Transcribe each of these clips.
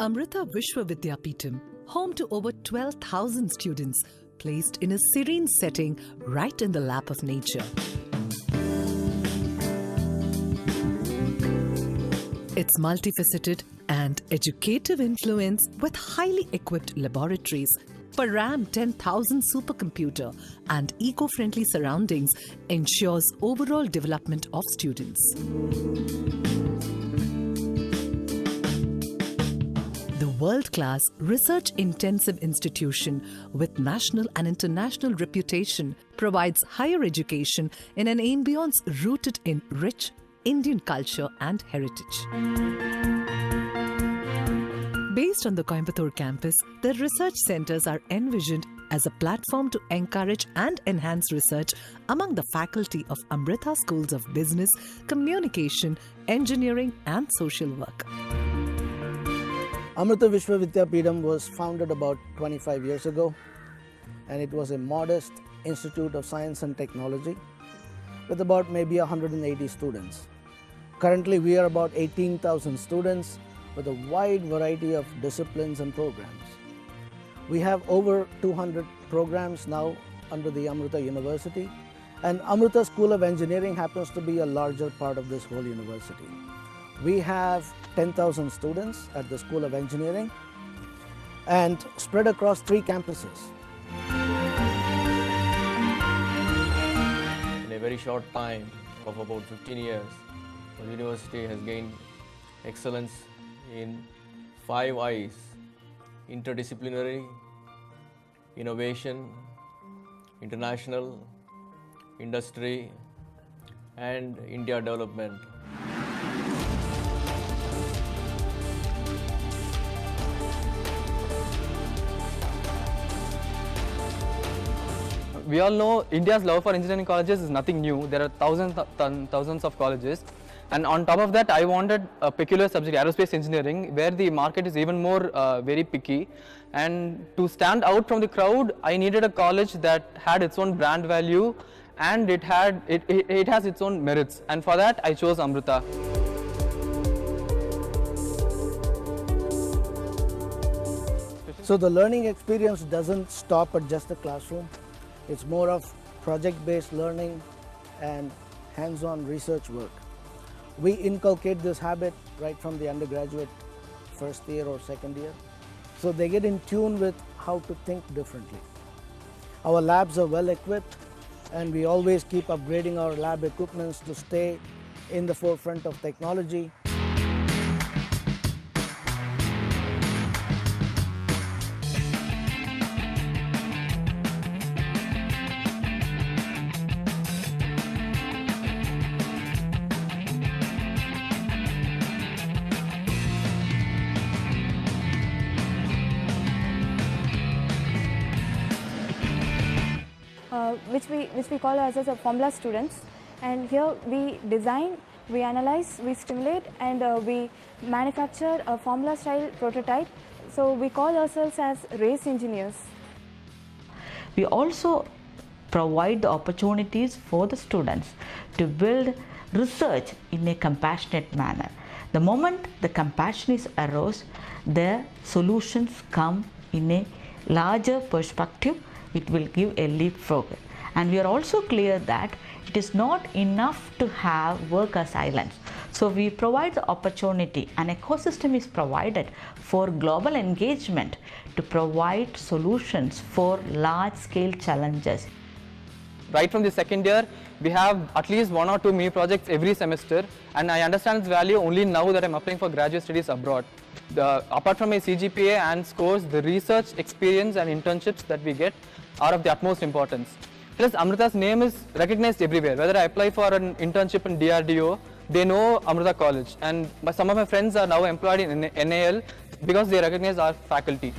Amrita Vishwa Vidyapeetham, home to over 12,000 students, placed in a serene setting right in the lap of nature. Its multifaceted and educative influence with highly equipped laboratories, Param 10,000 supercomputer and eco-friendly surroundings ensures overall development of students. The world-class research-intensive institution with national and international reputation provides higher education in an ambience rooted in rich Indian culture and heritage. Based on the Coimbatore campus, the research centers are envisioned as a platform to encourage and enhance research among the faculty of Amrita Schools of Business, Communication, Engineering and Social Work. Amrita Vishwa Vidyapeetham was founded about 25 years ago, and it was a modest institute of science and technology with about maybe 180 students. Currently, we are about 18,000 students with a wide variety of disciplines and programs. We have over 200 programs now under the Amrita University, and Amrita School of Engineering happens to be a larger part of this whole university. We have 10,000 students at the School of Engineering and spread across 3 campuses. In a very short time of about 15 years, the university has gained excellence in 5 I's: interdisciplinary, innovation, international, industry, and India development. We all know India's love for engineering colleges is nothing new. There are thousands of colleges, and on top of that I wanted a peculiar subject, aerospace engineering, where the market is even more very picky, and to stand out from the crowd I needed a college that had its own brand value and it has its own merits, and for that I chose Amrita. So the learning experience doesn't stop at just the classroom. It's more of project-based learning and hands-on research work. We inculcate this habit right from the undergraduate first year or second year, so they get in tune with how to think differently. Our labs are well equipped, and we always keep upgrading our lab equipments to stay in the forefront of technology. Which we call as a formula students, and here we design, we analyze, we stimulate, and we manufacture a formula style prototype. So we call ourselves as race engineers. We also provide the opportunities for the students to build research in a compassionate manner. The moment the compassion is arose, the solutions come in a larger perspective. It will give a leap forward. And we are also clear that it is not enough to have worker silence. So we provide the opportunity, an ecosystem is provided for global engagement to provide solutions for large scale challenges. Right from the second year, we have at least 1 or 2 mini projects every semester, and I understand its value only now that I'm applying for graduate studies abroad. Apart from my CGPA and scores, the research experience and internships that we get are of the utmost importance. Plus, Amrita's name is recognized everywhere. Whether I apply for an internship in DRDO, they know Amrita College, and some of my friends are now employed in NAL because they recognize our faculty.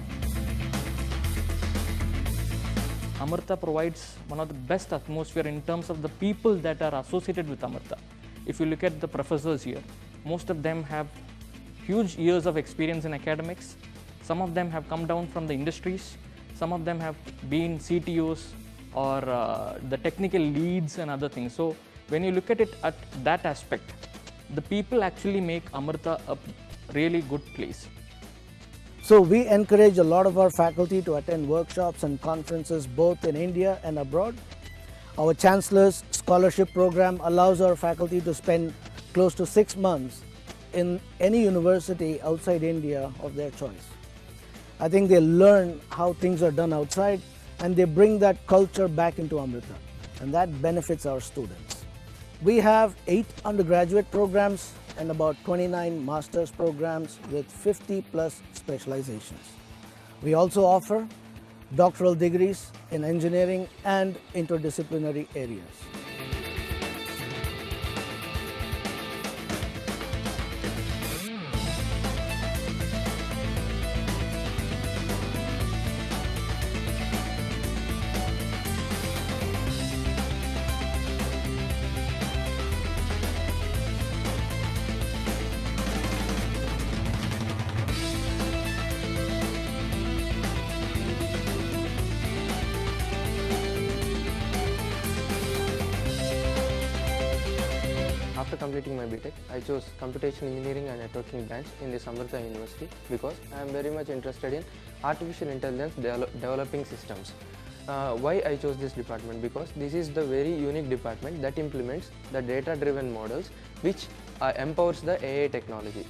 Amrita provides one of the best atmosphere in terms of the people that are associated with Amrita. If you look at the professors here, most of them have huge years of experience in academics. Some of them have come down from the industries. Some of them have been CTOs or the technical leads and other things. So when you look at it at that aspect, the people actually make Amrita a really good place. So we encourage a lot of our faculty to attend workshops and conferences both in India and abroad. Our Chancellor's Scholarship Program allows our faculty to spend close to 6 months in any university outside India of their choice. I think they learn how things are done outside and they bring that culture back into Amrita, and that benefits our students. We have 8 undergraduate programs and about 29 master's programs with 50 plus specializations. We also offer doctoral degrees in engineering and interdisciplinary areas. After completing my B.Tech, I chose Computation Engineering and Networking branch in this Amrita University because I am very much interested in artificial intelligence developing systems. Why I chose this department? Because this is the very unique department that implements the data-driven models which empowers the AI technology.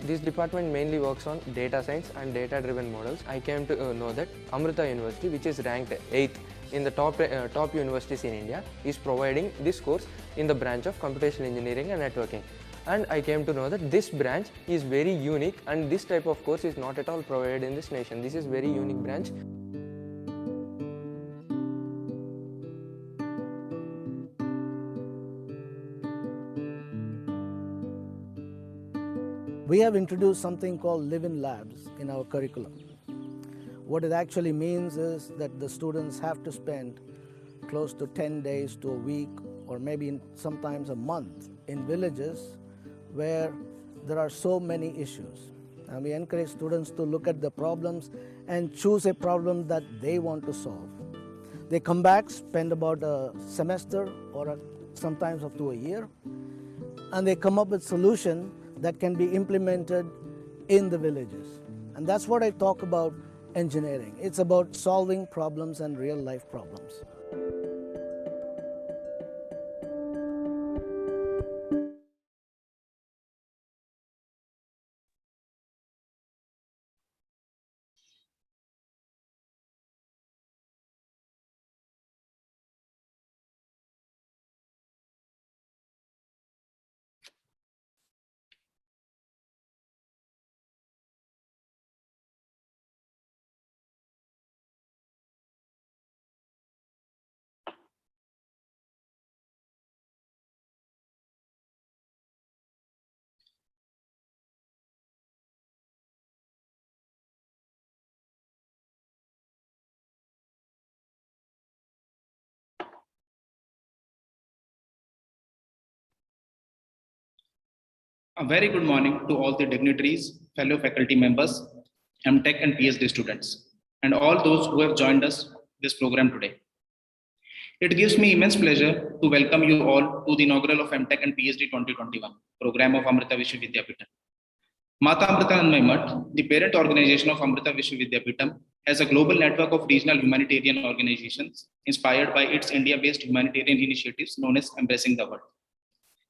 This department mainly works on data science and data-driven models. I came to know that Amrita University, which is ranked 8th in the top universities in India, is providing this course in the branch of Computational Engineering and Networking. And I came to know that this branch is very unique and this type of course is not at all provided in this nation. This is very unique branch. We have introduced something called live-in labs in our curriculum. What it actually means is that the students have to spend close to 10 days to a week or maybe sometimes a month in villages where there are so many issues. And we encourage students to look at the problems and choose a problem that they want to solve. They come back, spend about a semester or sometimes up to a year, and they come up with solutions that can be implemented in the villages. And that's what I talk about engineering. It's about solving problems and real life problems. A very good morning to all the dignitaries, fellow faculty members, M.Tech and PhD students, and all those who have joined us this program today. It gives me immense pleasure to welcome you all to the inaugural of M.Tech and PhD 2021 program of Amrita Vishwa Vidyapeetham. Mata Amrita Mat, the parent organization of Amrita Vishwa Vidyapeetham, has a global network of regional humanitarian organizations inspired by its India-based humanitarian initiatives known as Embracing the World.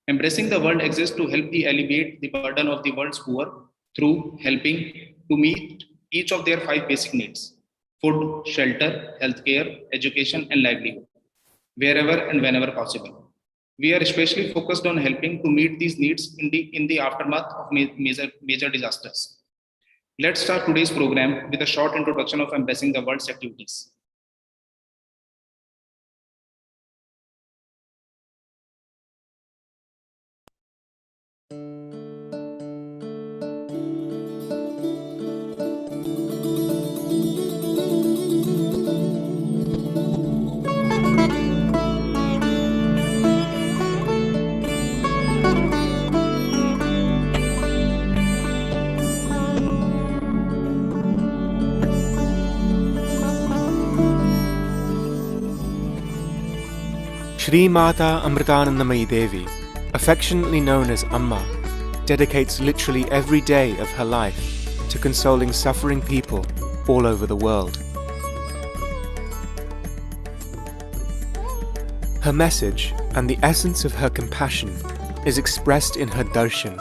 Embracing the World exists to help alleviate the burden of the world's poor through helping to meet each of their 5 basic needs: food, shelter, healthcare, education, and livelihood, wherever and whenever possible. We are especially focused on helping to meet these needs in the aftermath of major disasters. Let's start today's program with a short introduction of Embracing the World's activities. Shri Mata Amritanandamayi Devi, affectionately known as Amma, dedicates literally every day of her life to consoling suffering people all over the world. Her message and the essence of her compassion is expressed in her darshan,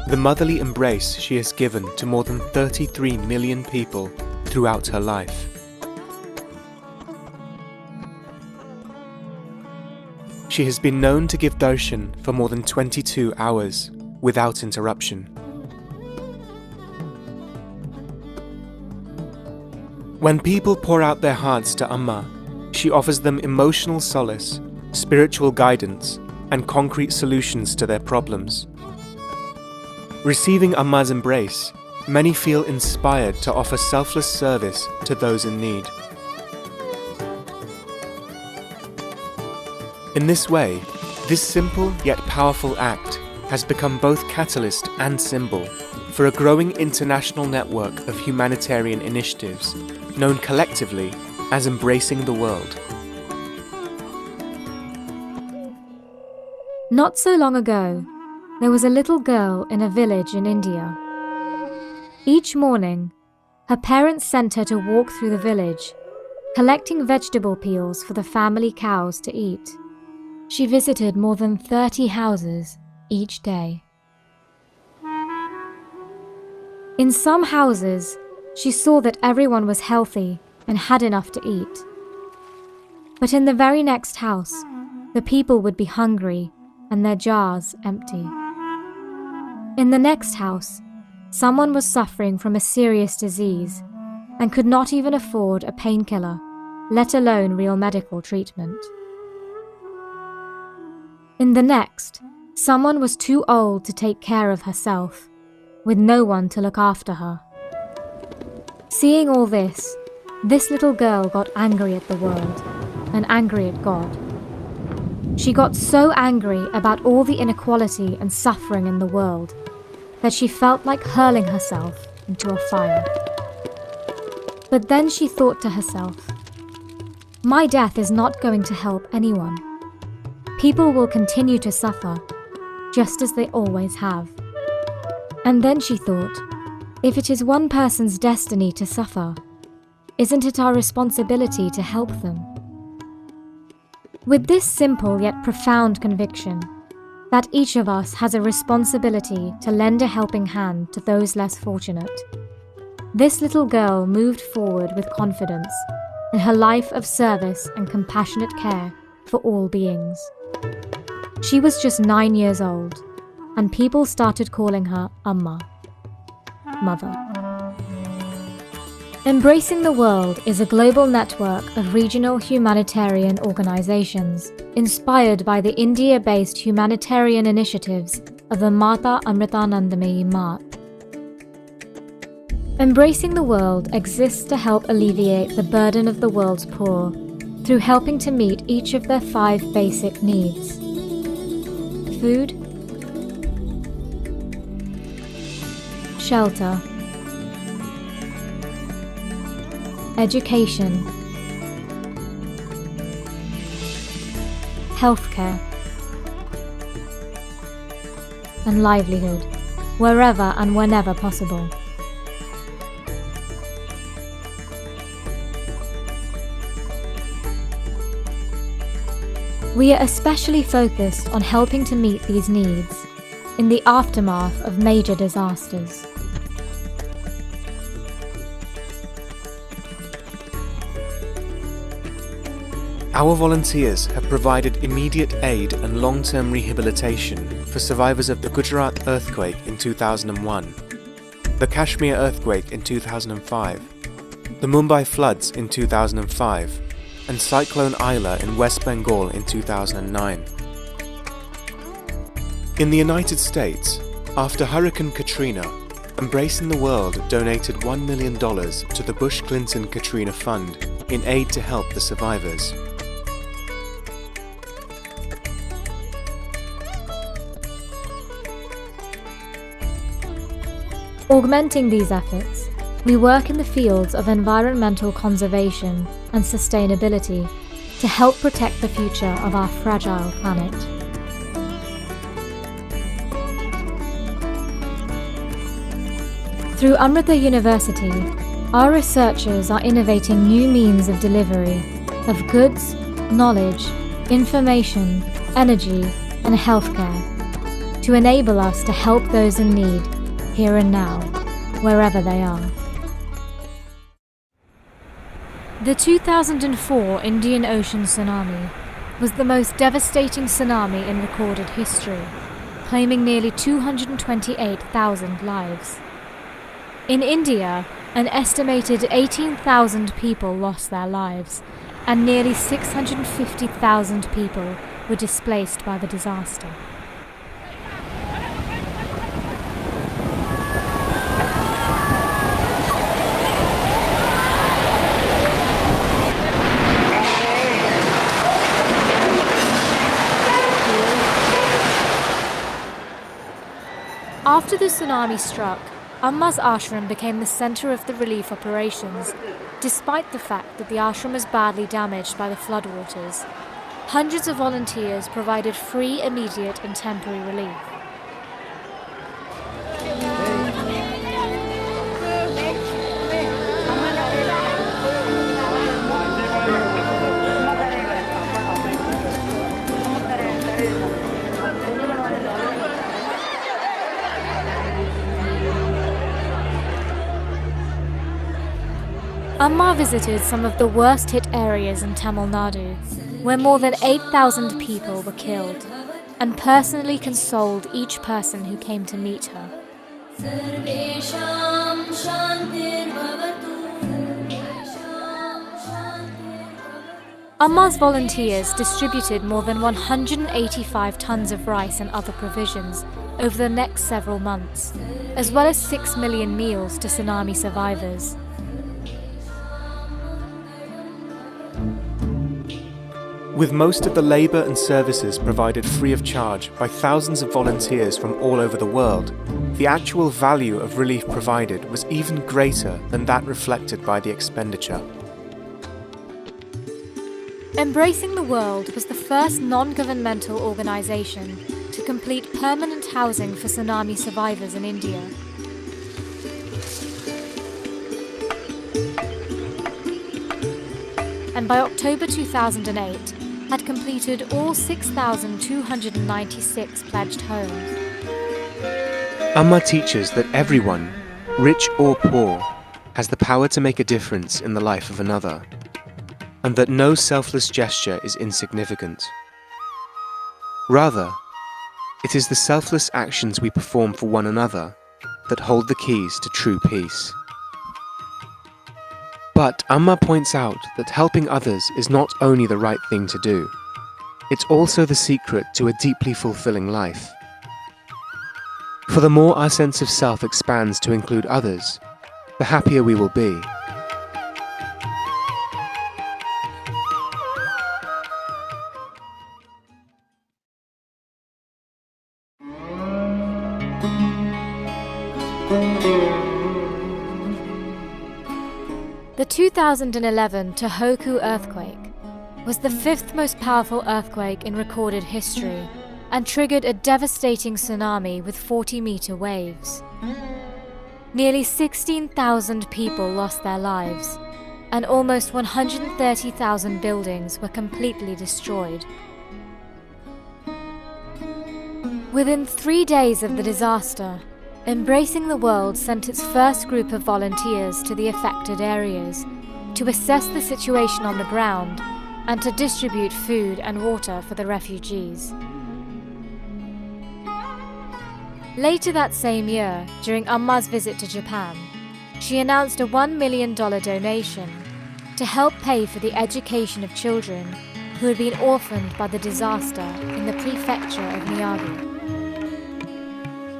the motherly embrace she has given to more than 33 million people throughout her life. She has been known to give darshan for more than 22 hours without interruption. When people pour out their hearts to Amma, she offers them emotional solace, spiritual guidance, and concrete solutions to their problems. Receiving Amma's embrace, many feel inspired to offer selfless service to those in need. In this way, this simple yet powerful act has become both catalyst and symbol for a growing international network of humanitarian initiatives known collectively as Embracing the World. Not so long ago, there was a little girl in a village in India. Each morning, her parents sent her to walk through the village, collecting vegetable peels for the family cows to eat. She visited more than 30 houses each day. In some houses, she saw that everyone was healthy and had enough to eat. But in the very next house, the people would be hungry and their jars empty. In the next house, someone was suffering from a serious disease and could not even afford a painkiller, let alone real medical treatment. In the next, someone was too old to take care of herself, with no one to look after her. Seeing all this little girl got angry at the world and angry at God. She got so angry about all the inequality and suffering in the world that she felt like hurling herself into a fire. But then she thought to herself, my death is not going to help anyone. People will continue to suffer, just as they always have. And then she thought, if it is one person's destiny to suffer, isn't it our responsibility to help them? With this simple yet profound conviction, that each of us has a responsibility to lend a helping hand to those less fortunate, this little girl moved forward with confidence in her life of service and compassionate care for all beings. She was just 9 years old, and people started calling her Amma, Mother. Embracing the World is a global network of regional humanitarian organizations inspired by the India-based humanitarian initiatives of the Mata Amritanandamayi Mat. Embracing the World exists to help alleviate the burden of the world's poor through helping to meet each of their 5 basic needs: food, shelter, education, healthcare, and livelihood, wherever and whenever possible. We are especially focused on helping to meet these needs in the aftermath of major disasters. Our volunteers have provided immediate aid and long-term rehabilitation for survivors of the Gujarat earthquake in 2001, the Kashmir earthquake in 2005, the Mumbai floods in 2005, and Cyclone Aila in West Bengal in 2009. In the United States, after Hurricane Katrina, Embracing the World donated $1 million to the Bush-Clinton Katrina Fund in aid to help the survivors. Augmenting these efforts, we work in the fields of environmental conservation and sustainability to help protect the future of our fragile planet. Through Amrita University, our researchers are innovating new means of delivery of goods, knowledge, information, energy, and healthcare to enable us to help those in need here and now, wherever they are. The 2004 Indian Ocean tsunami was the most devastating tsunami in recorded history, claiming nearly 228,000 lives. In India, an estimated 18,000 people lost their lives, and nearly 650,000 people were displaced by the disaster. After the tsunami struck, Amma's ashram became the centre of the relief operations, despite the fact that the ashram was badly damaged by the floodwaters. Hundreds of volunteers provided free, immediate and temporary relief. Amma visited some of the worst-hit areas in Tamil Nadu, where more than 8,000 people were killed, and personally consoled each person who came to meet her. Amma's volunteers distributed more than 185 tons of rice and other provisions over the next several months, as well as 6 million meals to tsunami survivors. With most of the labour and services provided free of charge by thousands of volunteers from all over the world, the actual value of relief provided was even greater than that reflected by the expenditure. Embracing the World was the first non-governmental organisation to complete permanent housing for tsunami survivors in India. And by October 2008, had completed all 6,296 pledged homes. Amma teaches that everyone, rich or poor, has the power to make a difference in the life of another, and that no selfless gesture is insignificant. Rather, it is the selfless actions we perform for one another that hold the keys to true peace. But Amma points out that helping others is not only the right thing to do, it's also the secret to a deeply fulfilling life. For the more our sense of self expands to include others, the happier we will be. The 2011 Tohoku earthquake was the 5th most powerful earthquake in recorded history and triggered a devastating tsunami with 40-meter waves. Nearly 16,000 people lost their lives, and almost 130,000 buildings were completely destroyed. Within 3 days of the disaster, Embracing the World sent its first group of volunteers to the affected areas to assess the situation on the ground and to distribute food and water for the refugees. Later that same year, during Amma's visit to Japan, she announced a $1 million donation to help pay for the education of children who had been orphaned by the disaster in the prefecture of Miyagi.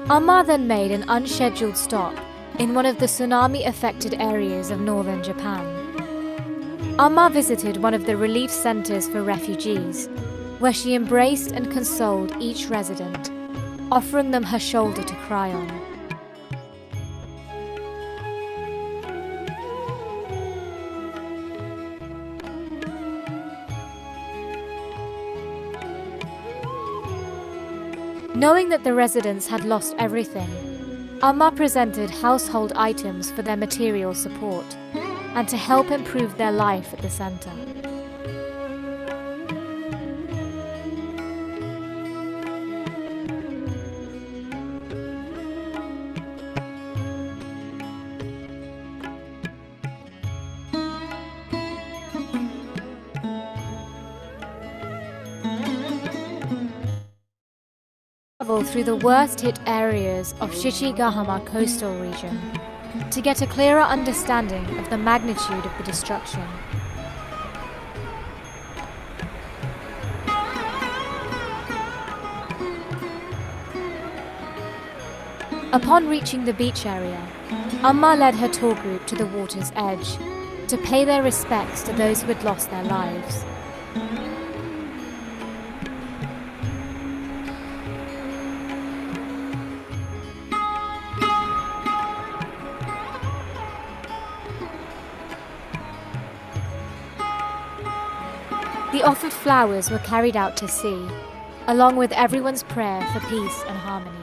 Amma then made an unscheduled stop in one of the tsunami-affected areas of northern Japan. Amma visited one of the relief centres for refugees, where she embraced and consoled each resident, offering them her shoulder to cry on. Knowing that the residents had lost everything, Amma presented household items for their material support and to help improve their life at the center. Travel through the worst-hit areas of Shishigahama coastal region to get a clearer understanding of the magnitude of the destruction. Upon reaching the beach area, Amma led her tour group to the water's edge to pay their respects to those who had lost their lives. The offered flowers were carried out to sea, along with everyone's prayer for peace and harmony.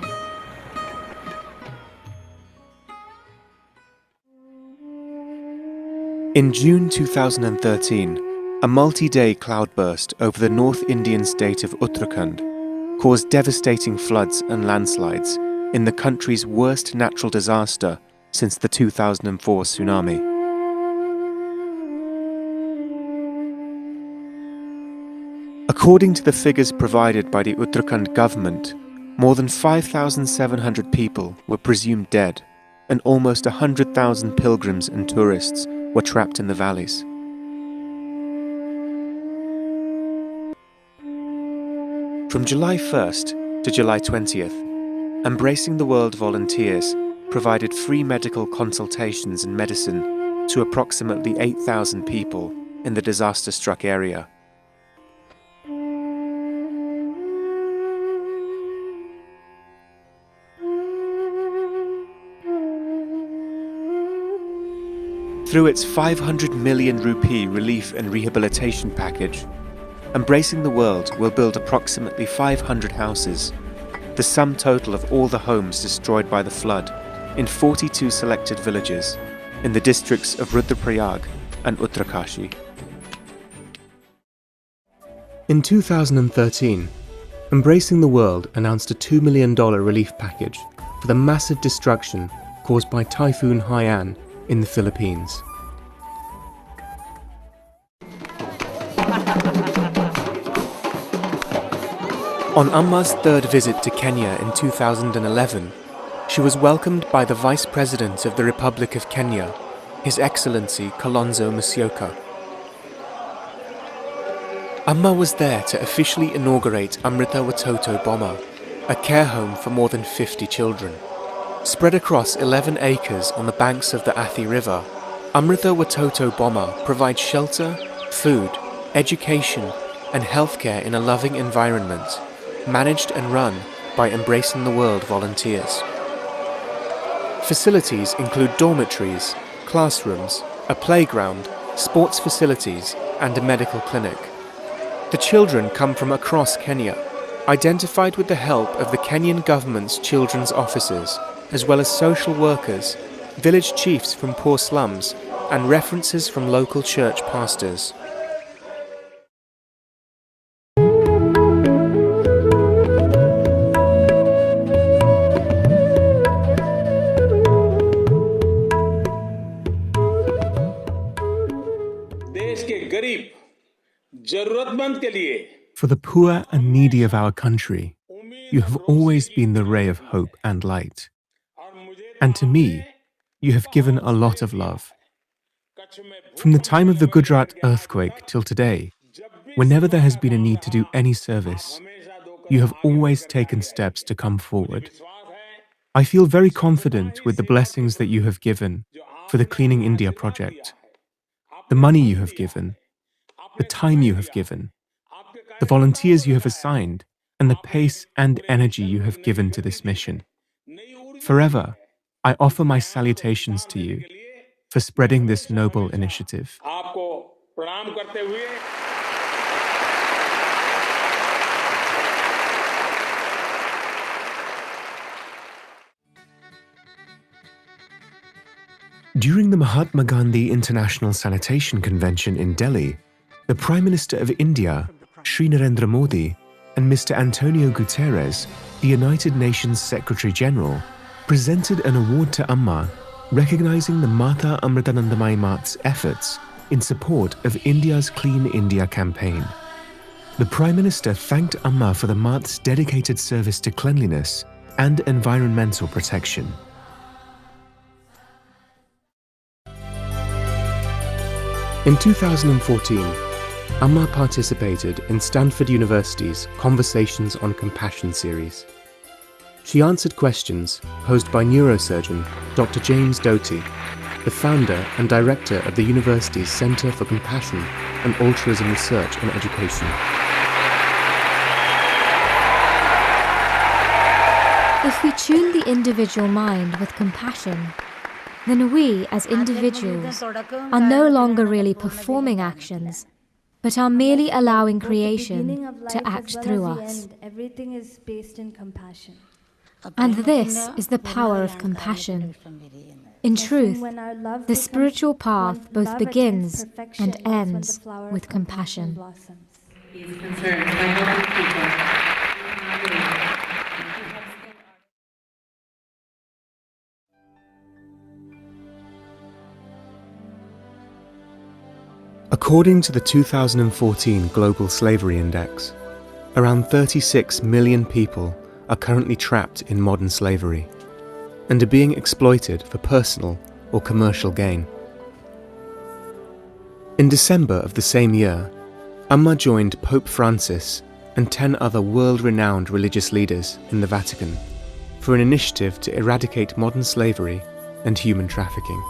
In June 2013, a multi-day cloudburst over the North Indian state of Uttarakhand caused devastating floods and landslides in the country's worst natural disaster since the 2004 tsunami. According to the figures provided by the Uttarakhand government, more than 5,700 people were presumed dead, and almost 100,000 pilgrims and tourists were trapped in the valleys. From July 1st to July 20th, Embracing the World volunteers provided free medical consultations and medicine to approximately 8,000 people in the disaster-struck area. Through its 500 million rupee relief and rehabilitation package, Embracing the World will build approximately 500 houses, the sum total of all the homes destroyed by the flood, in 42 selected villages in the districts of Rudraprayag and Uttarkashi. In 2013, Embracing the World announced a $2 million relief package for the massive destruction caused by Typhoon Haiyan in the Philippines. On Amma's third visit to Kenya in 2011, she was welcomed by the Vice President of the Republic of Kenya, His Excellency Kalonzo Musyoka. Amma was there to officially inaugurate Amrita Watoto Boma, a care home for more than 50 children. Spread across 11 acres on the banks of the Athi River, Amrita Watoto Boma provides shelter, food, education, and healthcare in a loving environment, managed and run by Embracing the World volunteers. Facilities include dormitories, classrooms, a playground, sports facilities, and a medical clinic. The children come from across Kenya, identified with the help of the Kenyan government's children's officers, as well as social workers, village chiefs from poor slums, and references from local church pastors. For the poor and needy of our country, you have always been the ray of hope and light. And to me, you have given a lot of love. From the time of the Gujarat earthquake till today, whenever there has been a need to do any service, you have always taken steps to come forward. I feel very confident with the blessings that you have given for the Cleaning India project, the money you have given, the time you have given, the volunteers you have assigned, and the pace and energy you have given to this mission. Forever, I offer my salutations to you for spreading this noble initiative. During the Mahatma Gandhi International Sanitation Convention in Delhi, the Prime Minister of India, Shri Narendra Modi, and Mr. Antonio Guterres, the United Nations Secretary General, presented an award to Amma, recognizing the Mata Amritanandamayi Mat's efforts in support of India's Clean India campaign. The Prime Minister thanked Amma for the Mat's dedicated service to cleanliness and environmental protection. In 2014, Amma participated in Stanford University's Conversations on Compassion series. She answered questions posed by neurosurgeon Dr. James Doty, the founder and director of the university's Center for Compassion and Altruism Research and Education. If we tune the individual mind with compassion, then we as individuals are no longer really performing actions, but are merely allowing creation to act through us. Everything is based in compassion. And this is the power of compassion. In truth, the spiritual path both begins and ends with compassion. According to the 2014 Global Slavery Index, around 36 million people are currently trapped in modern slavery and are being exploited for personal or commercial gain. In December of the same year, Amma joined Pope Francis and 10 other world-renowned religious leaders in the Vatican for an initiative to eradicate modern slavery and human trafficking.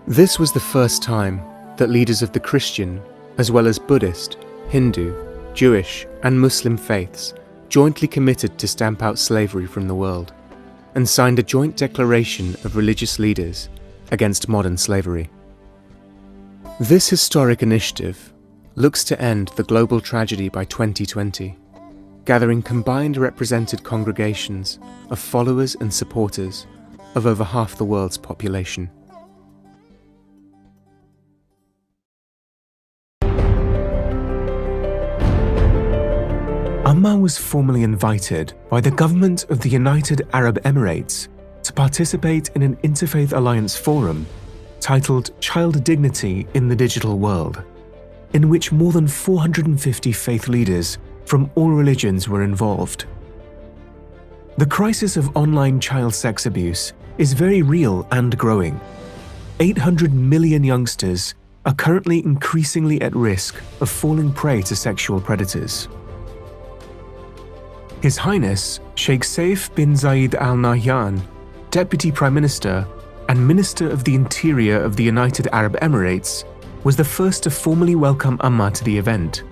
This was the first time that leaders of the Christian, as well as Buddhist, Hindu, Jewish, and Muslim faiths jointly committed to stamp out slavery from the world and signed a joint declaration of religious leaders against modern slavery. This historic initiative looks to end the global tragedy by 2020, gathering combined represented congregations of followers and supporters of over half the world's population. Amma was formally invited by the government of the United Arab Emirates to participate in an Interfaith Alliance forum titled Child Dignity in the Digital World, in which more than 450 faith leaders from all religions were involved. The crisis of online child sex abuse is very real and growing. 800 million youngsters are currently increasingly at risk of falling prey to sexual predators. His Highness Sheikh Saif bin Zayed Al Nahyan, Deputy Prime Minister and Minister of the Interior of the United Arab Emirates, was the first to formally welcome Amma to the event,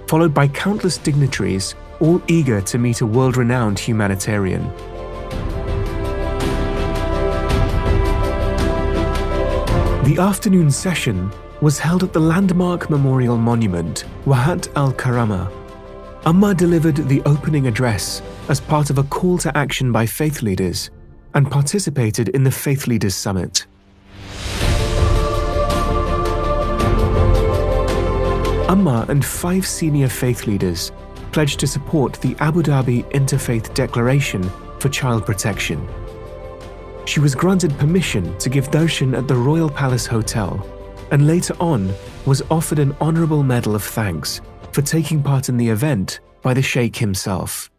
followed by countless dignitaries, all eager to meet a world-renowned humanitarian. The afternoon session was held at the landmark memorial monument Wahat al-Karama. Amma delivered the opening address as part of a call to action by faith leaders and participated in the Faith Leaders Summit. Amma and 5 senior faith leaders pledged to support the Abu Dhabi Interfaith Declaration for Child Protection. She was granted permission to give darshan at the Royal Palace Hotel and later on was offered an honourable medal of thanks for taking part in the event by the Sheikh himself.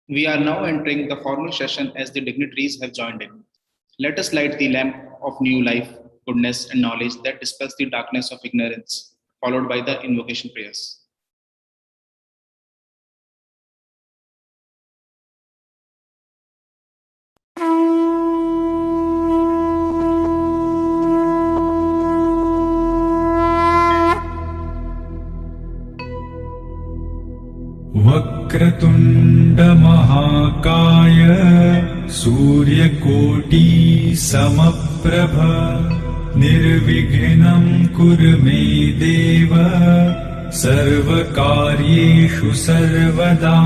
We are now entering the formal session as the dignitaries have joined in. Let us light the lamp of new life, goodness, and knowledge that dispels the darkness of ignorance, followed by the invocation prayers. वक्रतुण्डमहाकाय सूर्यकोटि समप्रभ निर्विघ्नं कुरु मे देव सर्वकार्येषु सर्वदा।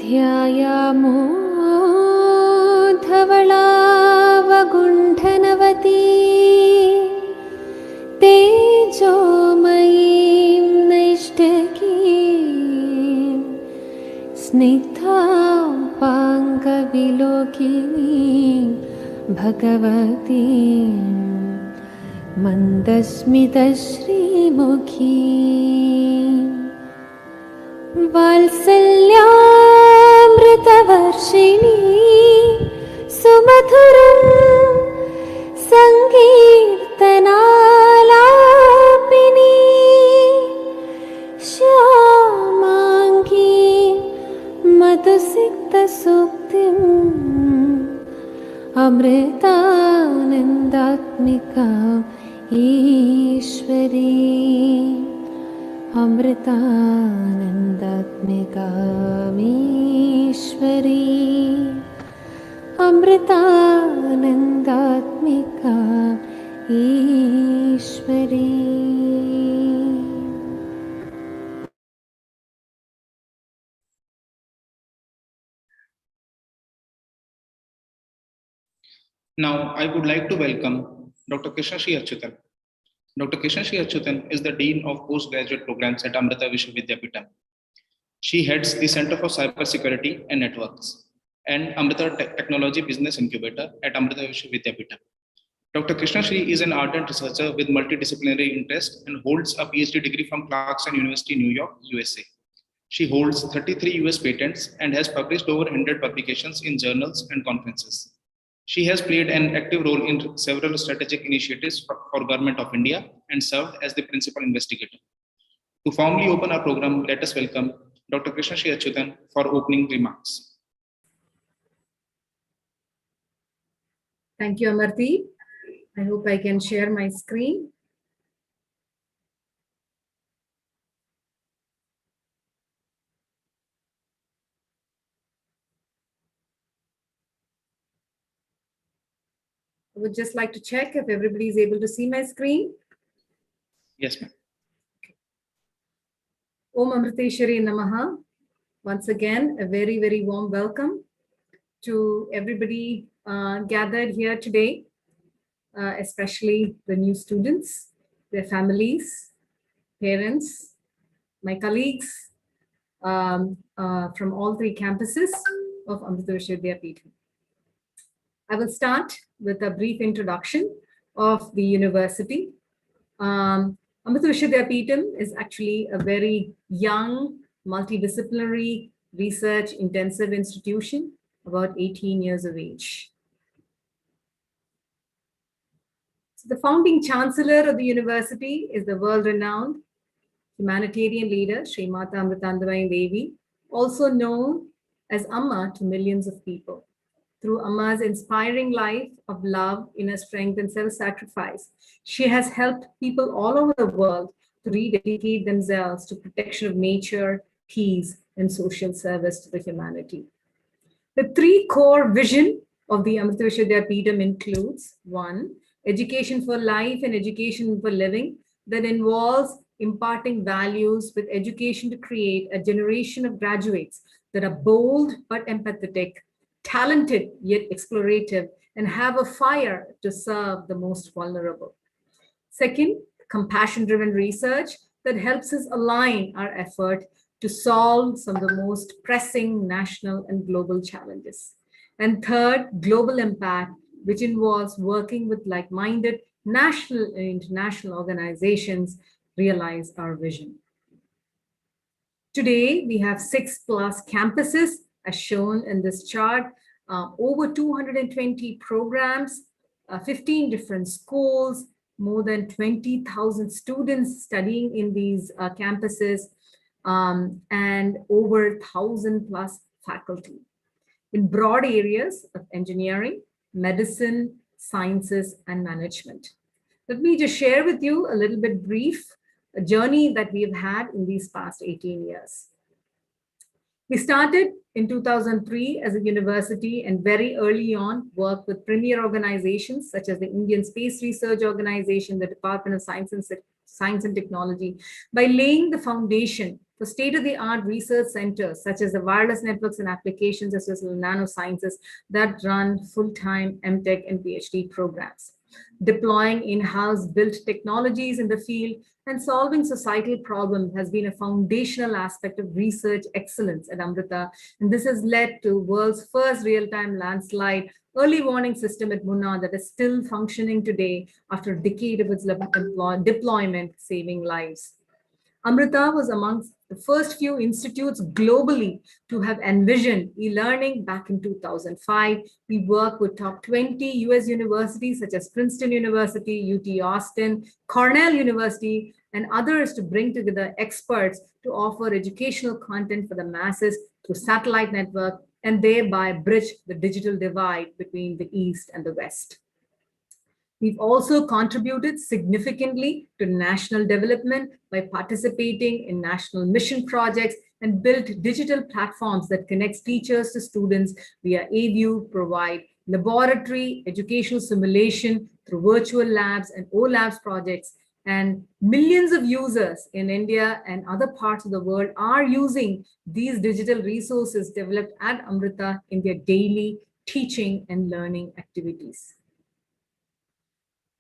ध्यायामो धवलावगुण्ठनवती तेजोमयीं नैष्ठकीं स्निग्धां पाङ्गविलोकिनीं भगवतीं मन्दस्मितश्रीमुखीं वात्सल्यामृतवर्षिणी सुमधुरं सङ्कीर्तनालापिनी श्यामाङ्गी मधुसिक्तसूक्तिम् अमृतानन्दात्मिकाम् ईश्वरी अमृतानन्दात्मिकामीश्वरी अमृतानन्दात्मिका ईश्वरी। Now, I would like to welcome Dr. Krishnashri Achyutan. Dr. Krishnashri Achyutan is the Dean of Postgraduate Programs at Amrita Vishwa Vidyapeetham. She heads the Center for Cybersecurity and Networks and Amrita Technology Business Incubator at Amrita Vishwa Vidyapeetham. Dr. Krishnashri is an ardent researcher with multidisciplinary interest and holds a PhD degree from Clarkson University, New York, USA. She holds 33 US patents and has published over 100 publications in journals and conferences. She has played an active role in several strategic initiatives for Government of India and served as the principal investigator. To formally open our program, let us welcome Dr. Krishnashri Achyutan for opening remarks. Thank you, Amarti. I hope I can share my screen. I would just like to check if everybody is able to see my screen. Yes, ma'am. Om Amriteshwari Namaha. Once again, a very, very warm welcome to everybody gathered here today, especially the new students, their families, parents, my colleagues from all three campuses of Amrita Vishwa Vidyapeetham. I will start with a brief introduction of the university. Amrita Vishwa Vidyapeetham is actually a very young, multidisciplinary, research-intensive institution, about 18 years of age. So the founding chancellor of the university is the world-renowned humanitarian leader, Srimata Amritanandamayi Devi, also known as Amma to millions of people. Through Amma's inspiring life of love, inner strength, and self-sacrifice, she has helped people all over the world to rededicate themselves to protection of nature, peace, and social service to the humanity. The three core vision of the Amrita Vishwa Vidyapeetham includes: 1, education for life and education for living, that involves imparting values with education to create a generation of graduates that are bold but empathetic, talented yet explorative, and have a fire to serve the most vulnerable. 2nd, compassion-driven research that helps us align our effort to solve some of the most pressing national and global challenges. And 3rd, global impact, which involves working with like-minded national and international organizations realize our vision. Today, we have 6+ campuses, as shown in this chart, over 220 programs, 15 different schools, more than 20,000 students studying in these campuses, and over 1,000+ faculty in broad areas of engineering, medicine, sciences, and management. Let me just share with you a little bit brief a journey that we've had in these past 18 years. We started in 2003 as a university and very early on worked with premier organizations such as the Indian Space Research Organization, the Department of Science and Technology, by laying the foundation for state-of-the-art research centers such as the wireless networks and applications as well as nanosciences that run full-time M.Tech and PhD programs. Deploying in-house built technologies in the field and solving societal problems has been a foundational aspect of research excellence at Amrita, and this has led to world's first real-time landslide early warning system at Munnar that is still functioning today after a decade of its deployment, saving lives. Amrita was amongst the first few institutes globally to have envisioned e-learning back in 2005. We work with top 20 US universities such as Princeton University, UT Austin, Cornell University, and others to bring together experts to offer educational content for the masses through satellite network and thereby bridge the digital divide between the East and the West. We've also contributed significantly to national development by participating in national mission projects and built digital platforms that connects teachers to students via AView, provide laboratory, educational simulation through virtual labs and OLabs projects. And millions of users in India and other parts of the world are using these digital resources developed at Amrita in their daily teaching and learning activities.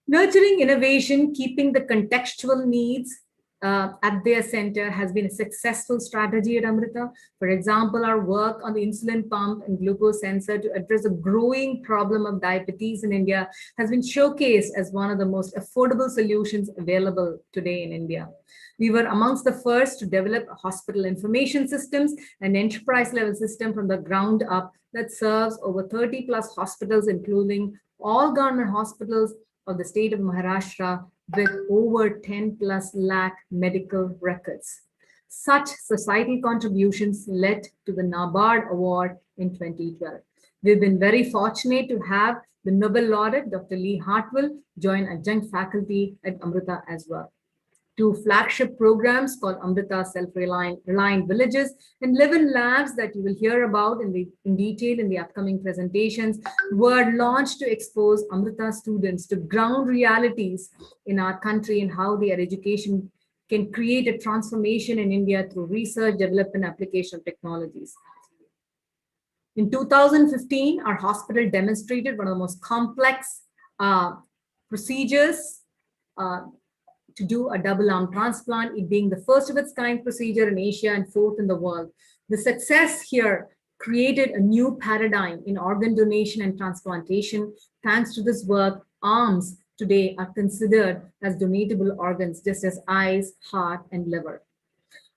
Nurturing innovation, keeping the contextual needs at their center has been a successful strategy at Amrita. For example, our work on the insulin pump and glucose sensor to address the growing problem of diabetes in India has been showcased as one of the most affordable solutions available today in India. We were amongst the first to develop hospital information systems, an enterprise level system from the ground up that serves over 30+ hospitals, including all government hospitals of the state of Maharashtra with over 10+ lakh medical records. Such societal contributions led to the NABARD Award in 2012. We've been very fortunate to have the Nobel laureate, Dr. Lee Hartwell, join adjunct faculty at Amrita as well. 2 flagship programs called Amrita Self-Reliant Villages and 11 labs that you will hear about in detail in the upcoming presentations were launched to expose Amrita students to ground realities in our country and how their education can create a transformation in India through research, development, application of technologies. In 2015, our hospital demonstrated one of the most complex procedures to do a double arm transplant, it being the first of its kind procedure in Asia and 4th in the world. The success here created a new paradigm in organ donation and transplantation. Thanks to this work, arms today are considered as donatable organs, just as eyes, heart, and liver.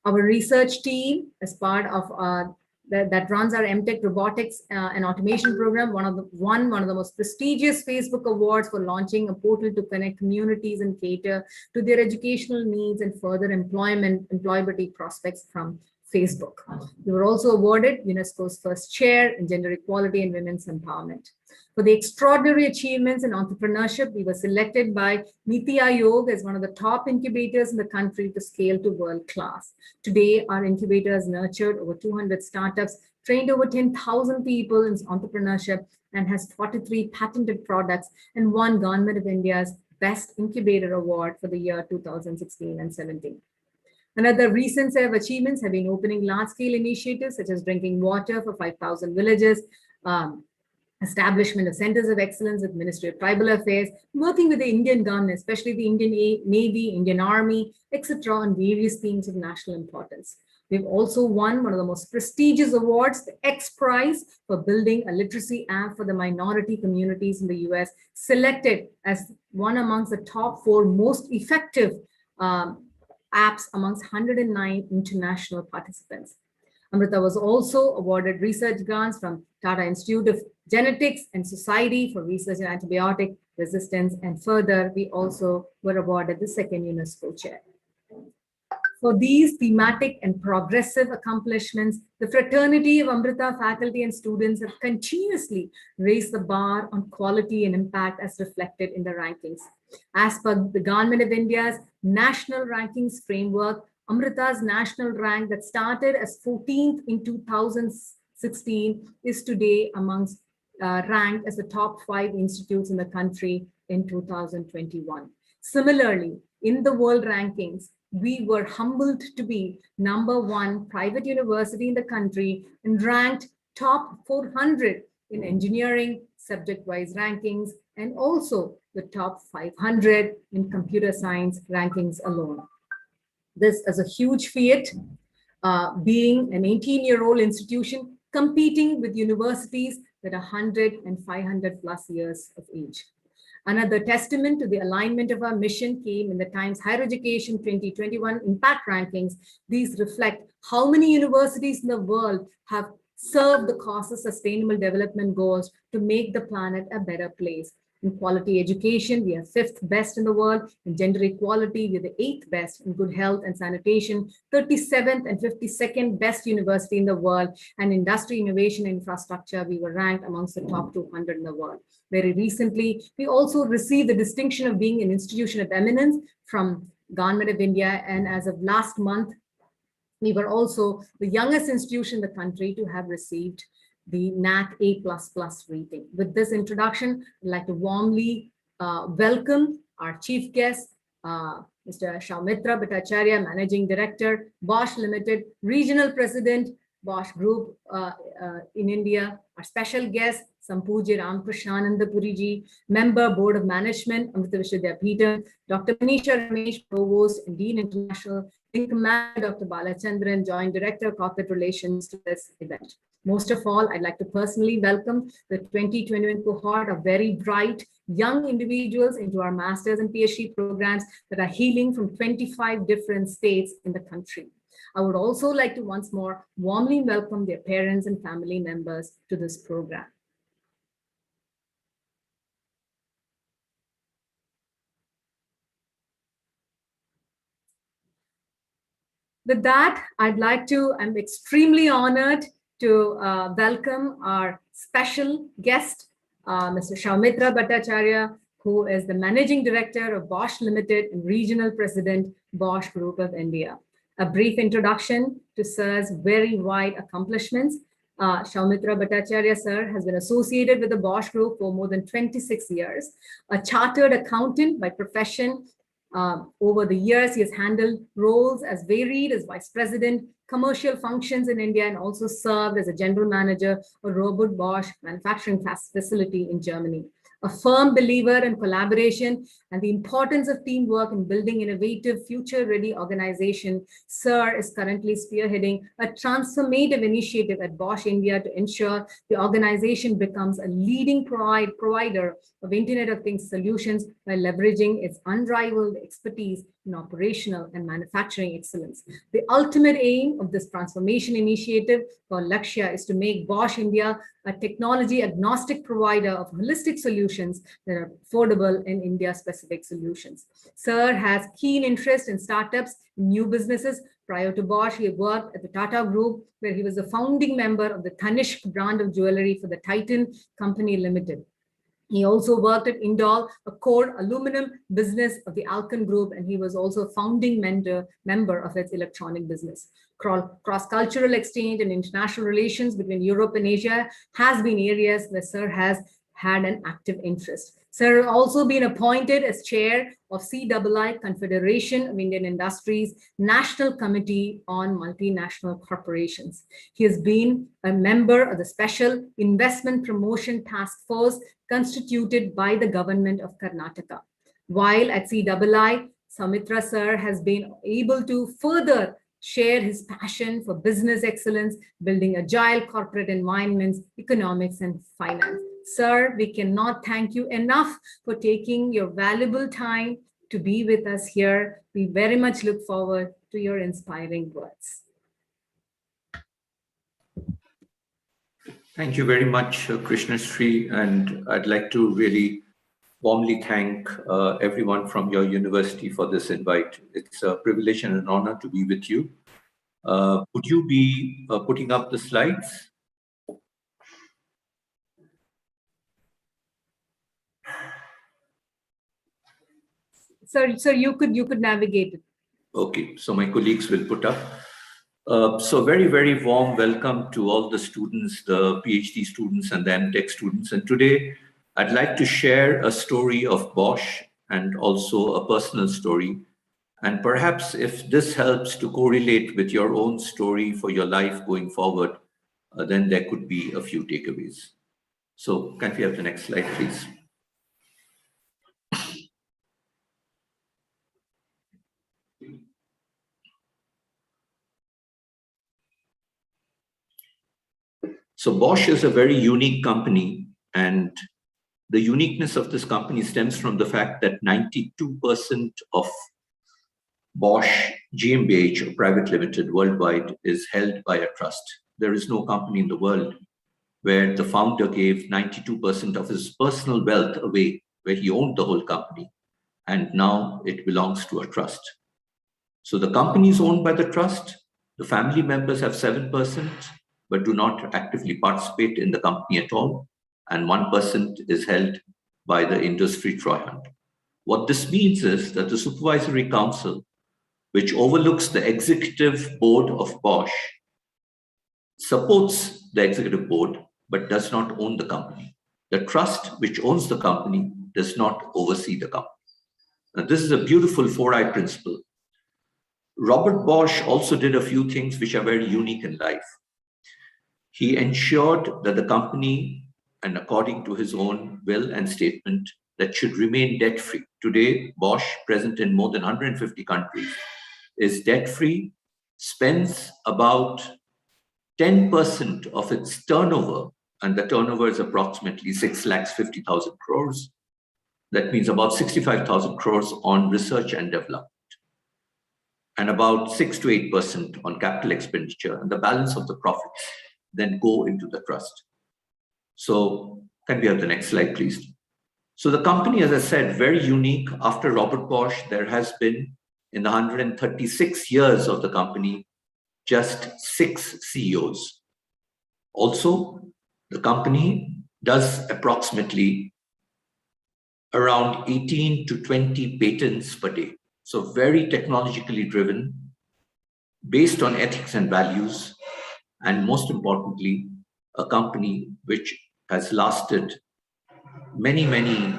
Our research team, as part of that runs our M.Tech robotics and automation program, one of the most prestigious Facebook awards for launching a portal to connect communities and cater to their educational needs and further employability prospects from Facebook. We were also awarded UNESCO's first chair in gender equality and women's empowerment. For the extraordinary achievements in entrepreneurship, we were selected by Niti Aayog as one of the top incubators in the country to scale to world class. Today, our incubator has nurtured over 200 startups, trained over 10,000 people in entrepreneurship, and has 43 patented products and won Government of India's Best Incubator Award for the year 2016 and 17. Another recent set of achievements have been opening large-scale initiatives such as drinking water for 5,000 villages, establishment of centers of excellence with Ministry of Tribal Affairs, working with the Indian government, especially the Indian Navy, Indian Army, etc., on various themes of national importance. We've also won one of the most prestigious awards, the X Prize, for building a literacy app for the minority communities in the US, selected as one amongst the top 4 most effective apps amongst 109 international participants. Amrita was also awarded research grants from Tata Institute of Genetics and Society for Research in Antibiotic Resistance, and further, we also were awarded the second UNESCO chair. For these thematic and progressive accomplishments, the fraternity of Amrita faculty and students have continuously raised the bar on quality and impact as reflected in the rankings. As per the Government of India's National Rankings Framework, Amrita's national rank that started as 14th in 2016 is today amongst ranked as the top 5 institutes in the country in 2021. Similarly, in the world rankings, we were humbled to be #1 private university in the country and ranked top 400 in engineering subject-wise rankings, and also the top 500 in computer science rankings alone. This is a huge feat, being an 18-year-old institution competing with universities that are 100 and 500 plus years of age. Another testament to the alignment of our mission came in the Times Higher Education 2021 Impact Rankings. These reflect how many universities in the world have served the cause of sustainable development goals to make the planet a better place. In quality education, we are 5th best in the world. In gender equality, we are the 8th best. In good health and sanitation, 37th and 52nd best university in the world. And industry, innovation, and infrastructure, we were ranked amongst the top 200 in the world. Very recently, we also received the distinction of being an institution of eminence from Government of India. And as of last month, we were also the youngest institution in the country to have received the NAC A++ rating. With this introduction, I'd like to warmly welcome our chief guest, Mr. Saumitra Bhattacharya, Managing Director, Bosch Limited, Regional President, Bosch Group in India. Our special guest, Sampuji Ramkrishnananda Puriji, Member, Board of Management, Amrita Vidyapeetham, Dr. Manisha Ramesh, Provost and Dean International, in command, Dr. Balachandran, Joint Director, Corporate Relations to this event. Most of all, I'd like to personally welcome the 2021 cohort of very bright young individuals into our master's and PhD programs that are hailing from 25 different states in the country. I would also like to once more warmly welcome their parents and family members to this program. With that, I'm extremely honored to welcome our special guest, Mr. Saumitra Bhattacharya, who is the Managing Director of Bosch Limited and Regional President, Bosch Group of India. A brief introduction to Sir's very wide accomplishments. Saumitra Bhattacharya, sir, has been associated with the Bosch Group for more than 26 years. A chartered accountant by profession, over the years, he has handled roles as varied as Vice President, commercial functions in India, and also served as a General Manager of Robot Bosch manufacturing facility in Germany. A firm believer in collaboration and the importance of teamwork in building innovative, future-ready organization, Sir is currently spearheading a transformative initiative at Bosch India to ensure the organization becomes a leading provider of Internet of Things solutions by leveraging its unrivaled expertise in operational and manufacturing excellence. The ultimate aim of this transformation initiative for Lakshya is to make Bosch India a technology agnostic provider of holistic solutions that are affordable in India-specific solutions. Sir has keen interest in startups, new businesses. Prior to Bosch, he worked at the Tata Group, where he was a founding member of the Tanishq brand of jewelry for the Titan Company Limited. He also worked at Indol, a core aluminum business of the Alcan Group, and he was also a founding member of its electronic business. Cross-cultural exchange and international relations between Europe and Asia has been areas where Sir has had an active interest. Sir has also been appointed as chair of CII, Confederation of Indian Industries, National Committee on Multinational Corporations. He has been a member of the Special Investment Promotion Task Force constituted by the government of Karnataka. While at CII, Saumitra Sir has been able to further share his passion for business excellence, building agile corporate environments, economics, and finance. Sir, we cannot thank you enough for taking your valuable time to be with us here. We very much look forward to your inspiring words. Thank you very much, Krishna Sri, and I'd like to really warmly thank everyone from your university for this invite. It's a privilege and an honor to be with you. Would you be putting up the slides? Sir, you could navigate it. Okay, so my colleagues will put up. So very, very warm welcome to all the students, the PhD students and the M.Tech students. And today, I'd like to share a story of Bosch and also a personal story. And perhaps if this helps to correlate with your own story for your life going forward, then there could be a few takeaways. So can we have the next slide, please? So Bosch is a very unique company, and the uniqueness of this company stems from the fact that 92% of Bosch GmbH, or private limited worldwide, is held by a trust. There is no company in the world where the founder gave 92% of his personal wealth away, where he owned the whole company, and now it belongs to a trust. So the company is owned by the trust. The family members have 7%, but do not actively participate in the company at all. And 1% is held by the industry trojans. What this means is that the supervisory council, which overlooks the executive board of Bosch, supports the executive board, but does not own the company. The trust, which owns the company, does not oversee the company. Now, this is a beautiful 4I principle. Robert Bosch also did a few things which are very unique in life. He ensured that the company, and according to his own will and statement, that should remain debt-free. Today, Bosch, present in more than 150 countries, is debt-free, spends about 10% of its turnover, and the turnover is approximately 6,50,000 crores. That means about 65,000 crores on research and development, and about 6 to 8% on capital expenditure, and the balance of the profits then go into the trust. So can we have the next slide, please? So the company, as I said, very unique. After Robert Bosch, there has been, in the 136 years of the company, just 6 CEOs. Also, the company does approximately around 18 to 20 patents per day. So very technologically driven, based on ethics and values, and most importantly, a company which has lasted many, many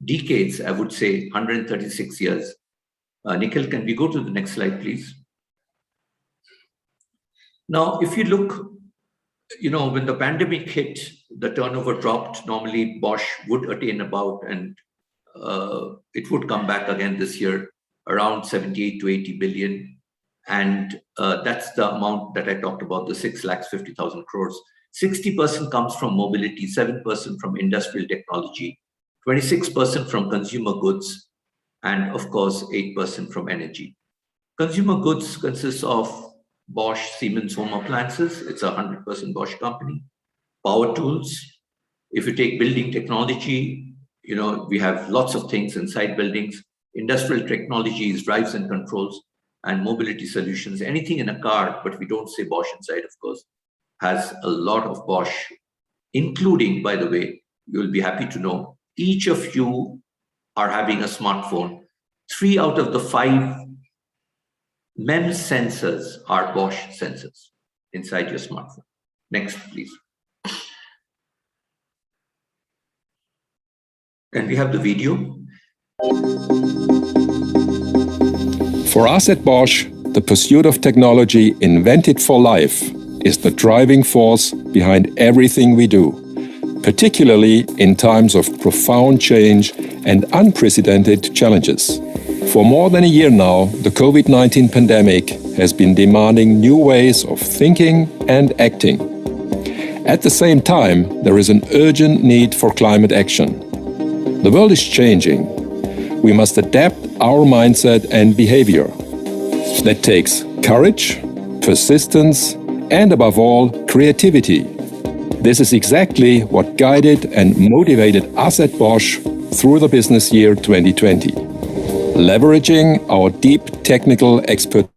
decades, I would say 136 years. Nikhil, can we go to the next slide, please? Now, if you look, when the pandemic hit, the turnover dropped. Normally, Bosch would attain about, and it would come back again this year, around 78 to 80 billion. And that's the amount that I talked about, the 6,50,000 crores. 60% comes from mobility, 7% from industrial technology, 26% from consumer goods, and of course, 8% from energy. Consumer goods consists of Bosch, Siemens home appliances. It's a 100% Bosch company. Power tools. If you take building technology, we have lots of things inside buildings. Industrial technologies, drives and controls, and mobility solutions. Anything in a car, but we don't say Bosch inside, of course, has a lot of Bosch, including, by the way, you'll be happy to know, each of you are having a smartphone. 3 out of the 5 MEMS sensors are Bosch sensors inside your smartphone. Next, please. Can we have the video? For us at Bosch, the pursuit of technology invented for life is the driving force behind everything we do, particularly in times of profound change and unprecedented challenges. For more than a year now, the COVID-19 pandemic has been demanding new ways of thinking and acting. At the same time, there is an urgent need for climate action. The world is changing. we must adapt our mindset and behavior. That takes courage, persistence, and above all, creativity. This is exactly what guided and motivated us at Bosch through the business year 2020. Leveraging our deep technical expertise,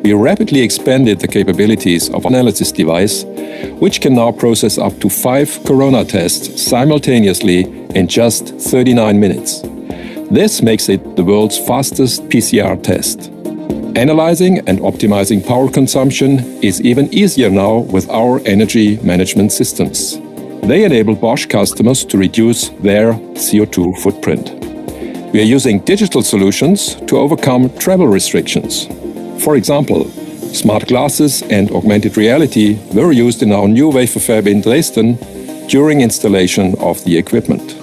we rapidly expanded the capabilities of our analysis device, which can now process up to 5 corona tests simultaneously in just 39 minutes. This makes it the world's fastest PCR test. Analyzing and optimizing power consumption is even easier now with our energy management systems. They enable Bosch customers to reduce their CO2 footprint. We are using digital solutions to overcome travel restrictions. For example, smart glasses and augmented reality were used in our new wafer fab in Dresden during installation of the equipment.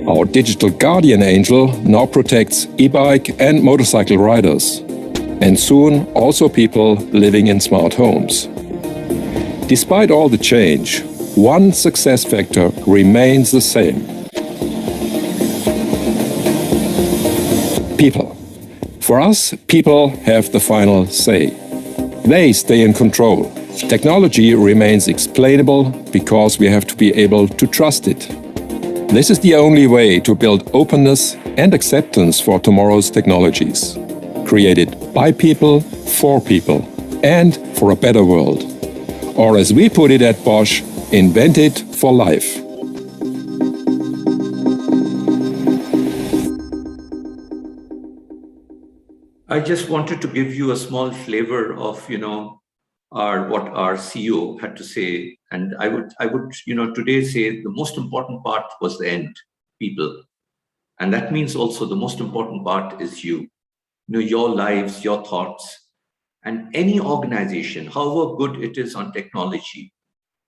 Our digital guardian angel now protects e-bike and motorcycle riders, and soon also people living in smart homes. Despite all the change, one success factor remains the same: people. For us, people have the final say. They stay in control. Technology remains explainable because we have to be able to trust it. This is the only way to build openness and acceptance for tomorrow's technologies, created by people, for people, and for a better world. Or as we put it at Bosch, invented for life. I just wanted to give you a small flavor of, what our CEO had to say. And I would, today say the most important part was the end, people. And that means also the most important part is you. Your lives, your thoughts, and any organization, however good it is on technology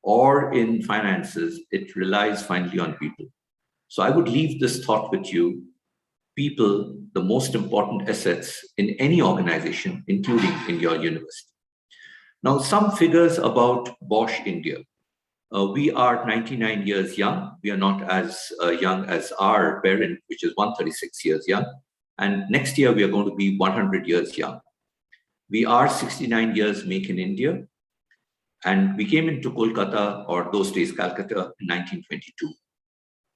or in finances, it relies finally on people. So I would leave this thought with you. People, the most important assets in any organization, including in your university. Now, some figures about Bosch India. We are 99 years young. We are not as young as our parent, which is 136 years young. And next year, we are going to be 100 years young. We are 69 years make in India. And we came into Kolkata, or those days Calcutta, in 1922.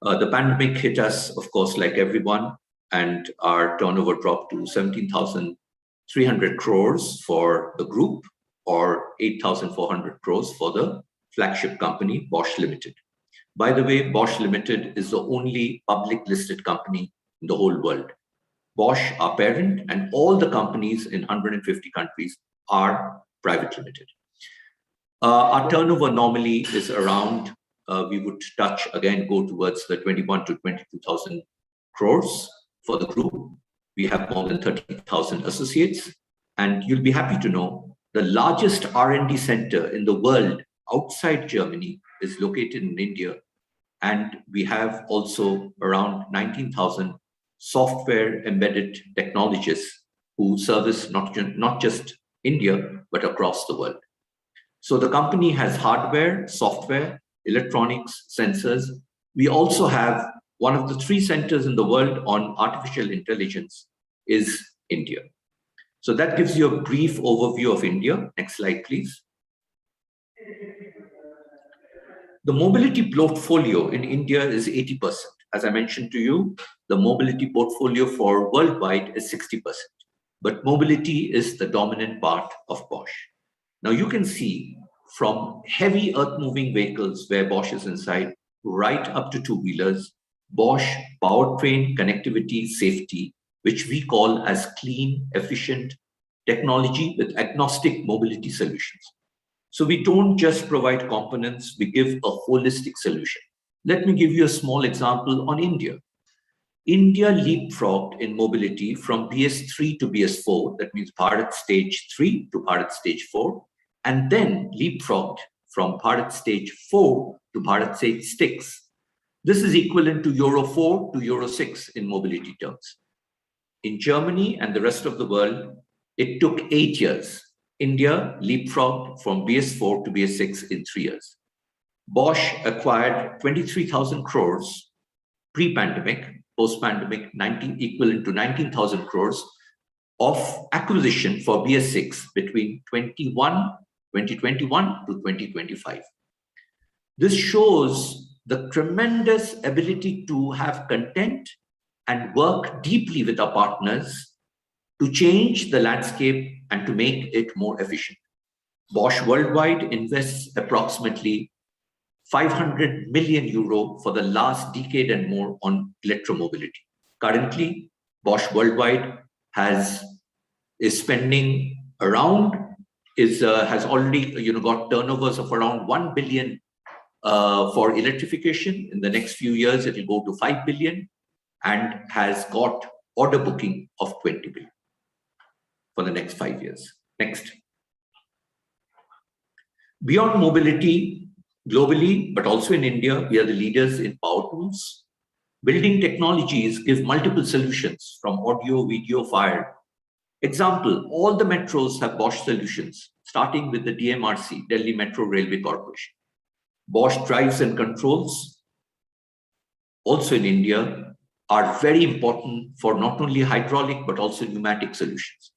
The pandemic hit us, of course, like everyone, and our turnover dropped to 17,300 crores for the group, or 8,400 crores for the flagship company, Bosch Limited. By the way, Bosch Limited is the only public listed company in the whole world. Bosch, our parent, and all the companies in 150 countries are private limited. Our turnover normally is around, we would touch again, go towards the 21 to 22,000 crores for the group. We have more than 30,000 associates, and you'll be happy to know the largest R&D center in the world outside Germany is located in India, and we have also around 19,000 software embedded technologists who service not just India, but across the world. So the company has hardware, software, electronics, sensors. We also have one of the 3 centers in the world on artificial intelligence is India. So that gives you a brief overview of India. Next slide, please. The mobility portfolio in India is 80%. As I mentioned to you, the mobility portfolio for worldwide is 60%. But mobility is the dominant part of Bosch. Now you can see from heavy earth-moving vehicles where Bosch is inside, right up to two-wheelers, Bosch powertrain, connectivity, safety, which we call as clean, efficient technology with agnostic mobility solutions. So we don't just provide components, we give a holistic solution. Let me give you a small example on India. India leapfrogged in mobility from BS3 to BS4, that means Bharat Stage 3 to Bharat Stage 4, and then leapfrogged from Bharat Stage 4 to Bharat Stage 6. This is equivalent to Euro 4 to Euro 6 in mobility terms. In Germany and the rest of the world, it took 8 years. India leapfrogged from BS4 to BS6 in 3 years. Bosch acquired 23,000 crores pre-pandemic, post-pandemic equivalent to 19,000 crores of acquisition for BS6 between 2021 to 2025. This shows the tremendous ability to have content and work deeply with our partners to change the landscape and to make it more efficient. Bosch worldwide invests approximately 500 million euro for the last decade and more on electromobility. Currently, Bosch worldwide has already got turnovers of around 1 billion for electrification. In the next few years, it will go to 5 billion and has got order booking of 20 billion for the next 5 years. Next. Beyond mobility, globally, but also in India, we are the leaders in power tools. Building technologies give multiple solutions from audio, video, fire. Example, all the metros have Bosch solutions, starting with the DMRC, Delhi Metro Railway Corporation. Bosch drives and controls, also in India, are very important for not only hydraulic, but also pneumatic solutions.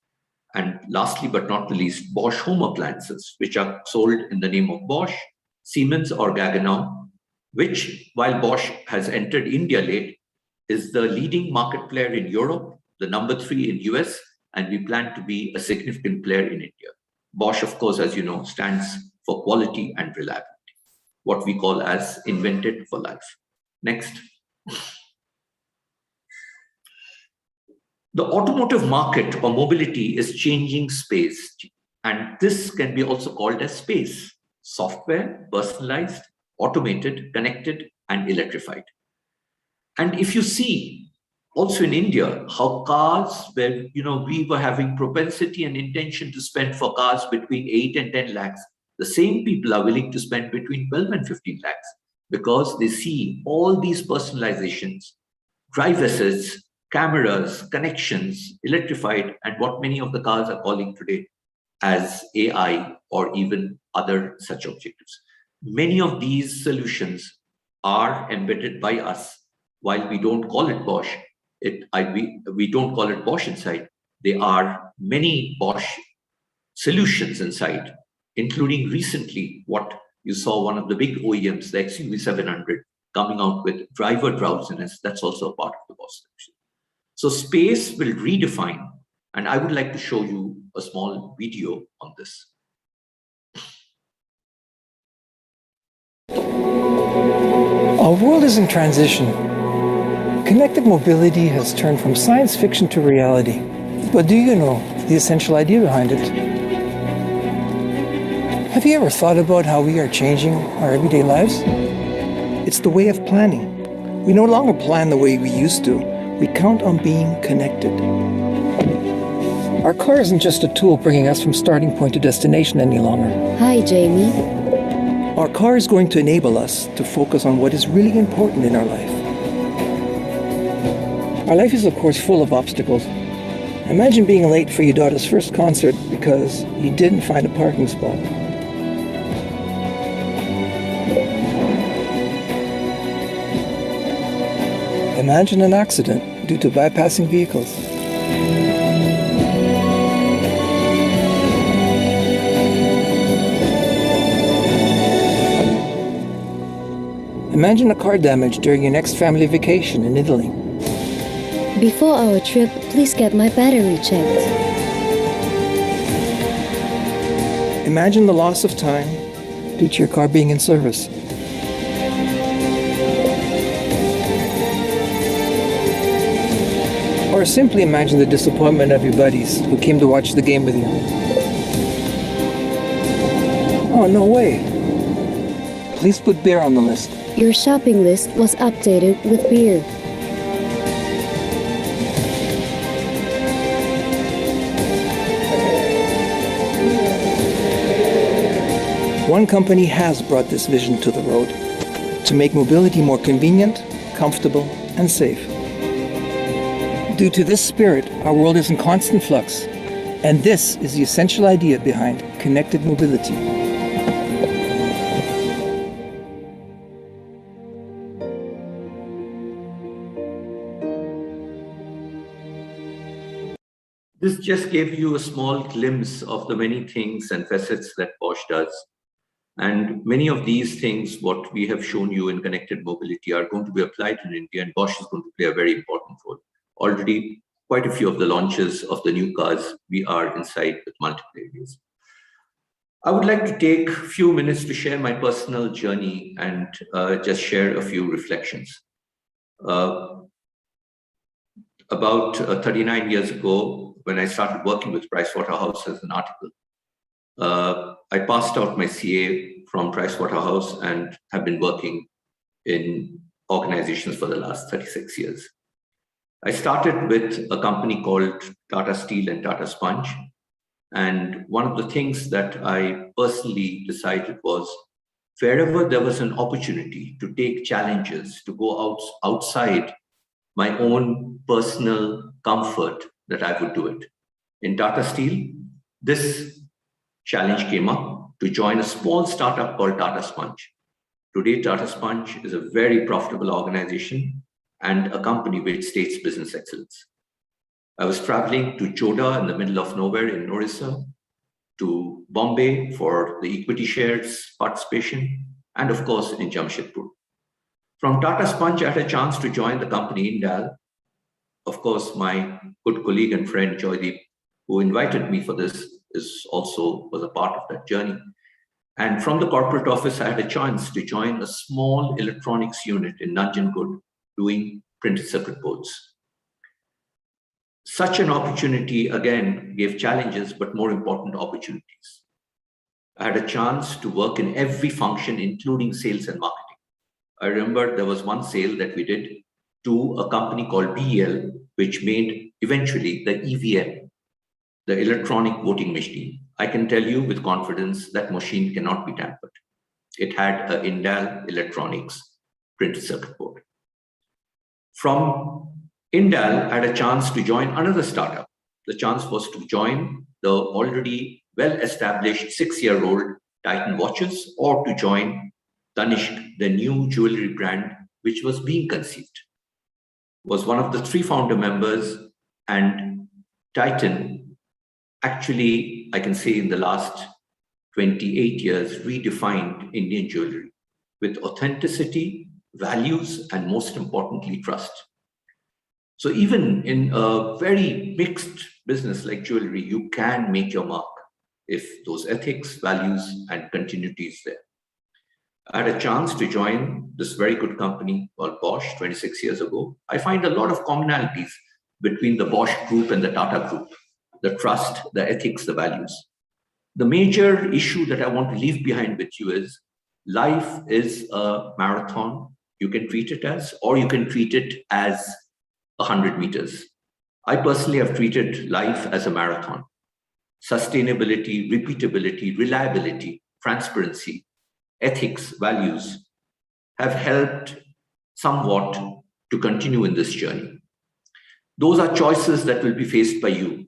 And lastly, but not the least, Bosch home appliances, which are sold in the name of Bosch, Siemens or Gaggenau, which, while Bosch has entered India late, is the leading market player in Europe, the number 3 in US, and we plan to be a significant player in India. Bosch, of course, as you know, stands for quality and reliability, what we call as invented for life. Next. The automotive market or mobility is changing space, and this can be also called as space. Software, personalized, automated, connected, and electrified. And if you see also in India, how cars, where we were having propensity and intention to spend for cars between 8 and 10 lakhs, the same people are willing to spend between 12 and 15 lakhs because they see all these personalizations, drive assists, cameras, connections, electrified, and what many of the cars are calling today as AI or even other such objectives. Many of these solutions are embedded by us. While we don't call it Bosch, we don't call it Bosch inside. There are many Bosch solutions inside, including recently what you saw one of the big OEMs, the XUV700, coming out with driver drowsiness. That's also a part of the Bosch solution. So space will redefine, and I would like to show you a small video on this. Our world is in transition. Connected mobility has turned from science fiction to reality. But do you know the essential idea behind it? Have you ever thought about how we are changing our everyday lives? It's the way of planning. We no longer plan the way we used to. We count on being connected. Our car isn't just a tool bringing us from starting point to destination any longer. Hi, Jamie. Our car is going to enable us to focus on what is really important in our life. Our life is, of course, full of obstacles. Imagine being late for your daughter's first concert because you didn't find a parking spot. Imagine an accident due to bypassing vehicles. Imagine a car damage during your next family vacation in Italy. Before our trip, please get my battery checked. Imagine the loss of time due to your car being in service. Or simply imagine the disappointment of your buddies who came to watch the game with you. Oh, no way. Please put beer on the list. Your shopping list was updated with beer. One company has brought this vision to the road to make mobility more convenient, comfortable, and safe. Due to this spirit, our world is in constant flux, and this is the essential idea behind connected mobility. This just gave you a small glimpse of the many things and facets that Bosch does. And many of these things, what we have shown you in connected mobility, are going to be applied in India, and Bosch is going to play a very important role. Already, quite a few of the launches of the new cars, we are inside with multiple areas. I would like to take a few minutes to share my personal journey and just share a few reflections. About 39 years ago, when I started working with Pricewaterhouse as an article, I passed out my CA from Pricewaterhouse and have been working in organizations for the last 36 years. I started with a company called Tata Steel and Tata Sponge. And one of the things that I personally decided was wherever there was an opportunity to take challenges, to go outside my own personal comfort, that I would do it. In Tata Steel, this challenge came up to join a small startup called Tata Sponge. Today, Tata Sponge is a very profitable organization and a company which states business excellence. I was traveling to Choda in the middle of nowhere in Orissa, to Bombay for the equity shares participation, and of course in Jamshedpur. From Tata Sponge, I had a chance to join the company Indal. Of course, my good colleague and friend Joydeep, who invited me for this, was a part of that journey. And from the corporate office, I had a chance to join a small electronics unit in Nanjangud doing printed circuit boards. Such an opportunity, again, gave challenges, but more important, opportunities. I had a chance to work in every function, including sales and marketing. I remember there was one sale that we did to a company called BEL, which made eventually the EVM, the electronic voting machine. I can tell you with confidence that machine cannot be tampered. It had an Indal Electronics printed circuit board. From Indal, I had a chance to join another startup. The chance was to join the already well-established 6-year-old Titan watches, or to join Tanishq, the new jewelry brand which was being conceived. Was one of the 3 founder members, and Titan actually, I can say in the last 28 years, redefined Indian jewelry with authenticity, values, and most importantly, trust. So even in a very mixed business like jewelry, you can make your mark if those ethics, values, and continuity is there. I had a chance to join this very good company called Bosch 26 years ago. I find a lot of commonalities between the Bosch group and the Tata group, the trust, the ethics, the values. The major issue that I want to leave behind with you is life is a marathon. You can treat it as, or you can treat it as 100 meters. I personally have treated life as a marathon. Sustainability, repeatability, reliability, transparency, ethics, values have helped somewhat to continue in this journey. Those are choices that will be faced by you,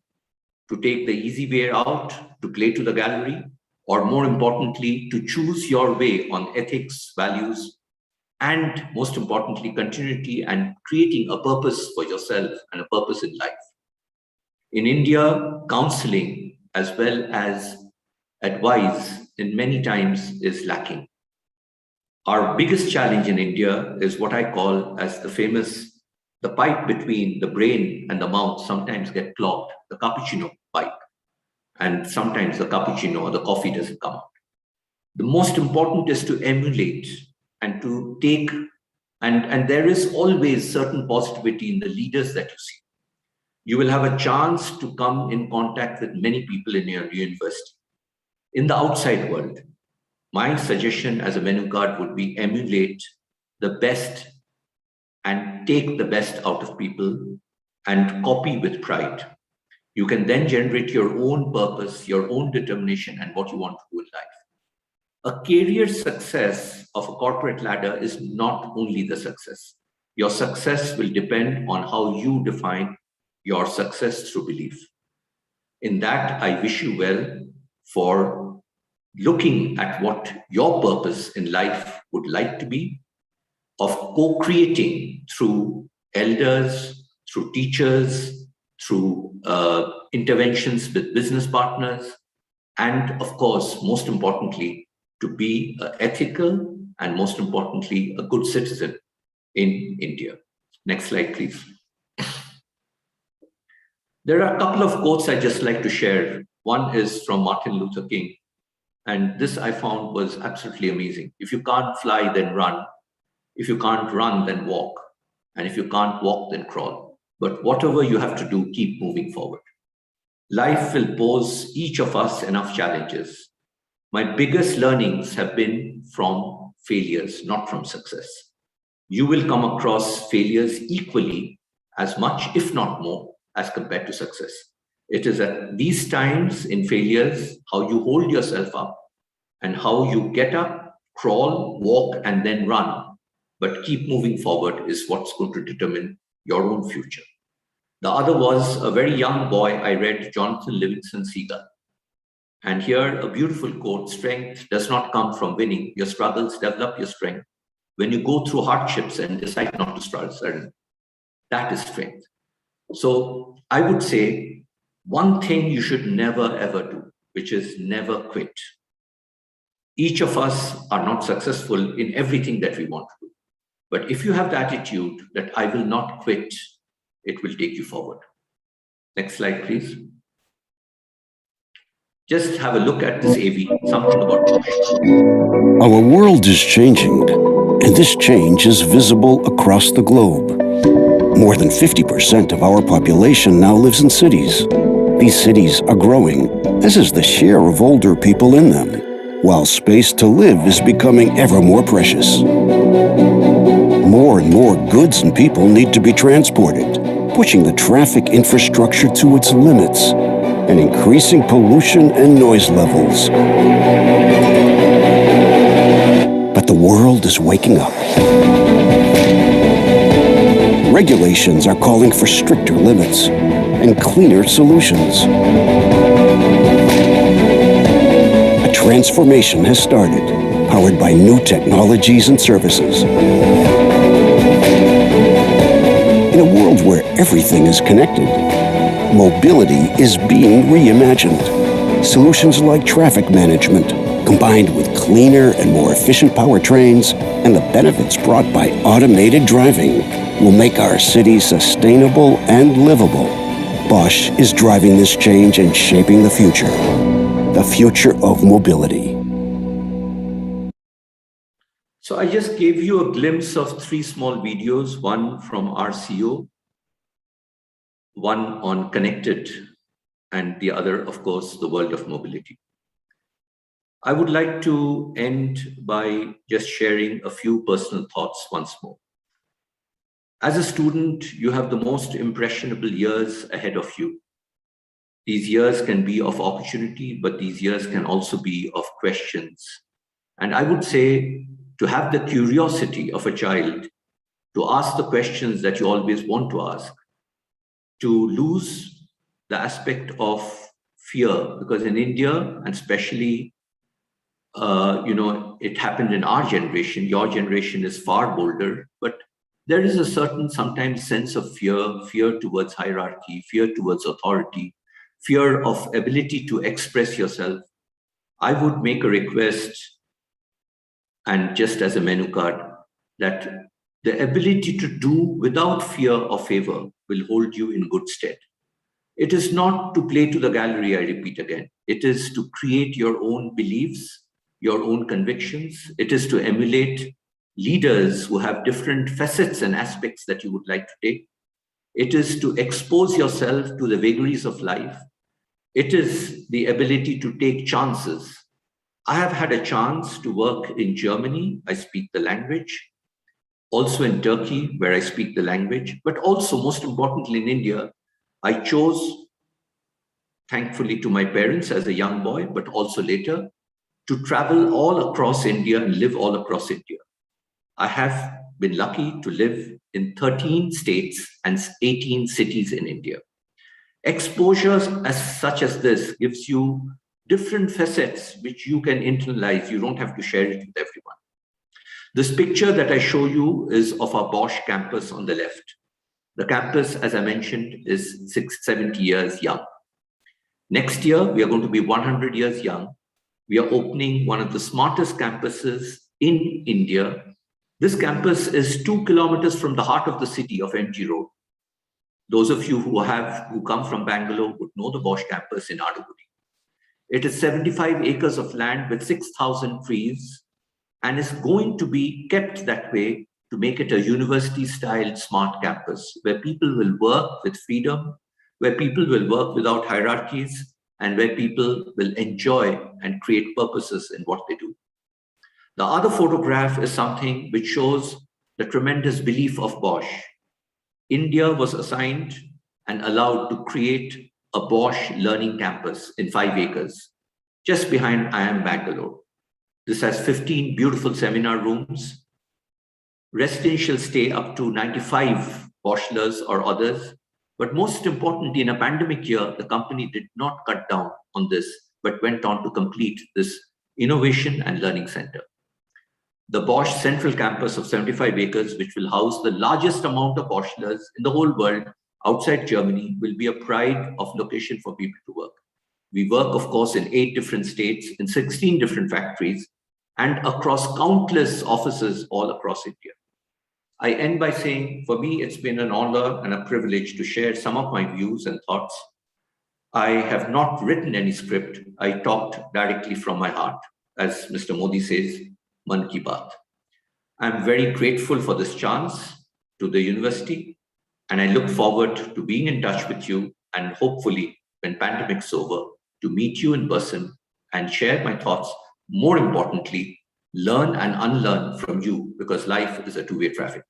to take the easy way out, to play to the gallery, or more importantly, to choose your way on ethics, values, and most importantly, continuity and creating a purpose for yourself and a purpose in life. In India, counseling as well as advice in many times is lacking. Our biggest challenge in India is what I call as the pipe between the brain and the mouth sometimes get clogged, the cappuccino pipe. And sometimes the cappuccino or the coffee doesn't come out. The most important is to emulate and to take, and there is always certain positivity in the leaders that you see. You will have a chance to come in contact with many people in your university. In the outside world, my suggestion as a menu card would be emulate the best and take the best out of people and copy with pride. You can then generate your own purpose, your own determination, and what you want to do in life. A career success of a corporate ladder is not only the success. Your success will depend on how you define your success through belief. In that, I wish you well for looking at what your purpose in life would like to be, of co-creating through elders, through teachers, through interventions with business partners, and of course, most importantly, to be ethical and most importantly, a good citizen in India. Next slide, please. There are a couple of quotes I'd just like to share. One is from Martin Luther King, and this I found was absolutely amazing. If you can't fly, then run. If you can't run, then walk. And if you can't walk, then crawl. But whatever you have to do, keep moving forward. Life will pose each of us enough challenges. My biggest learnings have been from failures, not from success. You will come across failures equally as much, if not more, as compared to success. It is at these times in failures, how you hold yourself up and how you get up, crawl, walk, and then run. But keep moving forward is what's going to determine your own future. The other was a very young boy. I read Jonathan Livingston Seagull. And here a beautiful quote: strength does not come from winning. Your struggles develop your strength. When you go through hardships and decide not to struggle, that is strength. So I would say one thing you should never ever do, which is never quit. Each of us are not successful in everything that we want to do. But if you have the attitude that I will not quit, it will take you forward. Next slide, please. Just have a look at this AV, something about Bosch. Our world is changing, and this change is visible across the globe. More than 50% of our population now lives in cities. These cities are growing, as is the share of older people in them, while space to live is becoming ever more precious. More and more goods and people need to be transported, pushing the traffic infrastructure to its limits and increasing pollution and noise levels. But the world is waking up. Regulations are calling for stricter limits and cleaner solutions. A transformation has started, powered by new technologies and services. In a world where everything is connected, mobility is being reimagined. Solutions like traffic management, combined with cleaner and more efficient powertrains and the benefits brought by automated driving, will make our cities sustainable and livable. Bosch is driving this change and shaping the future of mobility. So I just gave you a glimpse of 3 small videos, one from RCO, one on connected, and the other, of course, the world of mobility. I would like to end by just sharing a few personal thoughts once more. As a student, you have the most impressionable years ahead of you. These years can be of opportunity, but these years can also be of questions. And I would say to have the curiosity of a child, to ask the questions that you always want to ask, to lose the aspect of fear, because in India, and especially, it happened in our generation. Your generation is far bolder, but there is a certain sometimes sense of fear towards hierarchy, fear towards authority, fear of ability to express yourself. I would make a request, and just as a menu card, that the ability to do without fear or favor will hold you in good stead. It is not to play to the gallery, I repeat again. It is to create your own beliefs, your own convictions. It is to emulate leaders who have different facets and aspects that you would like to take. It is to expose yourself to the vagaries of life. It is the ability to take chances. I have had a chance to work in Germany. I speak the language. Also in Turkey, where I speak the language, but also most importantly in India, I chose, thankfully to my parents as a young boy, but also later, to travel all across India and live all across India. I have been lucky to live in 13 states and 18 cities in India. Exposures such as this gives you different facets which you can internalize. You don't have to share it with everyone. This picture that I show you is of our Bosch campus on the left. The campus, as I mentioned, is 70 years young. Next year, we are going to be 100 years young. We are opening one of the smartest campuses in India. This campus is 2 kilometers from the heart of the city of MG Road. Those of you who come from Bangalore would know the Bosch campus in Adugudi. It is 75 acres of land with 6,000 trees and is going to be kept that way to make it a university-style smart campus where people will work with freedom, where people will work without hierarchies, and where people will enjoy and create purposes in what they do. The other photograph is something which shows the tremendous belief of Bosch. India was assigned and allowed to create a Bosch learning campus in 5 acres, just behind IIM Bangalore. This has 15 beautiful seminar rooms, residential stay up to 95 Boschlers or others. But most importantly, in a pandemic year, the company did not cut down on this, but went on to complete this innovation and learning center. The Bosch central campus of 75 acres, which will house the largest amount of Boschlers in the whole world outside Germany, will be a pride of location for people to work. We work, of course, in 8 different states, in 16 different factories, and across countless offices all across India. I end by saying, for me, it's been an honor and a privilege to share some of my views and thoughts. I have not written any script. I talked directly from my heart, as Mr. Modi says, Man Ki Baat. I'm very grateful for this chance to the university, and I look forward to being in touch with you and hopefully, when pandemic's over, to meet you in person and share my thoughts. More importantly, learn and unlearn from you, because life is a two-way traffic.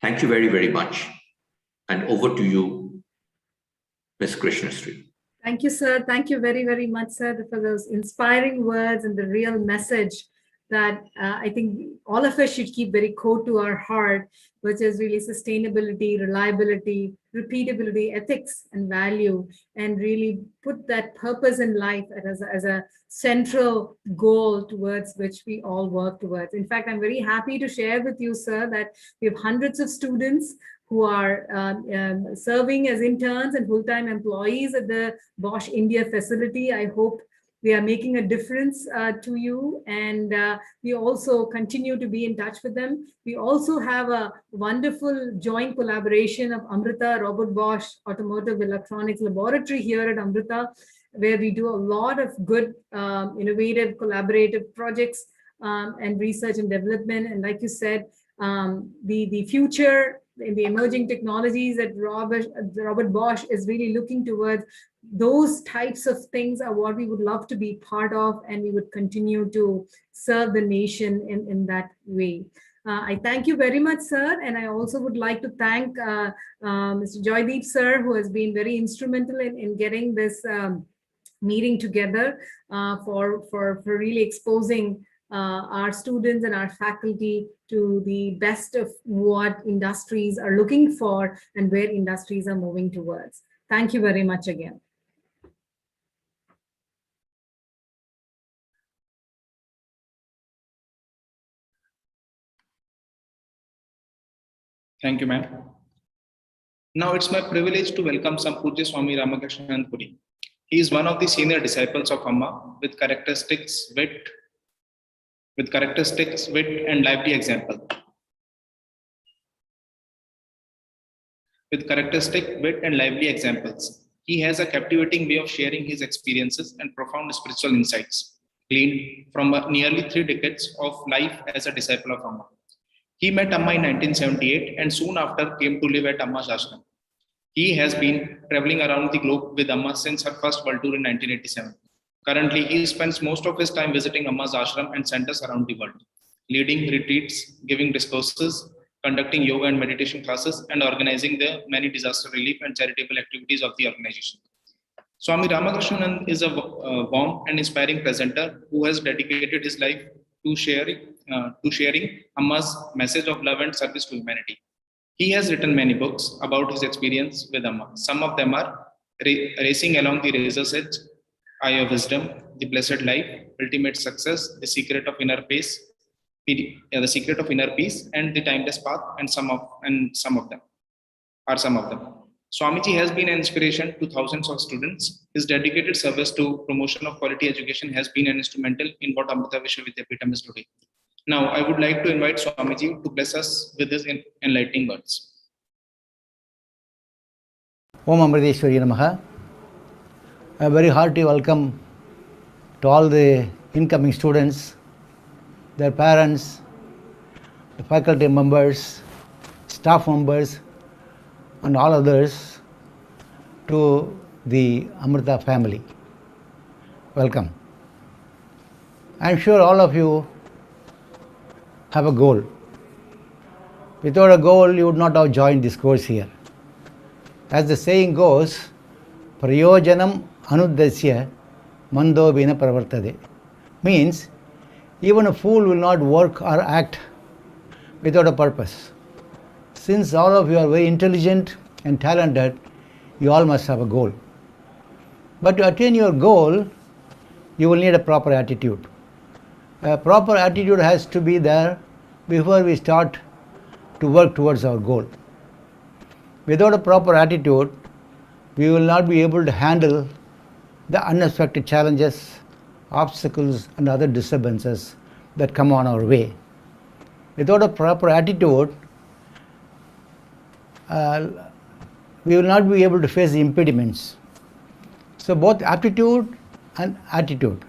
Thank you very, very much. And over to you, Ms. Krishnasri. Thank you, sir. Thank you very, very much, sir, for those inspiring words and the real message that I think all of us should keep very core to our heart, which is really sustainability, reliability, repeatability, ethics, and value, and really put that purpose in life as a central goal towards which we all work towards. In fact, I'm very happy to share with you, sir, that we have hundreds of students who are serving as interns and full-time employees at the Bosch India facility. I hope we are making a difference to you, and we also continue to be in touch with them. We also have a wonderful joint collaboration of Amrita, Robert Bosch Automotive Electronics Laboratory here at Amrita, where we do a lot of good, innovative, collaborative projects and research and development. And like you said, the future in the emerging technologies that Robert Bosch is really looking towards, those types of things are what we would love to be part of, and we would continue to serve the nation in that way. I thank you very much, sir, and I also would like to thank Mr. Joydeep, sir, who has been very instrumental in getting this meeting together for really exposing our students and our faculty to the best of what industries are looking for and where industries are moving towards. Thank you very much again. Thank you, ma'am. Now it's my privilege to welcome Sampurja Swami Ramakrishnan Puri. He is one of the senior disciples of Amma with characteristics, wit, and lively example. With characteristic wit and lively examples, he has a captivating way of sharing his experiences and profound spiritual insights gleaned from nearly 3 decades of life as a disciple of Amma. He met Amma in 1978 and soon after came to live at Amma's ashram. He has been traveling around the globe with Amma since her first world tour in 1987. Currently, he spends most of his time visiting Amma's ashram and centers around the world, leading retreats, giving discourses, conducting yoga and meditation classes, and organizing the many disaster relief and charitable activities of the organization. Swami Ramakrishnan is a warm and inspiring presenter who has dedicated his life to sharing Amma's message of love and service to humanity. He has written many books about his experience with Amma. Some of them are Racing Along the Razor's Edge, Eye of Wisdom, The Blessed Life, Ultimate Success, The Secret of Inner Peace, The Secret of Inner Peace, and The Timeless Path, and some of them. are some of them. Swamiji has been an inspiration to thousands of students. His dedicated service to promotion of quality education has been instrumental in what Amrita Vishwa Vidyapeetham is today. Now, I would like to invite Swamiji to bless us with his enlightening words. Om Amriteshwari Namaha. A very hearty welcome to all the incoming students, their parents, the faculty members, staff members, and all others to the Amrita family. Welcome. I am sure all of you have a goal. Without a goal, you would not have joined this course here. As the saying goes, Prayojanam Anuddasya Mandobina Pravartade. Means, even a fool will not work or act without a purpose. Since all of you are very intelligent and talented, you all must have a goal. But to attain your goal, you will need a proper attitude. A proper attitude has to be there before we start to work towards our goal. Without a proper attitude, we will not be able to handle the unexpected challenges, obstacles, and other disturbances that come on our way. Without a proper attitude, we will not be able to face the impediments. So both aptitude and attitude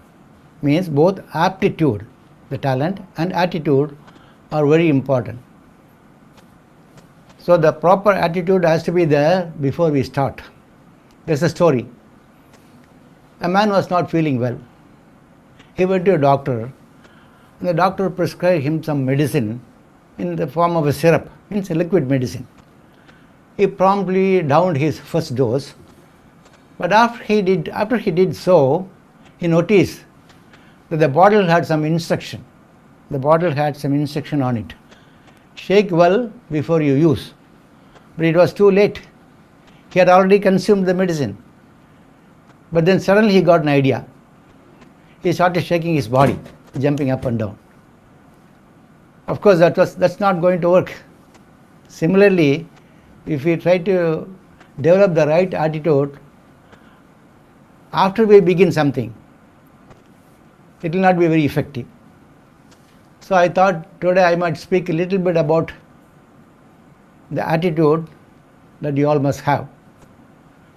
means both aptitude, the talent, and attitude are very important. So the proper attitude has to be there before we start. There's a story. A man was not feeling well. He went to a doctor, and the doctor prescribed him some medicine in the form of a syrup, means a liquid medicine. He promptly downed his first dose, but after he did so, he noticed that the bottle had some instruction. The bottle had some instruction on it. Shake well before you use. But it was too late. He had already consumed the medicine. But then suddenly he got an idea. He started shaking his body, jumping up and down. Of course, that's not going to work. Similarly, if we try to develop the right attitude, after we begin something, it will not be very effective. So I thought today I might speak a little bit about the attitude that you all must have.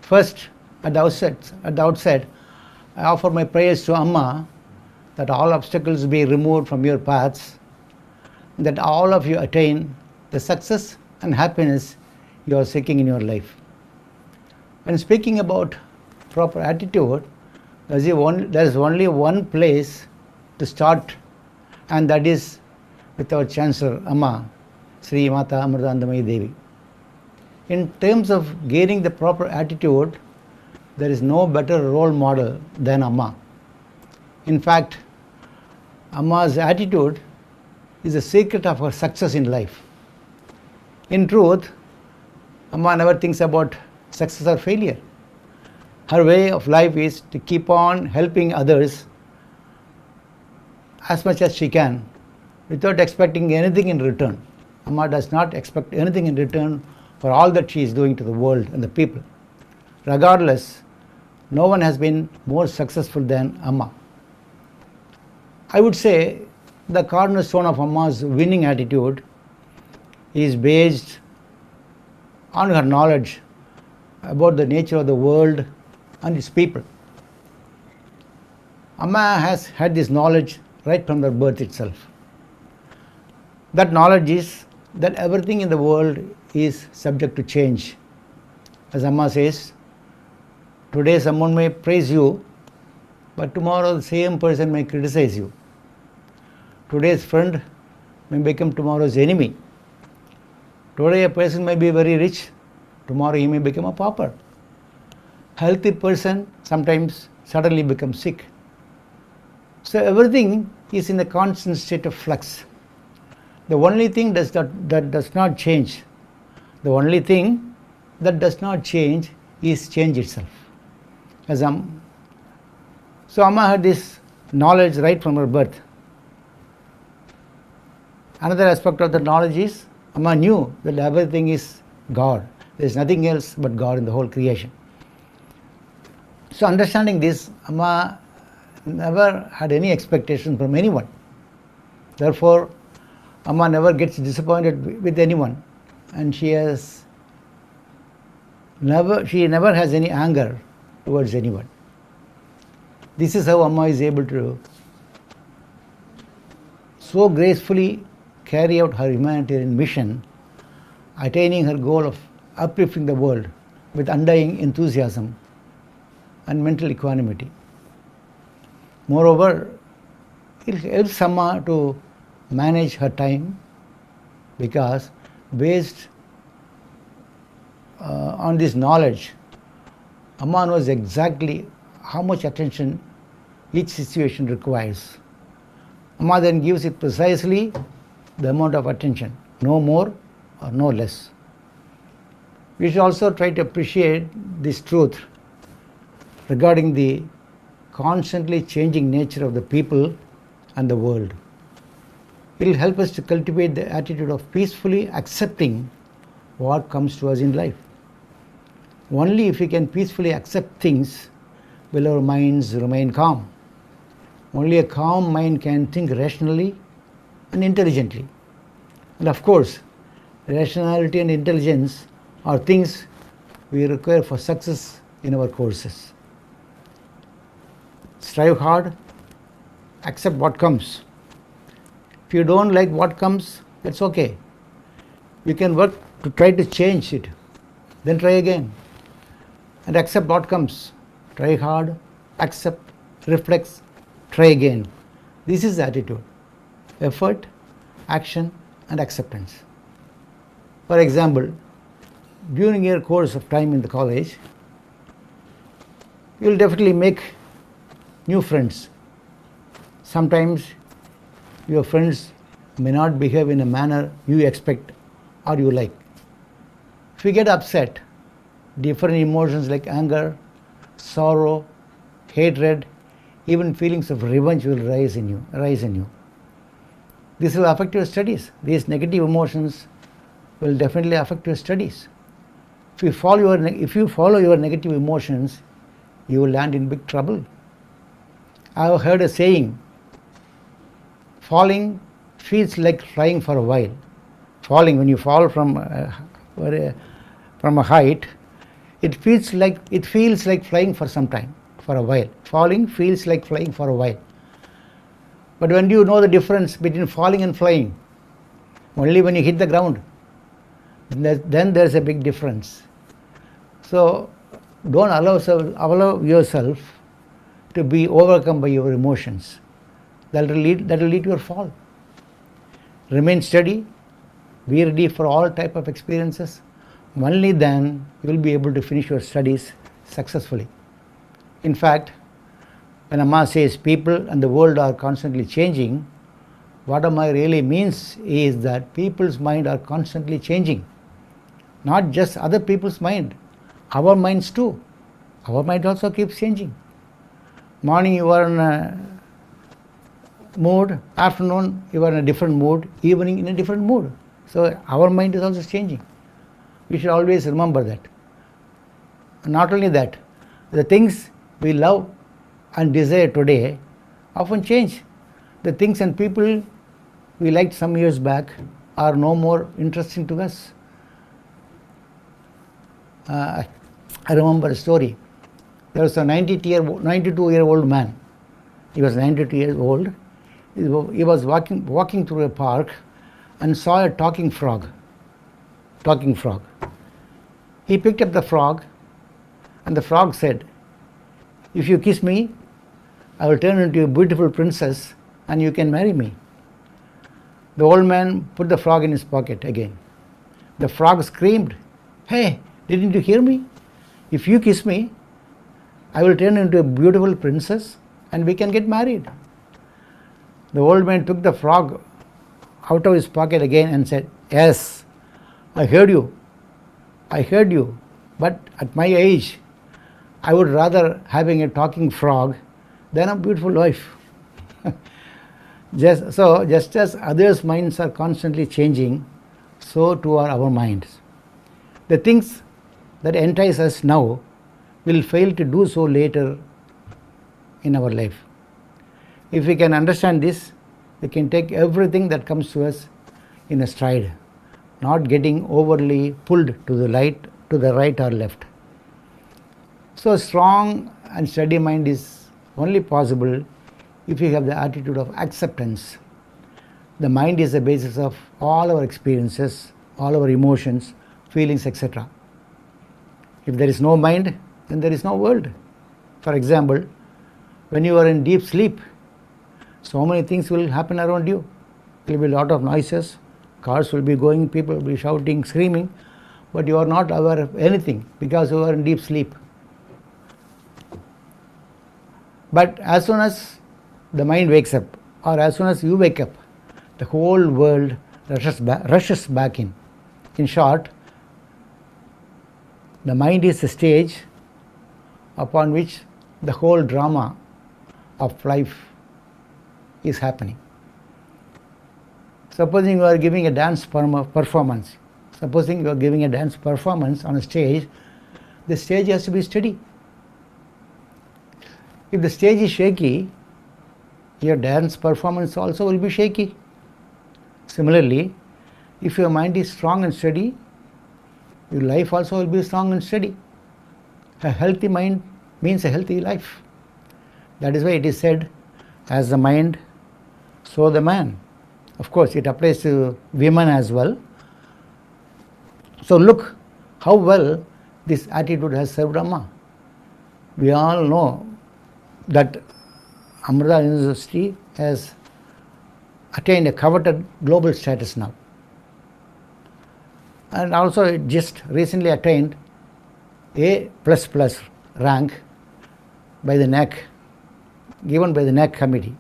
First, at the outset, I offer my prayers to Amma that all obstacles be removed from your paths, that all of you attain the success and happiness you are seeking in your life. When speaking about proper attitude, there is only one place to start, and that is with our Chancellor, Amma, Sri Mata Amritandamayi Devi. In terms of gaining the proper attitude, there is no better role model than Amma. In fact, Amma's attitude is the secret of her success in life. In truth, Amma never thinks about success or failure. Her way of life is to keep on helping others as much as she can without expecting anything in return. Amma does not expect anything in return for all that she is doing to the world and the people. Regardless, no one has been more successful than Amma. I would say the cornerstone of Amma's winning attitude is based on her knowledge about the nature of the world and its people. Amma has had this knowledge right from her birth itself. That knowledge is that everything in the world is subject to change. As Amma says, today someone may praise you, but tomorrow the same person may criticize you. Today's friend may become tomorrow's enemy. Today a person may be very rich, tomorrow he may become a pauper. Healthy person sometimes suddenly becomes sick. So everything is in a constant state of flux. The only thing that does not change, the only thing that does not change is change itself. So Amma had this knowledge right from her birth. Another aspect of the knowledge is Amma knew that everything is God. There is nothing else but God in the whole creation. So understanding this, Amma never had any expectation from anyone. Therefore, Amma never gets disappointed with anyone, and she never has any anger towards anyone. This is how Amma is able to so gracefully carry out her humanitarian mission, attaining her goal of uplifting the world with undying enthusiasm and mental equanimity. Moreover, it helps Amma to manage her time, because based on this knowledge, Amma knows exactly how much attention each situation requires. Amma then gives it precisely the amount of attention, no more or no less. We should also try to appreciate this truth regarding the constantly changing nature of the people and the world. It will help us to cultivate the attitude of peacefully accepting what comes to us in life. Only if we can peacefully accept things will our minds remain calm. Only a calm mind can think rationally and intelligently. And of course, rationality and intelligence are things we require for success in our courses. Strive hard, accept what comes. If you don't like what comes, that's okay. You can work to try to change it. Then try again. And accept what comes. Try hard, accept, reflex, try again. This is the attitude. Effort, action, and acceptance. For example, during your course of time in the college, you will definitely make new friends. Sometimes your friends may not behave in a manner you expect or you like. If you get upset, different emotions like anger, sorrow, hatred, even feelings of revenge will rise in you. This will affect your studies. These negative emotions will definitely affect your studies. If you follow your negative emotions, you will land in big trouble. I have heard a saying, falling feels like flying for a while. Falling, when you fall from a height, it feels like flying for some time, for a while. Falling feels like flying for a while. But when do you know the difference between falling and flying? Only when you hit the ground. Then there's a big difference. So don't allow yourself to be overcome by your emotions. That will lead to your fall. Remain steady. Be ready for all type of experiences. Only then you will be able to finish your studies successfully. In fact, when Amma says people and the world are constantly changing, what Amma really means is that people's mind are constantly changing. Not just other people's mind, our minds too. Our mind also keeps changing. Morning you are in a mood, afternoon you are in a different mood, evening in a different mood. So our mind is also changing. We should always remember that. And not only that, the things we love and desire today often change. The things and people we liked some years back are no more interesting to us. I remember a story. There was a 92-year-old man. He was 92 years old. He was walking through a park and saw a talking frog. He picked up the frog, and the frog said, "If you kiss me, I will turn into a beautiful princess and you can marry me." The old man put the frog in his pocket again. The frog screamed, "Hey, didn't you hear me? If you kiss me, I will turn into a beautiful princess and we can get married." The old man took the frog out of his pocket again and said, "Yes, I heard you, but at my age, I would rather having a talking frog than a beautiful wife." Just as others' minds are constantly changing, so too are our minds. The things that entice us now will fail to do so later in our life. If we can understand this, we can take everything that comes to us in a stride, not getting overly pulled to the right or left. So strong and steady mind is only possible if we have the attitude of acceptance. The mind is the basis of all our experiences, all our emotions, feelings, etc. If there is no mind, then there is no world. For example, when you are in deep sleep, so many things will happen around you. There will be a lot of noises, cars will be going, people will be shouting, screaming, but you are not aware of anything because you are in deep sleep. But as soon as the mind wakes up, or as soon as you wake up, the whole world rushes back in. In short, the mind is the stage upon which the whole drama of life is happening. Supposing you are giving a dance performance, on a stage, the stage has to be steady. If the stage is shaky, your dance performance also will be shaky. Similarly, if your mind is strong and steady, your life also will be strong and steady. A healthy mind means a healthy life. That is why it is said, as the mind, so the man. Of course, it applies to women as well. So look how well this attitude has served Amma. We all know that Amrita University has attained a coveted global status now. And also it just recently attained A++ rank by the NAC, given by the NAC committee.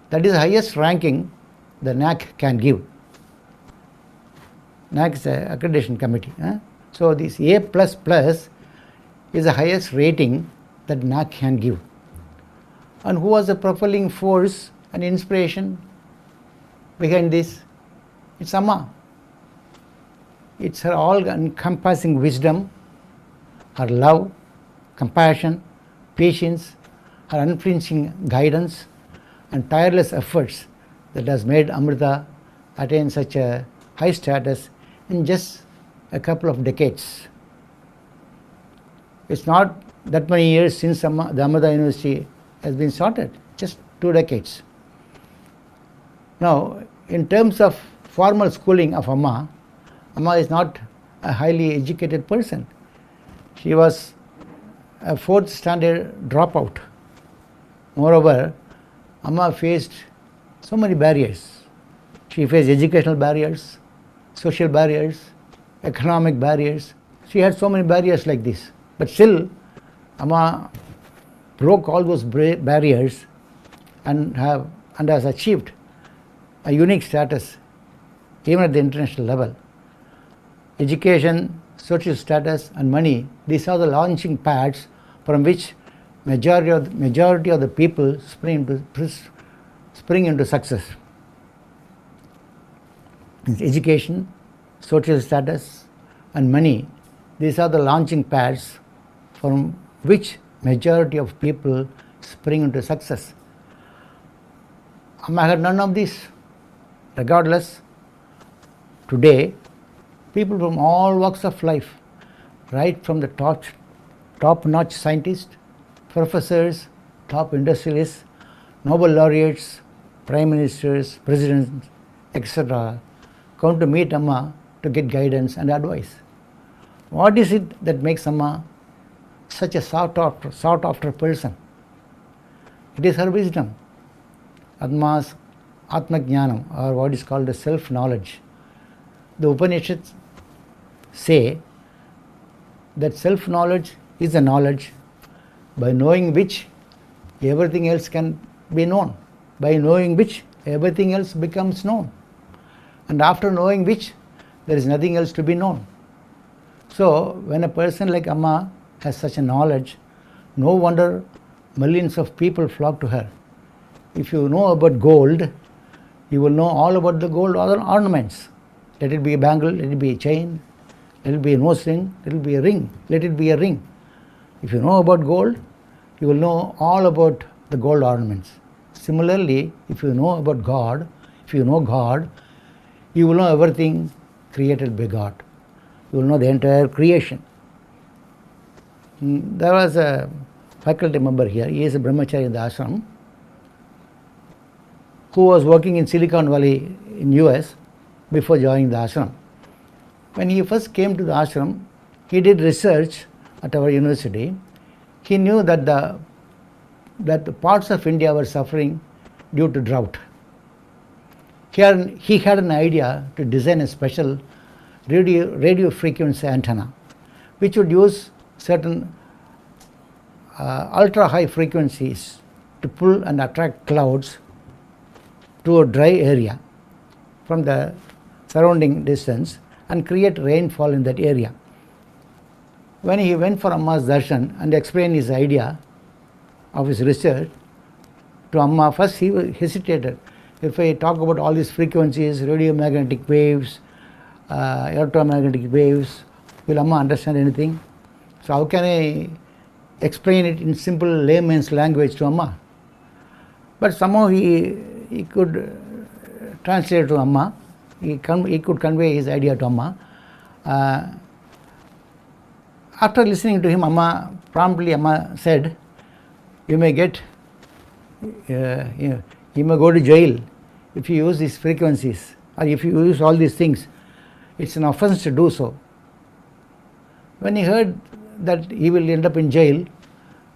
That is the highest ranking the NAC can give. NAC is an accreditation committee. So this A++ is the highest rating that NAC can give. And who was the propelling force and inspiration behind this? It's Amma. It's her all-encompassing wisdom, her love, compassion, patience, her unflinching guidance, and tireless efforts that has made Amrita attain such a high status in just a couple of decades. It's not that many years since the Amrita University has been started, just 2 decades. Now, in terms of formal schooling of Amma is not a highly educated person. She was a 4th standard dropout. Moreover, Amma faced so many barriers. She faced educational barriers, social barriers, economic barriers. She had so many barriers like this. But still, Amma broke all those barriers and has achieved a unique status even at the international level. Education, social status and money, these are the launching pads from which majority of the people spring into success. Education, social status and money, these are the launching pads from which majority of people spring into success. Amma had none of this. Regardless, today, people from all walks of life, right from the top-notch scientists, professors, top industrialists, Nobel laureates, prime ministers, presidents, etc., come to meet Amma to get guidance and advice. What is it that makes Amma such a sought-after person? It is her wisdom, Atma's Atma-jnanam, or what is called the self-knowledge. The Upanishads say that self-knowledge is a knowledge by knowing which everything else can be known, by knowing which everything else becomes known, and after knowing which there is nothing else to be known. So when a person like Amma has such a knowledge, no wonder millions of people flock to her. If you know about gold, you will know all about the gold ornaments. Let it be a bangle, let it be a chain, Let it be a nose ring, let it be a ring, let it be a ring. If you know about gold, you will know all about the gold ornaments. Similarly, if you know about God, if you know God, you will know everything created by God. You will know the entire creation. There was a faculty member here, he is a brahmachari in the ashram, who was working in Silicon Valley in US before joining the ashram. When he first came to the ashram, he did research at our university. He knew that the parts of India were suffering due to drought. Here he had an idea to design a special radio frequency antenna, which would use certain ultra high frequencies to pull and attract clouds to a dry area from the surrounding distance and create rainfall in that area. When he went for Amma's darshan and explained his idea of his research to Amma, first he hesitated. If I talk about all these frequencies, radiomagnetic waves, electromagnetic waves, will Amma understand anything? So how can I explain it in simple layman's language to Amma? But somehow he could translate to Amma. He could convey his idea to Amma. After listening to him, promptly Amma said, you may go to jail if you use these frequencies, or if you use all these things. It's an offense to do so. When he heard that he will end up in jail,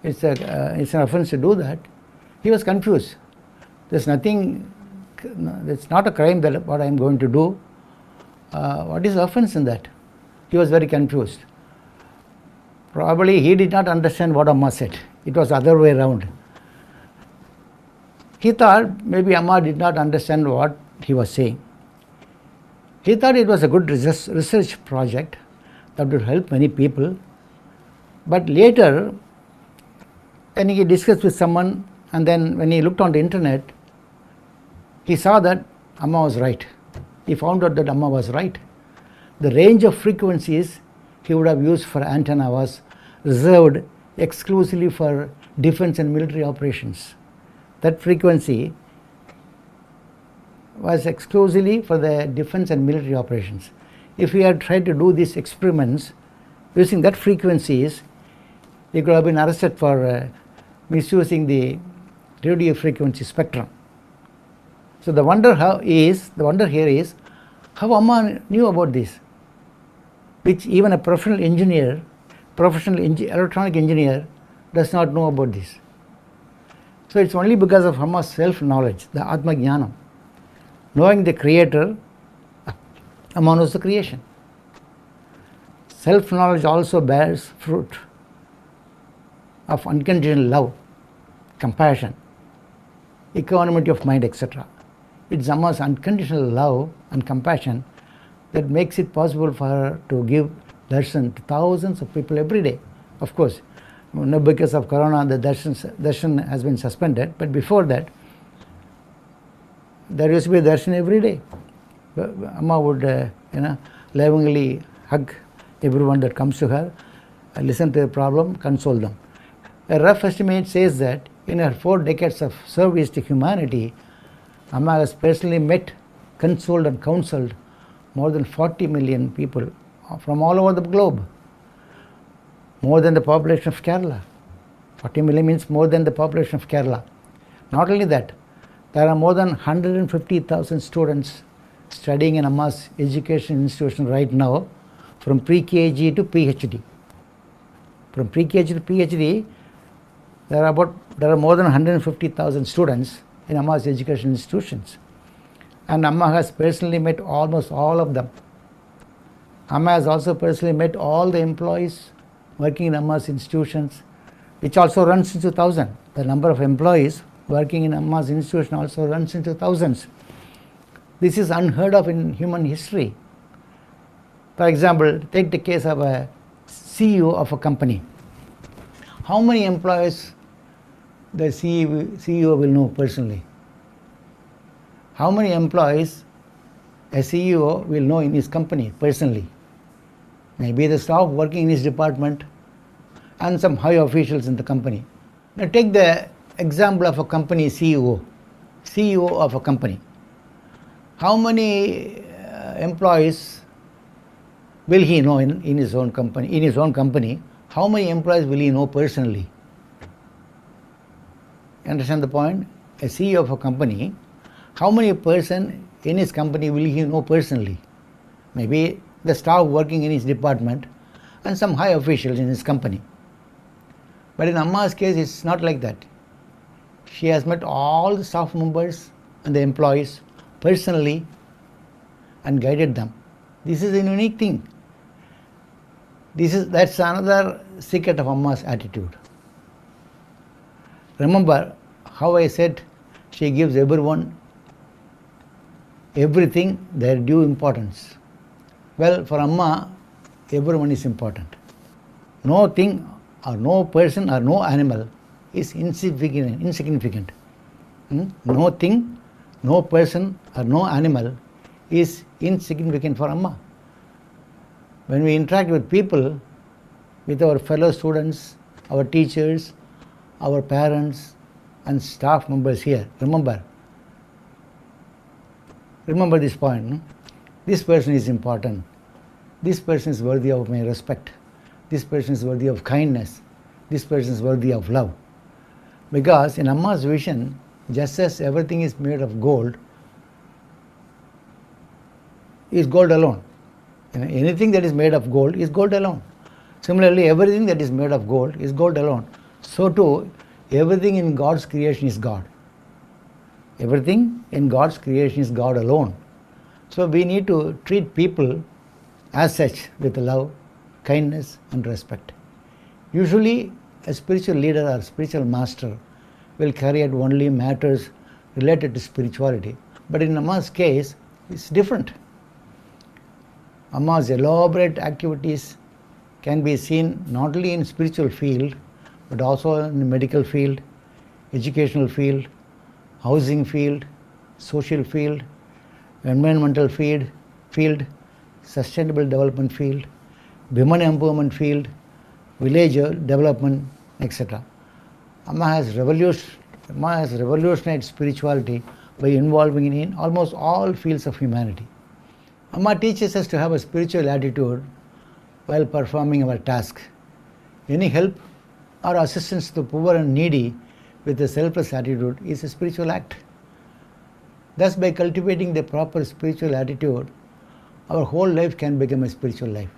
it's an offense to do that, he was confused. There's nothing, it's not a crime that what I am going to do. What is the offense in that? He was very confused. Probably he did not understand what Amma said. It was the other way around. He thought maybe Amma did not understand what he was saying. He thought it was a good research project that would help many people. But later, when he discussed with someone, and then when he looked on the internet, he saw that Amma was right. He found out that Amma was right. The range of frequencies he would have used for antenna was reserved exclusively for defense and military operations. That frequency was exclusively for the defense and military operations. If we had tried to do these experiments using that frequencies, he could have been arrested for misusing the radio frequency spectrum. So the wonder here is how Amma knew about this, which even a professional electronic engineer does not know about this. So it's only because of Amma's self-knowledge, the Atma Jnanam. Knowing the Creator, Amma knows the creation. Self-knowledge also bears fruit of unconditional love, compassion, equanimity of mind, etc. It's Amma's unconditional love and compassion that makes it possible for her to give darshan to thousands of people every day. Of course, because of Corona, the darshan has been suspended, but before that, there used to be darshan every day. Amma would lovingly hug everyone that comes to her, listen to their problem, console them. A rough estimate says that in her 4 decades of service to humanity, Amma has personally met, consoled and counseled more than 40 million people from all over the globe. More than the population of Kerala. 40 million means more than the population of Kerala. Not only that, there are more than 150,000 students studying in Amma's education institution right now, from pre-KG to PhD. From pre-KG to PhD, there are more than 150,000 students in Amma's education institutions. And Amma has personally met almost all of them. Amma has also personally met all the employees working in Amma's institutions, which also runs into thousands. The number of employees working in Amma's institution also runs into thousands. This is unheard of in human history. For example, take the case of a CEO of a company. How many employees the CEO will know personally? How many employees a CEO will know in his company personally? maybe the staff working in his department, and some high officials in the company. Now take the example of a company CEO of a company. How many employees will he know in his own company? In his own company, how many employees will he know personally? Understand the point? A CEO of a company, how many person in his company will he know personally? Maybe the staff working in his department and some high officials in his company. But in Amma's case, it's not like that. She has met all the staff members and the employees personally and guided them. This is a unique thing. That's another secret of Amma's attitude. Remember how I said she gives everyone everything their due importance. Well, for Amma, everyone is important. No thing or no person or no animal is insignificant. No thing, no person or no animal is insignificant for Amma. When we interact with people, with our fellow students, our teachers, our parents and staff members here, remember this point. This person is important. This person is worthy of my respect. This person is worthy of kindness. This person is worthy of love. Because in Amma's vision, just as everything is made of gold, is gold alone. Anything that is made of gold is gold alone. Similarly, everything that is made of gold is gold alone. So too, everything in God's creation is God. Everything in God's creation is God alone. So we need to treat people as such with love, kindness and respect. Usually a spiritual leader or spiritual master will carry out only matters related to spirituality. But in Amma's case, it's different. Amma's elaborate activities can be seen not only in spiritual field, but also in the medical field, educational field, housing field, social field, environmental field, sustainable development field, women empowerment field, village development, etc. Amma has revolutionized spirituality by involving in almost all fields of humanity. Amma teaches us to have a spiritual attitude while performing our task. Any help or assistance to the poor and needy with a selfless attitude is a spiritual act. Thus, by cultivating the proper spiritual attitude, our whole life can become a spiritual life.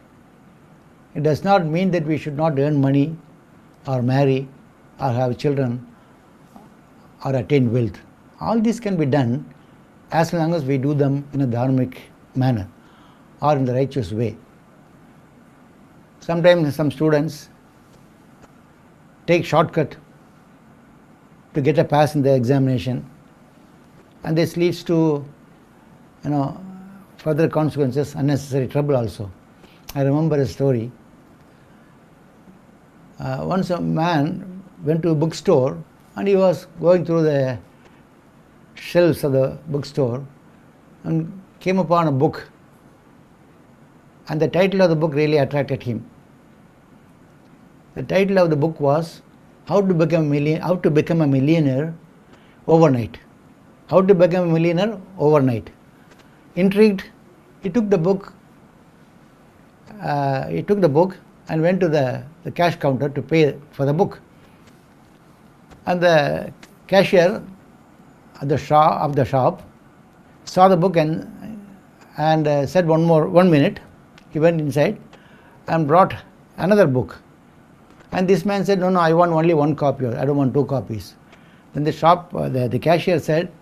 It does not mean that we should not earn money or marry or have children or attain wealth. All this can be done as long as we do them in a dharmic manner or in the righteous way. Sometimes some students take shortcut to get a pass in the examination, and this leads to further consequences, unnecessary trouble also. I remember a story. Once a man went to a bookstore and he was going through the shelves of the bookstore and came upon a book, and the title of the book really attracted him. The title of the book was How to Become a Millionaire Overnight. How to Become a Millionaire Overnight. Intrigued, he took the book and went to the cash counter to pay for the book. And the cashier of the shop saw the book and said, one minute. He went inside and brought another book. And this man said, no, I want only one copy. I don't want two copies. Then the cashier said,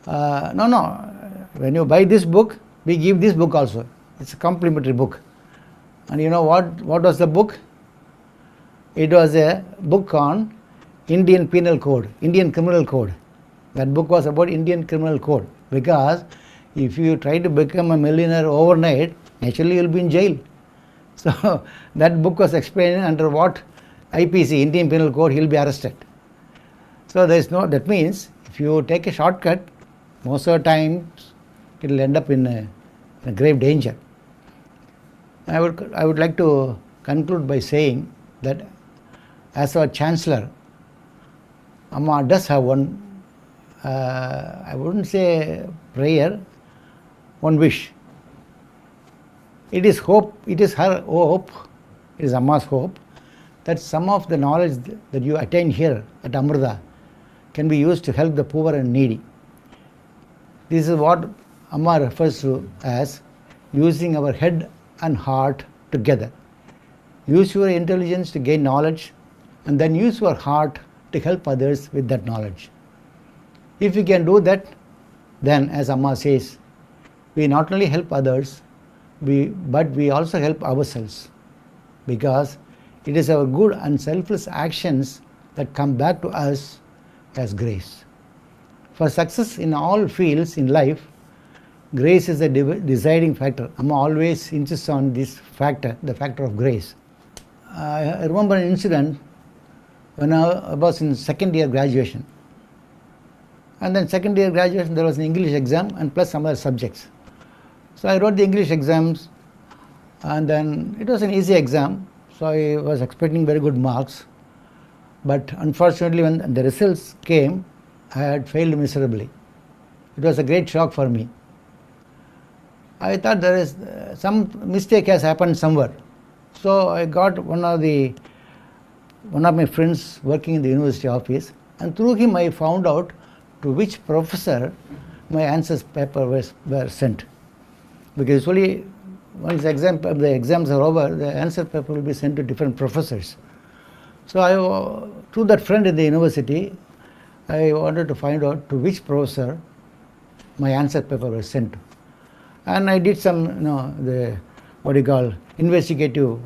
no, when you buy this book, we give this book also. It's a complimentary book. And you know what was the book? It was a book on Indian Penal Code, Indian Criminal Code. That book was about Indian Criminal Code, because if you try to become a millionaire overnight, naturally you will be in jail. So that book was explaining under what IPC, Indian Penal Code, he will be arrested. So that means if you take a shortcut, most of the times it will end up in a grave danger. I would like to conclude by saying that as our Chancellor, Amma does have one, I wouldn't say prayer, one wish. It is hope, it is her hope, it is Amma's hope, that some of the knowledge that you attain here at Amrita can be used to help the poor and needy. This is what Amma refers to as using our head and heart together. Use your intelligence to gain knowledge, and then use your heart to help others with that knowledge. If we can do that, then as Amma says, we not only help others, but we also help ourselves, because it is our good and selfless actions that come back to us as grace. For success in all fields in life, grace is the deciding factor. Amma always insists on this factor, the factor of grace. I remember an incident when I was in second year graduation. And then second year graduation there was an English exam and plus some other subjects. So I wrote the English exams, and then it was an easy exam, so I was expecting very good marks. But unfortunately when the results came, I had failed miserably. It was a great shock for me. I thought there is some mistake has happened somewhere. So I got one of my friends working in the university office, and through him I found out to which professor my answers paper were sent. Because usually once the exams are over, the answer paper will be sent to different professors. So through that friend in the university, I wanted to find out to which professor my answer paper was sent to. And I did some, investigative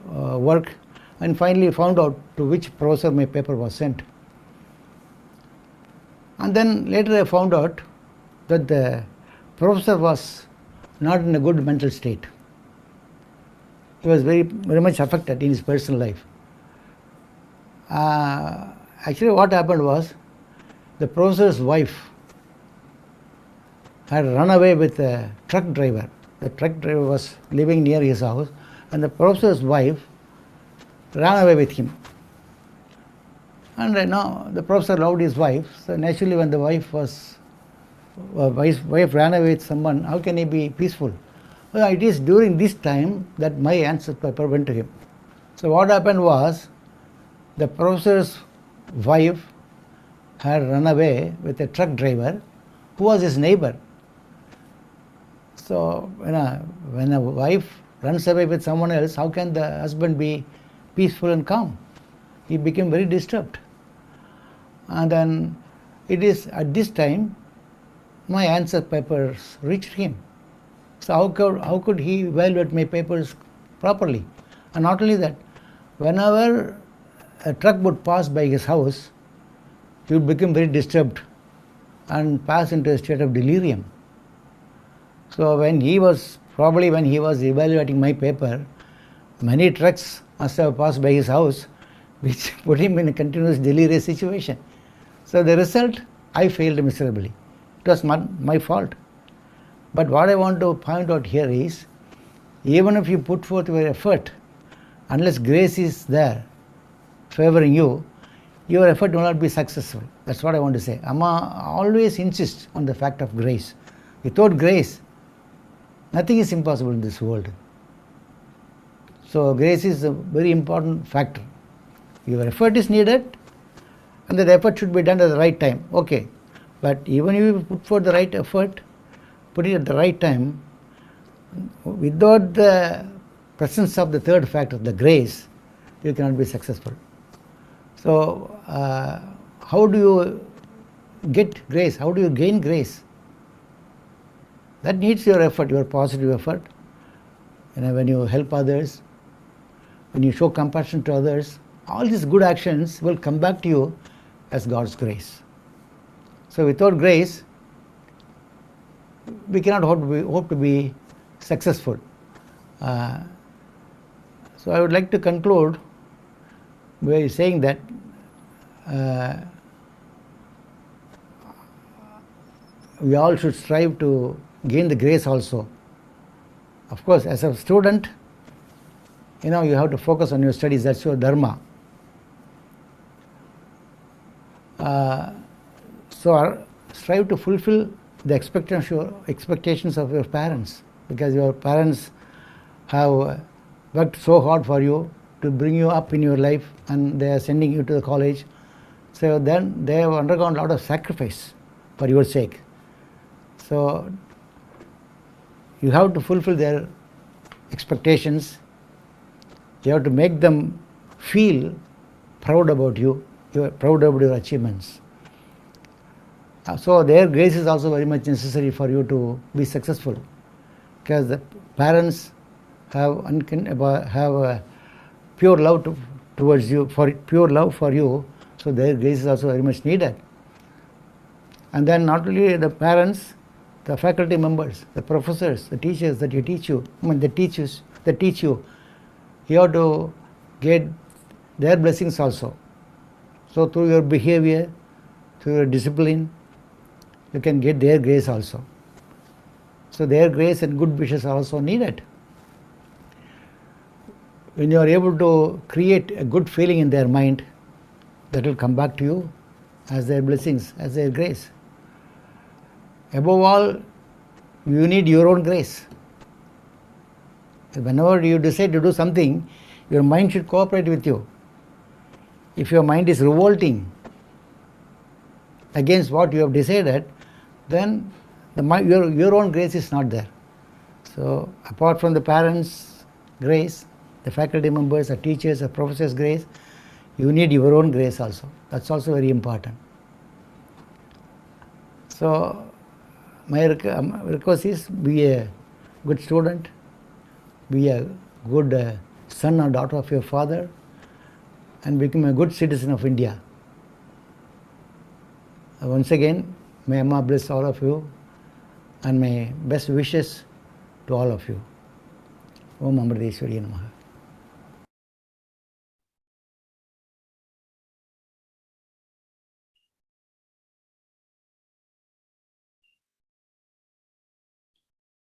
work, and finally found out to which professor my paper was sent. And then later I found out that the professor was not in a good mental state. He was very much affected in his personal life. Actually what happened was, the professor's wife had run away with a truck driver. The truck driver was living near his house, and the professor's wife ran away with him. And now the professor loved his wife, so naturally when the wife ran away with someone, how can he be peaceful? Well, it is during this time that my answer paper went to him. So what happened was, the professor's wife had run away with a truck driver who was his neighbor. So when a wife runs away with someone else, how can the husband be peaceful and calm? He became very disturbed. And then it is at this time my answer papers reached him. So how could he evaluate my papers properly? And not only that, whenever a truck would pass by his house, he would become very disturbed and pass into a state of delirium. So when he was evaluating my paper, many trucks must have passed by his house, which put him in a continuous delirious situation. So the result, I failed miserably. It was not my fault. But what I want to point out here is, even if you put forth your effort, unless grace is there favoring you, your effort will not be successful. That's what I want to say. Amma always insists on the fact of grace. Without grace, nothing is impossible in this world. So grace is a very important factor. Your effort is needed, and that effort should be done at the right time. Okay, but even if you put forth the right effort, put it at the right time, without the presence of the third factor, the grace, you cannot be successful. So how do you get grace? How do you gain grace? That needs your effort, your positive effort. When you help others, when you show compassion to others, all these good actions will come back to you as God's grace. So without grace, we cannot hope to be successful. So I would like to conclude by saying that we all should strive to gain the grace also. Of course, as a student, you know, you have to focus on your studies. That's your dharma. So strive to fulfill the expectations of your parents, because your parents have worked so hard for you to bring you up in your life, and they are sending you to the college. So then they have undergone a lot of sacrifice for your sake. So you have to fulfill their expectations. You have to make them feel proud about you, proud about your achievements. So their grace is also very much necessary for you to be successful, because the parents have a pure love towards you, pure love for you. So their grace is also very much needed. And then not only the parents, the faculty members, the professors, the teachers that teach you, you have to get their blessings also. So through your behavior, through your discipline, you can get their grace also. So their grace and good wishes are also needed. When you are able to create a good feeling in their mind, that will come back to you as their blessings, as their grace. Above all, you need your own grace. Whenever you decide to do something, your mind should cooperate with you. If your mind is revolting against what you have decided, then your own grace is not there. So apart from the parents' grace, the faculty members, the teachers, the professors' grace, you need your own grace also. That's also very important. So my request is, be a good student, be a good son or daughter of your father, and become a good citizen of India. Once again, may Amma bless all of you, and my best wishes to all of you. Om Amriteshwari Namaha.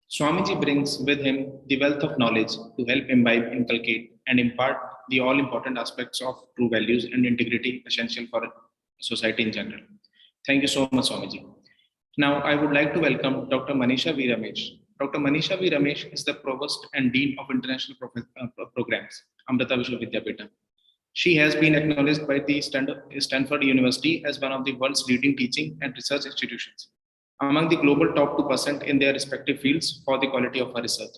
Swamiji brings with him the wealth of knowledge to help imbibe, inculcate, and impart the all important aspects of true values and integrity essential for society in general. Thank you so much, Swamiji. Now, I would like to welcome Dr. Manisha V. Ramesh. Dr. Manisha V. Ramesh is the Provost and Dean of International Programs, Amrita Vishwa Vidyapeetham. She has been acknowledged by the Stanford University as one of the world's leading teaching and research institutions, among the global top 2% in their respective fields for the quality of her research.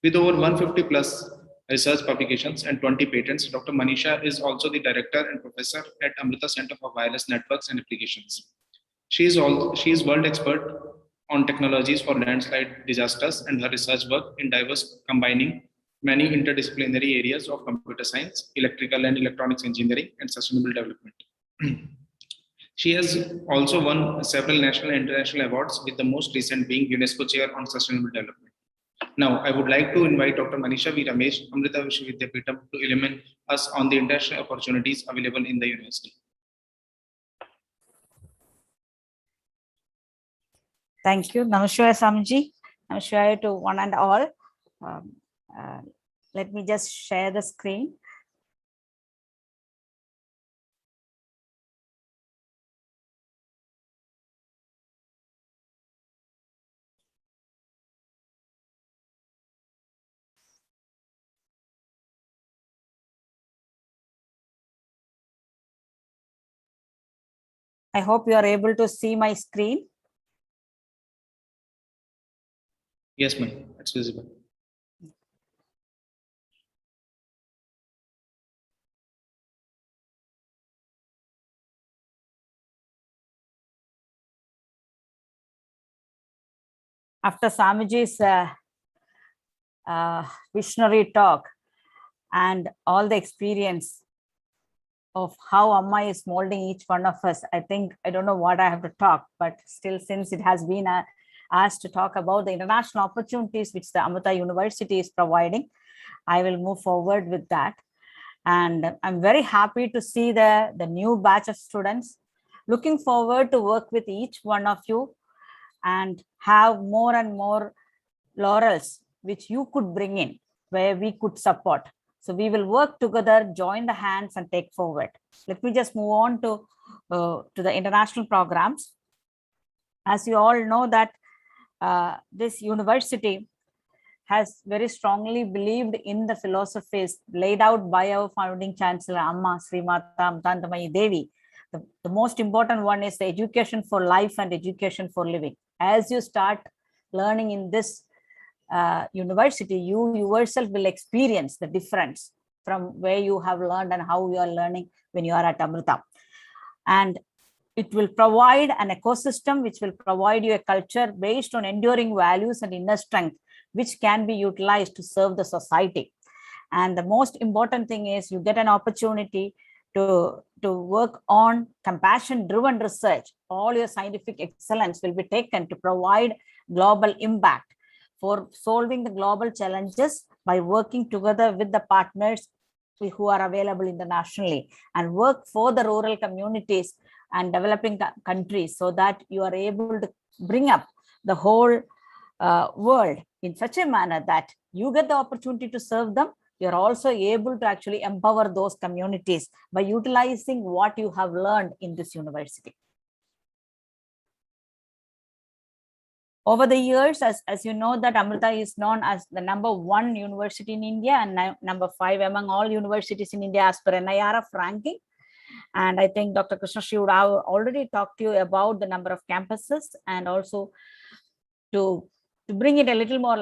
With over 150 plus research publications and 20 patents, Dr. Manisha is also the director and professor at Amrita Center for Wireless Networks and Applications. She is world expert on technologies for landslide disasters, and her research work in diverse combining many interdisciplinary areas of computer science, electrical and electronics engineering, and sustainable development. She has also won several national and international awards, with the most recent being UNESCO Chair on Sustainable Development. Now, I would like to invite Dr. Manisha V. Ramesh, Amrita Vishwa Vidyapeetham, to illuminate us on the international opportunities available in the university. Thank you. Namaskar, Samji. Namaskar to one and all. Let me just share the screen. I hope you are able to see my screen. Yes, ma'am, it's visible. After Samiji's visionary talk and all the experience of how Amma is molding each one of us, I think, I don't know what I have to talk, but still, since it has been asked to talk about the international opportunities which the Amrita University is providing, I will move forward with that. And I'm very happy to see the new batch of students. Looking forward to work with each one of you and have more and more laurels which you could bring in, where we could support. So we will work together, join the hands and take forward. Let me just move on to the international programs. As you all know that this university has very strongly believed in the philosophies laid out by our founding chancellor, Amma Srimata Amrita Devi. The most important one is the education for life and education for living. As you start learning in this university, you yourself will experience the difference from where you have learned and how you are learning when you are at Amrita. And it will provide an ecosystem which will provide you a culture based on enduring values and inner strength, which can be utilized to serve the society. And the most important thing is you get an opportunity to work on compassion-driven research. All your scientific excellence will be taken to provide global impact for solving the global challenges by working together with the partners who are available internationally, and work for the rural communities and developing countries, so that you are able to bring up the whole world in such a manner that you get the opportunity to serve them. You're also able to actually empower those communities by utilizing what you have learned in this university. Over the years, as you know, that Amrita is known as the #1 university in India and #5 among all universities in India as per NIRF ranking. And I think Dr. Krishna Shri would have already talked to you about the number of campuses, and also to bring it a little more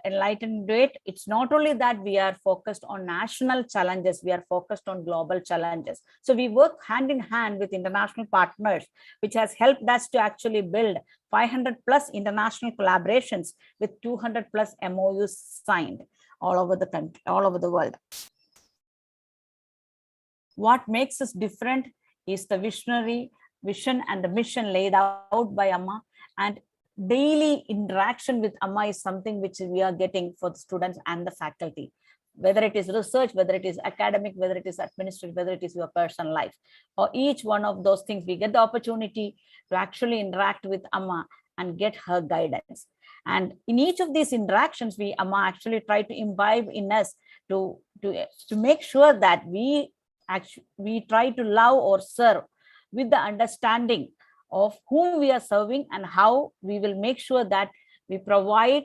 enlightened to it. It's not only that we are focused on national challenges, we are focused on global challenges. So we work hand in hand with international partners, which has helped us to actually build 500+ international collaborations with 200+ MOUs signed all over the country, all over the world. What makes us different is the vision and the mission laid out by Amma, and daily interaction with Amma is something which we are getting for the students and the faculty, whether it is research, whether it is academic, whether it is administrative, whether it is your personal life, or each one of those things, we get the opportunity to actually interact with Amma and get her guidance. And in each of these interactions, Amma actually try to imbibe in us to make sure that we try to love or serve with the understanding of whom we are serving, and how we will make sure that we provide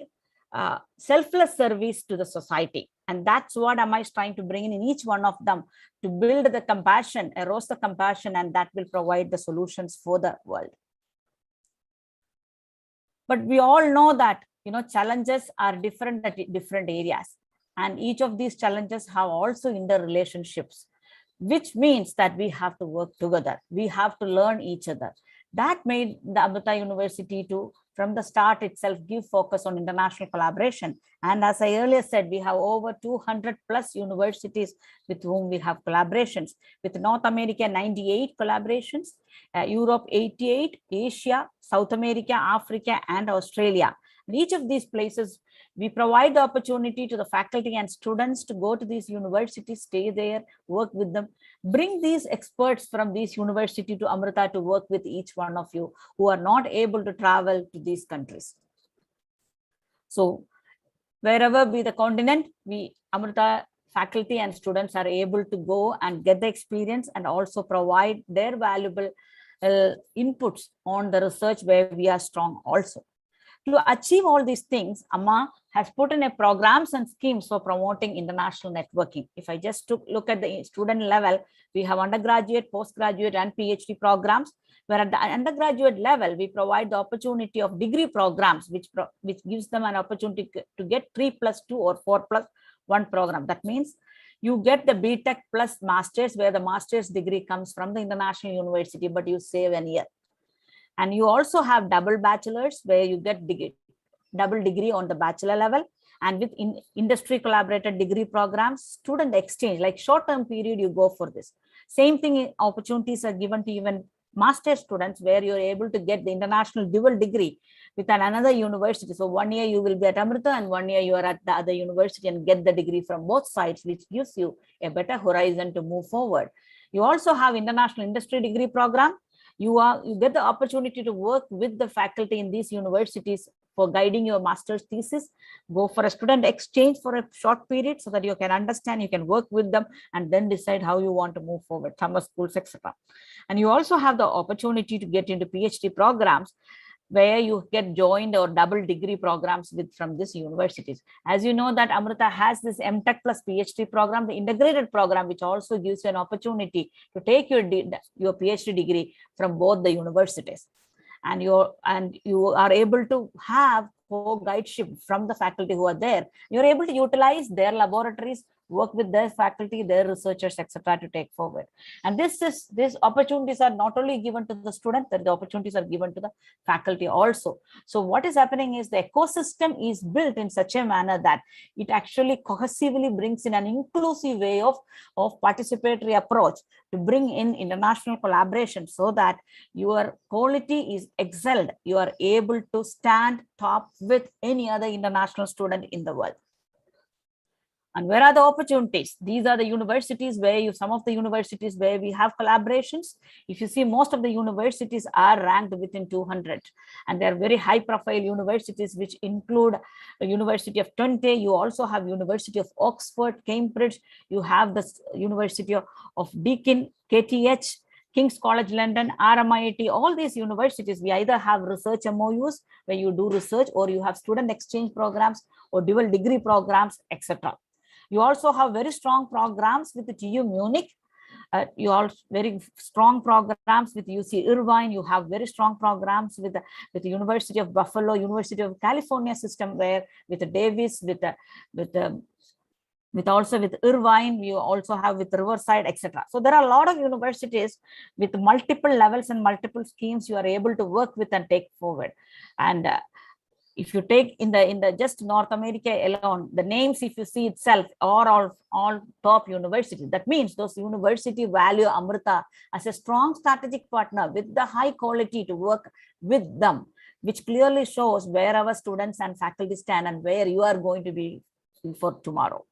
selfless service to the society. And that's what Amma is trying to bring in each one of them, to build the compassion, arouse the compassion, and that will provide the solutions for the world. But we all know that, challenges are different at different areas, and each of these challenges have also interrelationships, which means that we have to work together. We have to learn each other. That made the Amrita University to, from the start itself, give focus on international collaboration. And as I earlier said, we have over 200+ universities with whom we have collaborations. With North America, 98 collaborations, Europe, 88, Asia, South America, Africa, and Australia. In each of these places, we provide the opportunity to the faculty and students to go to these universities, stay there, work with them, bring these experts from these universities to Amrita to work with each one of you who are not able to travel to these countries. So wherever be the continent, Amrita faculty and students are able to go and get the experience and also provide their valuable inputs on the research where we are strong also. To achieve all these things, Amma has put in a programs and schemes for promoting international networking. If I just look at the student level, we have undergraduate, postgraduate, and PhD programs, where at the undergraduate level, we provide the opportunity of degree programs, which gives them an opportunity to get 3+2 or 4+1 program. That means you get the B.Tech plus masters, where the master's degree comes from the international university, but you save an year. And you also have double bachelors, where you get double degree on the bachelor level. And with industry collaborated degree programs, student exchange, like short-term period, you go for this. Same thing, opportunities are given to even master students, where you're able to get the international dual degree with another university. So 1 year you will be at Amrita, and 1 year you are at the other university, and get the degree from both sides, which gives you a better horizon to move forward. You also have international industry degree program. You get the opportunity to work with the faculty in these universities for guiding your master's thesis. Go for a student exchange for a short period so that you can understand, you can work with them, and then decide how you want to move forward, summer schools, etc. And you also have the opportunity to get into PhD programs where you get joined or double degree programs from these universities. As you know that Amrita has this M.Tech plus PhD program, the integrated program, which also gives you an opportunity to take your PhD degree from both the universities. And you are able to have co-guideship from the faculty who are there. You're able to utilize their laboratories, work with their faculty, their researchers, etc., to take forward. And these opportunities are not only given to the student, but the opportunities are given to the faculty also. So what is happening is the ecosystem is built in such a manner that it actually cohesively brings in an inclusive way of participatory approach to bring in international collaboration so that your quality is excelled. You are able to stand top with any other international student in the world. And where are the opportunities? These are the universities where some of the universities where we have collaborations. If you see, most of the universities are ranked within 200, and they're very high profile universities, which include the University of Twente. You also have University of Oxford, Cambridge. You have the University of Deakin, KTH, King's College London, RMIT, all these universities, we either have research MOUs where you do research, or you have student exchange programs or dual degree programs, etc. You also have very strong programs with the TU Munich. You have very strong programs with UC Irvine. You have very strong programs with the University of Buffalo, University of California system, where with the Davis, with Irvine, you also have with Riverside, etc. So there are a lot of universities with multiple levels and multiple schemes you are able to work with and take forward. And if you take in the just North America alone, the names, if you see itself, are all top universities. That means those universities value Amrita as a strong strategic partner with the high quality to work with them, which clearly shows where our students and faculty stand and where you are going to be for tomorrow.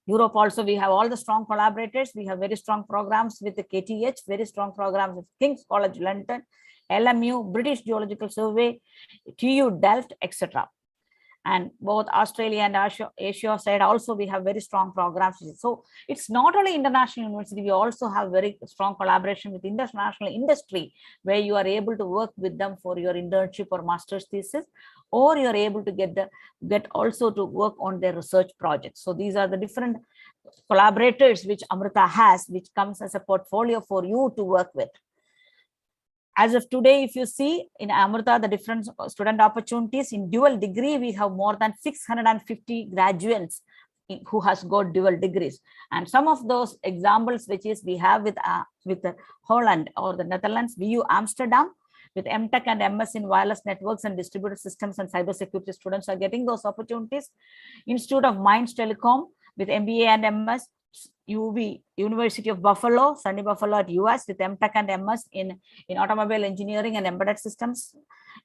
Europe also, we have all the strong collaborators. We have very strong programs with the KTH, very strong programs with King's College London, LMU, British Geological Survey, TU Delft, etc. And both Australia and Asia side also, we have very strong programs. So it's not only international university, we also have very strong collaboration with international industry, where you are able to work with them for your internship or master's thesis, or you're able to get also to work on their research projects. So these are the different collaborators which Amrita has, which comes as a portfolio for you to work with. As of today, if you see in Amrita, the different student opportunities in dual degree, we have more than 650 graduates who has got dual degrees. And some of those examples, which is we have with Holland or the Netherlands, VU Amsterdam, with M.Tech and MS in wireless networks and distributed systems and cybersecurity, students are getting those opportunities. Institute of Mines Telecom with MBA and MS, UV, University of Buffalo, Sunny Buffalo at US with M.Tech and MS in automobile engineering and embedded systems.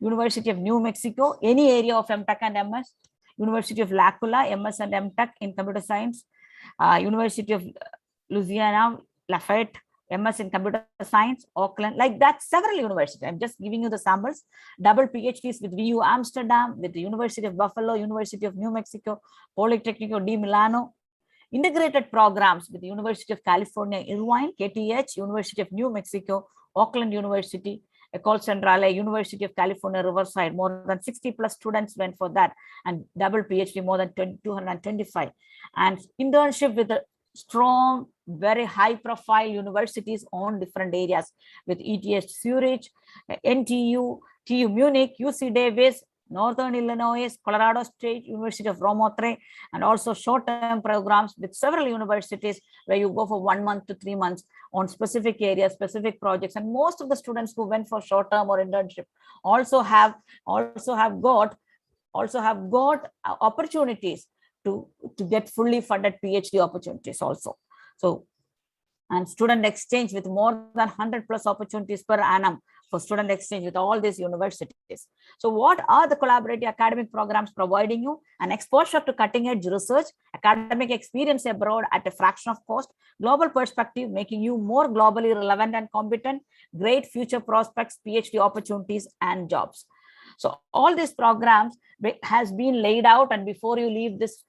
University of New Mexico, any area of M.Tech and MS. University of L'Aquila, MS and M.Tech in computer science. University of Louisiana, Lafayette, MS in computer science, Auckland, like that, several universities. I'm just giving you the samples. Double PhDs with VU Amsterdam, with the University of Buffalo, University of New Mexico, Politecnico di Milano. Integrated programs with the University of California, Irvine, KTH, University of New Mexico, Auckland University, École Centrale, University of California, Riverside. More than 60 plus students went for that, and double PhD, more than 225. And internship with the strong, very high profile universities on different areas with ETH Zurich, NTU, TU Munich, UC Davis, Northern Illinois, Colorado State, University of Romotre, and also short-term programs with several universities where you go for 1 month to 3 months on specific areas, specific projects. And most of the students who went for short-term or internship also have got opportunities to get fully funded PhD opportunities also. So, and student exchange with more than 100 plus opportunities per annum for student exchange with all these universities. So what are the collaborative academic programs providing you? An exposure to cutting edge research, academic experience abroad at a fraction of cost, global perspective, making you more globally relevant and competent, great future prospects, PhD opportunities and jobs. So all these programs has been laid out, and before you leave this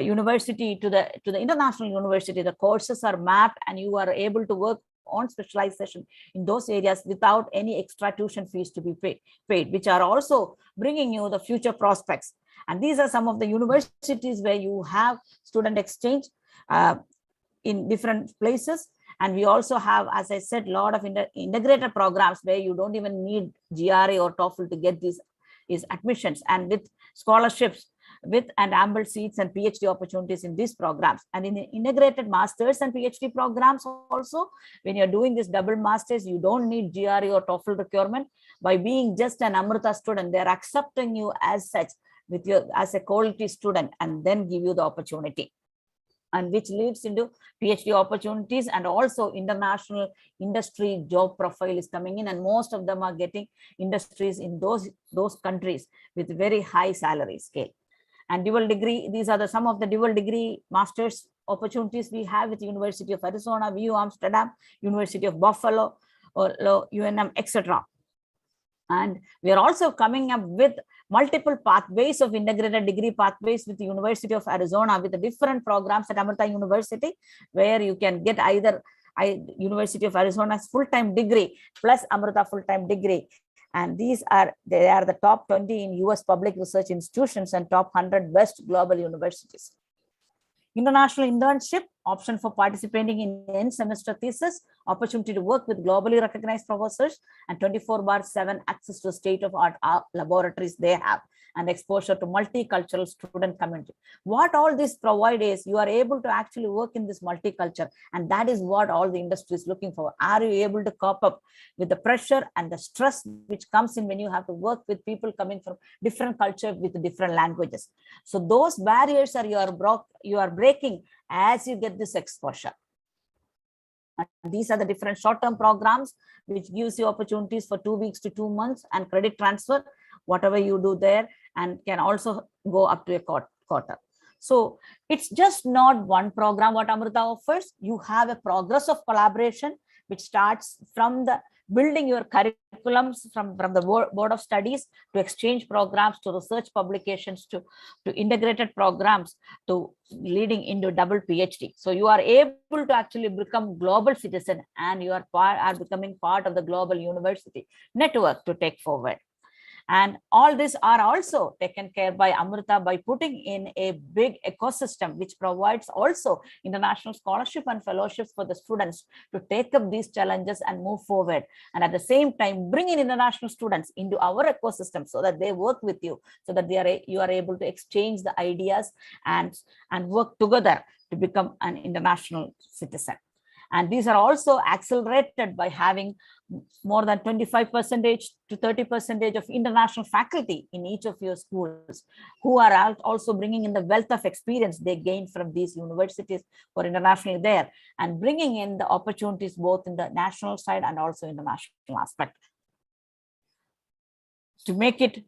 university to the international university, the courses are mapped and you are able to work on specialization in those areas without any extra tuition fees to be paid, which are also bringing you the future prospects. And these are some of the universities where you have student exchange in different places. And we also have, as I said, a lot of integrated programs where you don't even need GRE or TOEFL to get these admissions, and with scholarships, with and ample seats and PhD opportunities in these programs. And in the integrated masters and PhD programs also, when you're doing this double masters, you don't need GRE or TOEFL requirement. By being just an Amrita student, they're accepting you as such, with your as a quality student, and then give you the opportunity, and which leads into PhD opportunities, and also international industry job profile is coming in, and most of them are getting industries in those countries with very high salary scale. And dual degree, these are some of the dual degree masters opportunities we have with University of Arizona, VU Amsterdam, University of Buffalo, or UNM, etc. And we are also coming up with multiple pathways of integrated degree pathways with the University of Arizona, with the different programs at Amrita University, where you can get either University of Arizona's full-time degree plus Amrita full-time degree. And they are the top 20 in US public research institutions and top 100 best global universities. International internship, option for participating in end semester thesis, opportunity to work with globally recognized professors, and 24/7 access to state-of-art laboratories they have, and exposure to multicultural student community. What all this provide is you are able to actually work in this multicultural, and that is what all the industry is looking for. Are you able to cope up with the pressure and the stress which comes in when you have to work with people coming from different culture with different languages? So those barriers are you are breaking as you get this exposure. And these are the different short-term programs which gives you opportunities for 2 weeks to 2 months and credit transfer, whatever you do there, and can also go up to a quarter. So it's just not one program what Amrita offers. You have a progress of collaboration which starts from the building your curriculums from the board of studies, to exchange programs, to research publications, to integrated programs, to leading into double PhD. So you are able to actually become global citizen, and you are becoming part of the global university network to take forward. And all these are also taken care by Amrita by putting in a big ecosystem which provides also international scholarship and fellowships for the students to take up these challenges and move forward. And at the same time, bring in international students into our ecosystem so that they work with you, so that you are able to exchange the ideas and work together to become an international citizen. And these are also accelerated by having more than 25% to 30% of international faculty in each of your schools, who are also bringing in the wealth of experience they gain from these universities for internationally there, and bringing in the opportunities both in the national side and also in the national aspect. To make it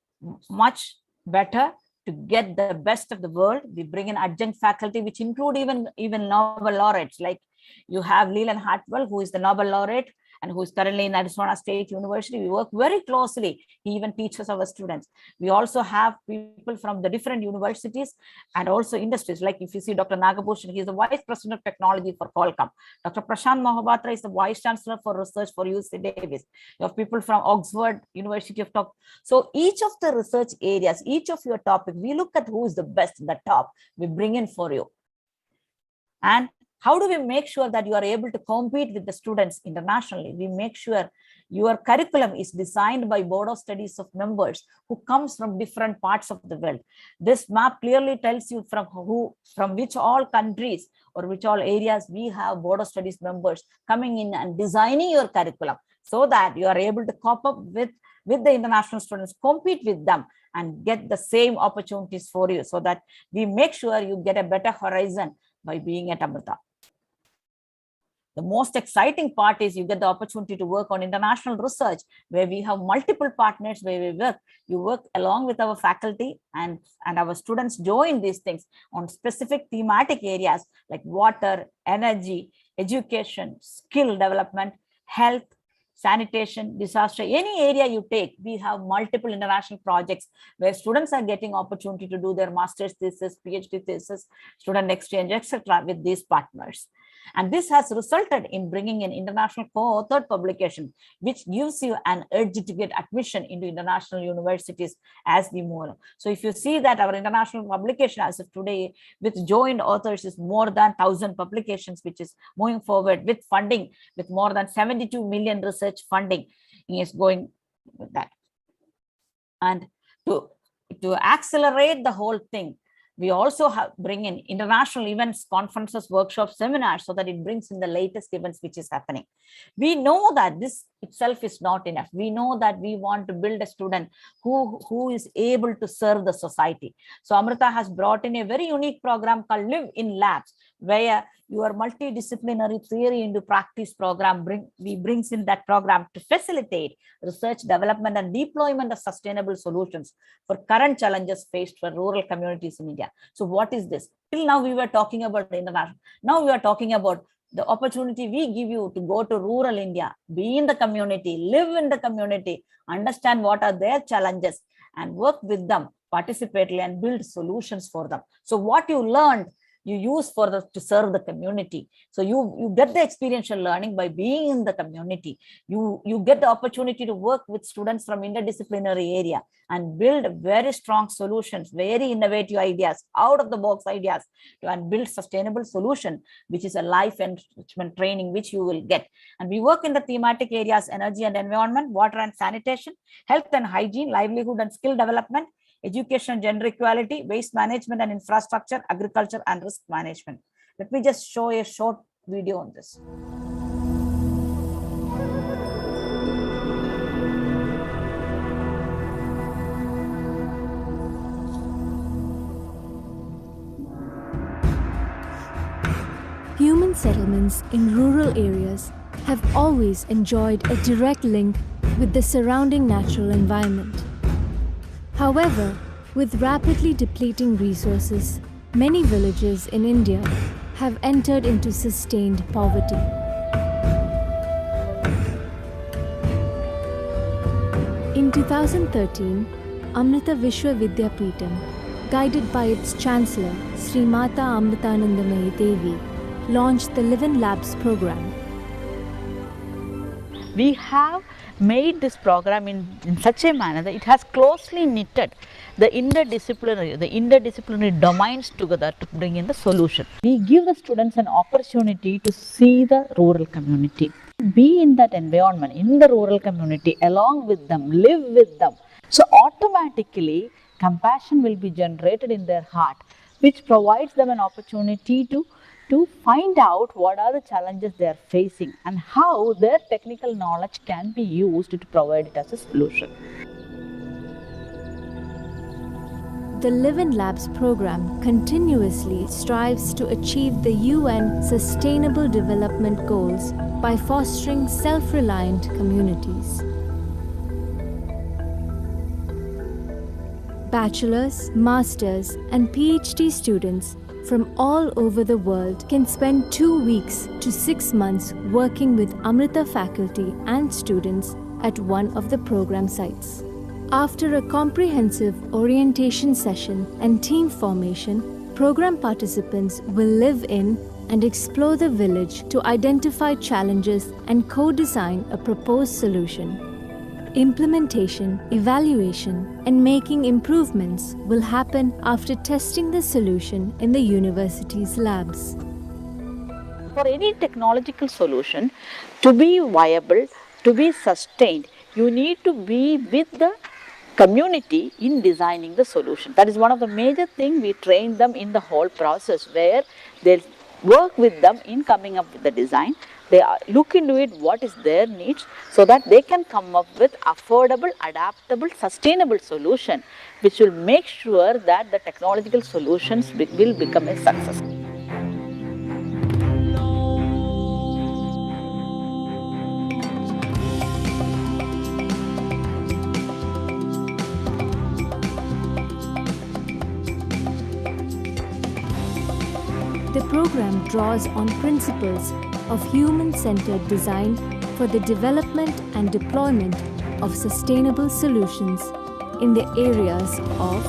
much better, to get the best of the world, we bring in adjunct faculty, which include even Nobel laureates. Like you have Leland Hartwell, who is the Nobel laureate and who is currently in Arizona State University. We work very closely. He even teaches our students. We also have people from the different universities and also industries. Like if you see Dr. Nagabhushan, he is the Vice President of Technology for Qualcomm. Dr. Prashant Mohapatra is the Vice Chancellor for Research for UC Davis. You have people from Oxford, University of Top. So each of the research areas, each of your topic, we look at who is the best, the top, we bring in for you. And how do we make sure that you are able to compete with the students internationally? We make sure your curriculum is designed by board of studies of members who comes from different parts of the world. This map clearly tells you from which all countries or which all areas we have board of studies members coming in and designing your curriculum, so that you are able to cope up with the international students, compete with them, and get the same opportunities for you, so that we make sure you get a better horizon by being at Amrita. The most exciting part is you get the opportunity to work on international research, where we have multiple partners where we work. You work along with our faculty, and our students join these things on specific thematic areas like water, energy, education, skill development, health, sanitation, disaster, any area you take, we have multiple international projects where students are getting opportunity to do their master's thesis, PhD thesis, student exchange, etc. with these partners. And this has resulted in bringing an international co-authored publication, which gives you an edge to get admission into international universities as we move on. So if you see that our international publication as of today with joint authors is more than 1,000 publications, which is moving forward with funding, with more than 72 million research funding is going with that. And to accelerate the whole thing, we also bring in international events, conferences, workshops, seminars, so that it brings in the latest events which is happening. We know that this itself is not enough. We know that we want to build a student who is able to serve the society. So Amrita has brought in a very unique program called Live in Labs, where your multidisciplinary theory into practice program brings in that program to facilitate research, development, and deployment of sustainable solutions for current challenges faced for rural communities in India. So what is this? Till now we were talking about the international. Now we are talking about the opportunity we give you to go to rural India, be in the community, live in the community, understand what are their challenges, and work with them participately and build solutions for them. So what you learned, you use to serve the community. So you get the experiential learning by being in the community. You get the opportunity to work with students from interdisciplinary area and build very strong solutions, very innovative ideas, out of the box ideas, and build sustainable solution, which is a life enrichment training which you will get. And we work in the thematic areas: energy and environment, water and sanitation, health and hygiene, livelihood and skill development, education, gender equality, waste management and infrastructure, agriculture and risk management. Let me just show a short video on this. Human settlements in rural areas have always enjoyed a direct link with the surrounding natural environment. However, with rapidly depleting resources, many villages in India have entered into sustained poverty. In 2013, Amrita Vishwa Vidyapeetham, guided by its Chancellor, Srimata Amritanandamayi Devi, launched the Live in Labs program. We have made this program in such a manner that it has closely knitted the interdisciplinary domains together to bring in the solution. We give the students an opportunity to see the rural community, be in that environment, in the rural community, along with them, live with them. So automatically compassion will be generated in their heart, which provides them an opportunity to find out what are the challenges they are facing and how their technical knowledge can be used to provide it as a solution. The Live in Labs program continuously strives to achieve the UN Sustainable Development Goals by fostering self-reliant communities. Bachelor's, master's, and PhD students from all over the world can spend 2 weeks to 6 months working with Amrita faculty and students at one of the program sites. After a comprehensive orientation session and team formation, program participants will live in and explore the village to identify challenges and co-design a proposed solution. Implementation, evaluation, and making improvements will happen after testing the solution in the university's labs. For any technological solution to be viable, to be sustained, you need to be with the community in designing the solution. That is one of the major things we train them in the whole process, where they work with them in coming up with the design. They look into it, what is their needs, so that they can come up with affordable, adaptable, sustainable solution, which will make sure that the technological solutions will become a success. The program draws on principles of human-centered design, for the development and deployment of sustainable solutions in the areas of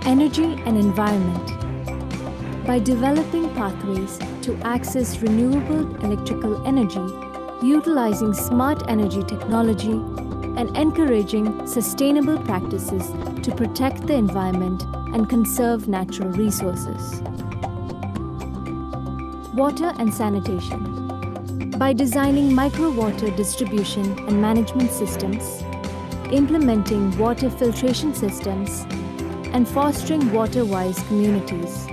energy and environment, by developing pathways to access renewable electrical energy, utilizing smart energy technology, and encouraging sustainable practices to protect the environment and conserve natural resources. Water and sanitation, by designing micro-water distribution and management systems, implementing water filtration systems, and fostering water-wise communities.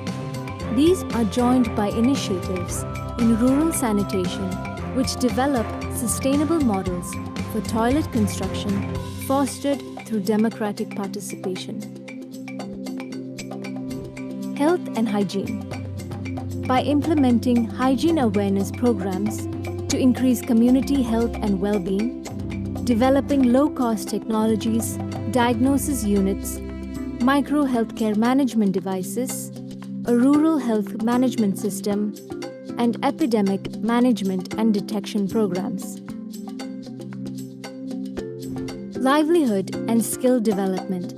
These are joined by initiatives in rural sanitation, which develop sustainable models for toilet construction fostered through democratic participation. Health and hygiene, by implementing hygiene awareness programs to increase community health and well-being, developing low-cost technologies, diagnosis units, micro-healthcare management devices, a rural health management system, and epidemic management and detection programs. Livelihood and skill development,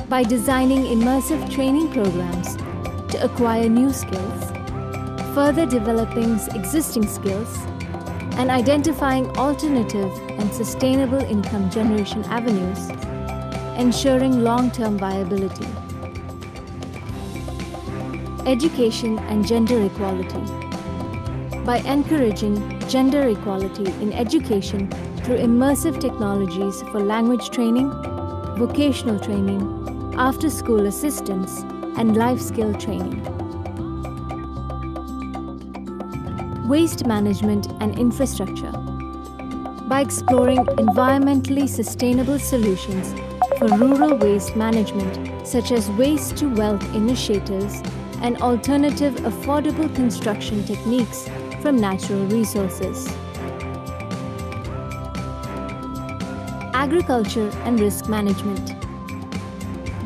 by designing immersive training programs to acquire new skills, further developing existing skills, and identifying alternative and sustainable income generation avenues, ensuring long-term viability. Education and gender equality, by encouraging gender equality in education through immersive technologies for language training, vocational training, after-school assistance, and life skill training. Waste management and infrastructure, by exploring environmentally sustainable solutions for rural waste management, such as waste-to-wealth initiatives and alternative affordable construction techniques from natural resources. Agriculture and risk management,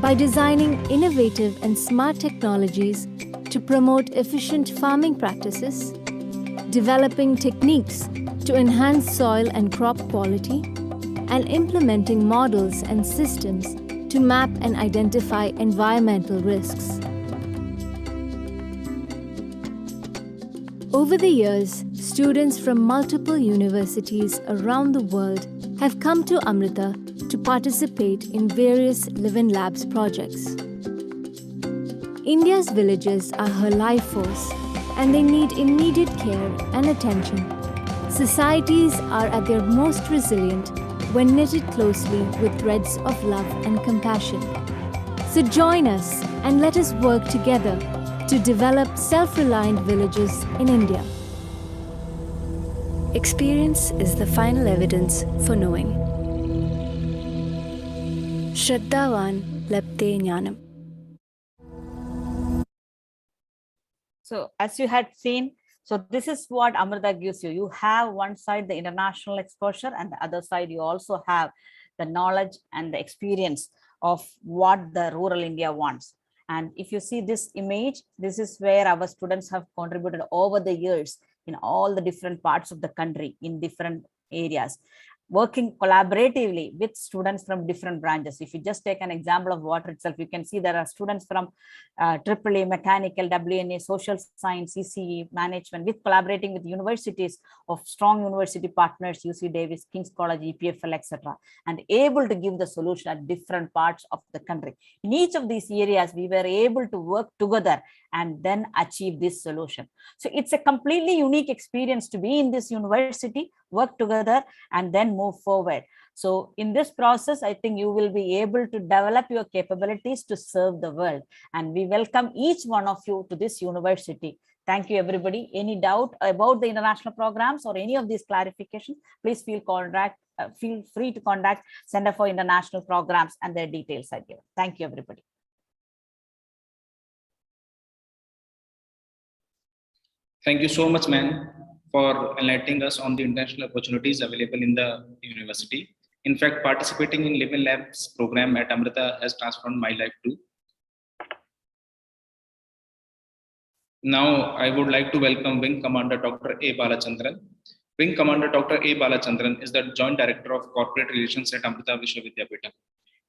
by designing innovative and smart technologies to promote efficient farming practices, developing techniques to enhance soil and crop quality, and implementing models and systems to map and identify environmental risks. Over the years, students from multiple universities around the world have come to Amrita to participate in various Live-in Labs projects. India's villages are her life force, and they need immediate care and attention. Societies are at their most resilient when knitted closely with threads of love and compassion. So join us and let us work together to develop self-reliant villages in India. Experience is the final evidence for knowing. Shraddhavan Lapte Jnanam. So as you had seen, so this is what Amrita gives you. You have one side the international exposure, and the other side you also have the knowledge and the experience of what the rural India wants. And if you see this image, this is where our students have contributed over the years in all the different parts of the country in different areas, working collaboratively with students from different branches. If you just take an example of water itself, you can see there are students from EEE, mechanical, WNA, social science, CCE, management, with collaborating with universities of strong university partners, UC Davis, King's College, EPFL, etc., and able to give the solution at different parts of the country. In each of these areas, we were able to work together and then achieve this solution. So it's a completely unique experience to be in this university, work together, and then move forward. So in this process, I think you will be able to develop your capabilities to serve the world. And we welcome each one of you to this university. Thank you, everybody. Any doubt about the international programs or any of these clarifications, please feel free to contact Center for International Programs, and their details are given. Thank you, everybody. Thank you so much, ma'am, for enlightening us on the international opportunities available in the university. In fact, participating in Live-in Labs program at Amrita has transformed my life too. Now, I would like to welcome Wing Commander Dr. A. Balachandran, Wing Commander Dr. A. Balachandran is the Joint Director of Corporate Relations at Amrita Vishwa Vidyapeetham.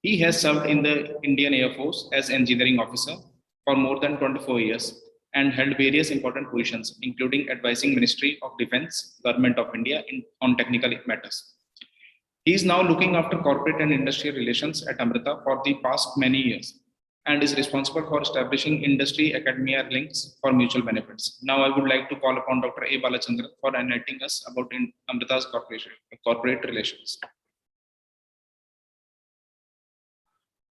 He has served in the Indian Air Force as engineering officer for more than 24 years and held various important positions, including advising Ministry of Defense, Government of India on technical matters. He is now looking after corporate and industrial relations at Amrita for the past many years and is responsible for establishing industry-academia links for mutual benefits. Now I would like to call upon Dr. A. Balachandran for enlightening us about Amrita's corporate relations.